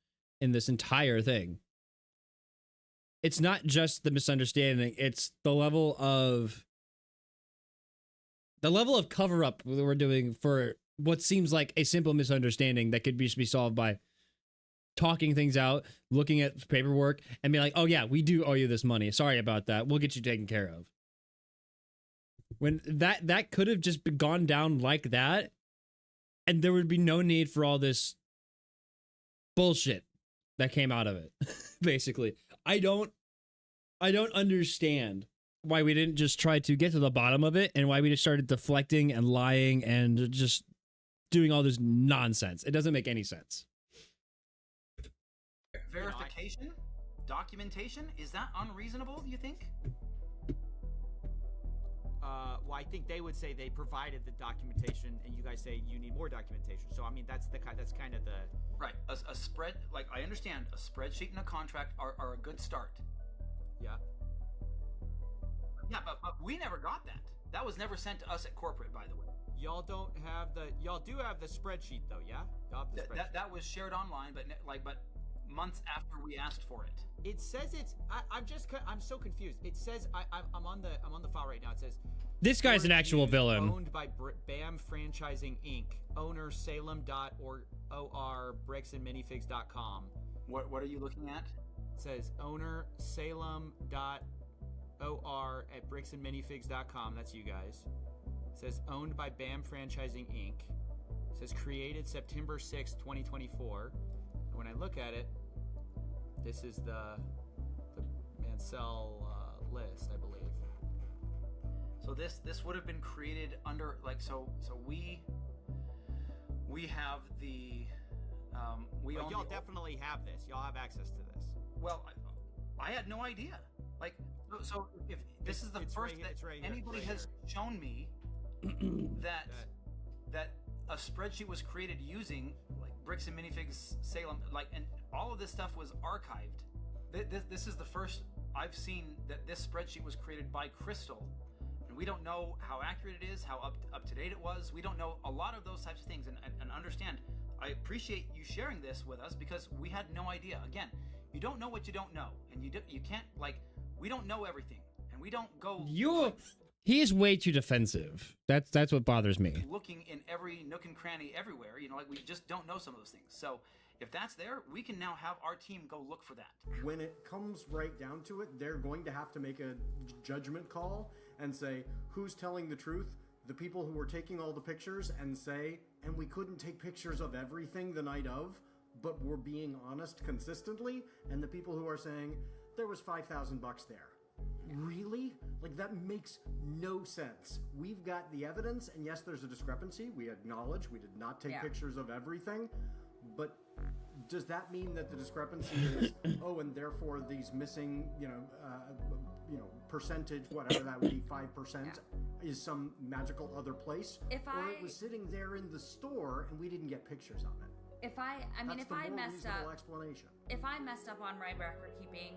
in this entire thing. It's not just the misunderstanding, it's the level of cover up that we're doing for what seems like a simple misunderstanding that could just be solved by talking things out, looking at paperwork, and be like, oh yeah, we do owe you this money. Sorry about that. We'll get you taken care of. When that could have just gone down like that, and there would be no need for all this bullshit that came out of it. Basically, I don't understand why we didn't just try to get to the bottom of it, and why we just started deflecting and lying and just doing all this nonsense. It doesn't make any sense. Verification? Documentation? Is that unreasonable, do you think? Well, I think they would say they provided the documentation, and you guys say you need more documentation. So, I mean, that's kind of the... Right. A spread, like, I understand, a spreadsheet and a contract are a good start. Yeah. Yeah, but we never got that. That was never sent to us at corporate, by the way. Y'all do have the spreadsheet, though, yeah? Y'all have the spreadsheet. That was shared online, but months after we asked for it. It says it's. I'm so confused. It says I'm on the file right now. It says this guy's an actual villain. Owned by BAM Franchising Inc. Owner Salem.or bricksandminifigs.com. What are you looking at? It says owner Salem.or at bricksandminifigs.com. That's you guys. It says owned by BAM Franchising Inc. It says created September 6th, 2024. And when I look at it, this is the Mansell list, I believe. So this would have been created under so we have the Well, y'all definitely have this. Y'all have access to this. Well, I had no idea. Like, so if this is the first that anybody has shown me that a spreadsheet was created using like Bricks and Minifigs Salem, like, and all of this stuff was archived. This is the first I've seen that this spreadsheet was created by Crystal. And we don't know how accurate it is, how up to date it was. We don't know a lot of those types of things. And understand, I appreciate you sharing this with us because we had no idea. Again, you don't know what you don't know, and you can't, like, we don't know everything, and we don't go. He is way too defensive. That's what bothers me. Looking in every nook and cranny everywhere, like we just don't know some of those things. So if that's there, we can now have our team go look for that. When it comes right down to it, they're going to have to make a judgment call and say, who's telling the truth? The people who were taking all the pictures and say, and we couldn't take pictures of everything the night of, but we're being honest consistently, and the people who are saying, there was $5,000 there. Really? Like, that makes no sense. We've got the evidence, and yes, there's a discrepancy. We acknowledge we did not take pictures of everything, but does that mean that the discrepancy is, oh, and therefore these missing, percentage, whatever that would be, 5%, is some magical other place? Or it was sitting there in the store, and we didn't get pictures of it. If I messed up on my record keeping,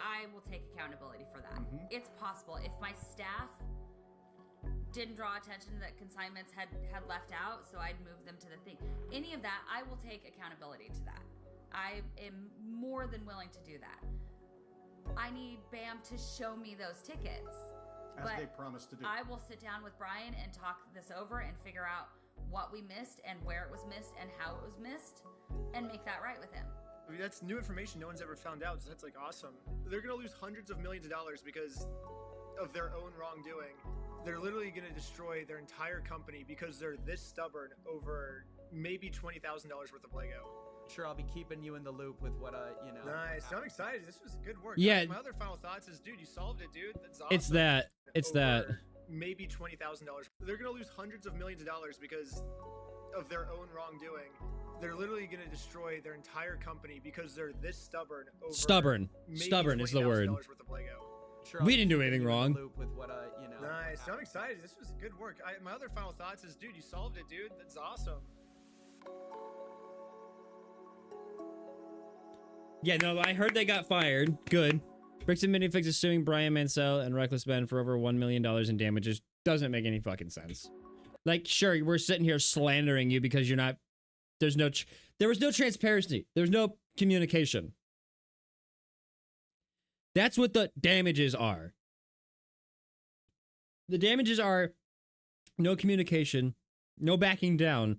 I will take accountability for that. It's possible. If my staff didn't draw attention that consignments had left out, so I'd move them to the thing. Any of that, I will take accountability to that. I am more than willing to do that. I need BAM to show me those tickets. As they promised to do. I will sit down with Brian and talk this over and figure out what we missed and where it was missed and how it was missed and make that right with him. I mean, that's new information no one's ever found out, so that's like awesome. They're gonna lose hundreds of millions of dollars because of their own wrongdoing. They're literally gonna destroy their entire company because they're this stubborn over maybe $20,000 worth of Lego. Sure, I'll be keeping you in the loop with what you know. Nice. I'm excited. This was good work. Yeah. My other final thoughts is, dude, you solved it, dude. That's awesome. It's that. It's that. Maybe $20,000. They're gonna lose hundreds of millions of dollars because of their own wrongdoing. They're literally gonna destroy their entire company because they're this stubborn over Stubborn. Stubborn is the word. worth of Lego. Sure, We didn't do anything wrong. loop with what you know. Nice. I'm excited. This was good work. My other final thoughts is, dude, you solved it, dude. That's awesome. Yeah, no, I heard they got fired. Good. Bricks and Minifigs is suing Brian Mansell and Reckless Ben for over $1 million in damages. Doesn't make any fucking sense. Like, sure, we're sitting here slandering you because you're not... there was no transparency. There was no communication. That's what the damages are. The damages are no communication, no backing down,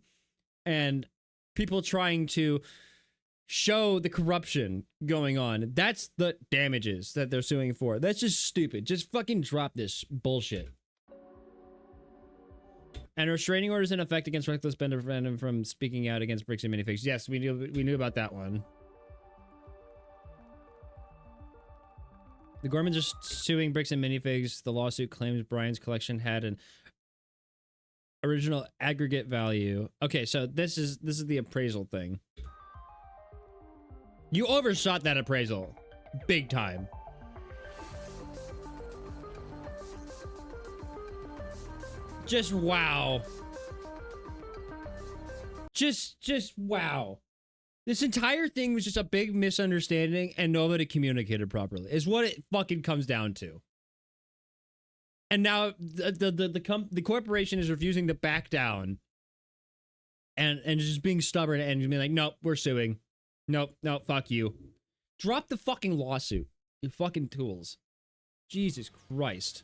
and people trying to show the corruption going on. That's the damages that they're suing for. That's just stupid. Just fucking drop this bullshit. And restraining orders in effect against Reckless Ben to prevent him from speaking out against Bricks and Minifigs. Yes, we knew about that one. The Gormans are suing Bricks and Minifigs. The lawsuit claims Brian's collection had an original aggregate value. Okay, so this is the appraisal thing. You overshot that appraisal. Big time. Just wow. Just wow. This entire thing was just a big misunderstanding and nobody communicated properly. Is what it fucking comes down to. And now the corporation is refusing to back down and just being stubborn and being like, nope, we're suing. Nope, fuck you. Drop the fucking lawsuit. You fucking tools. Jesus Christ.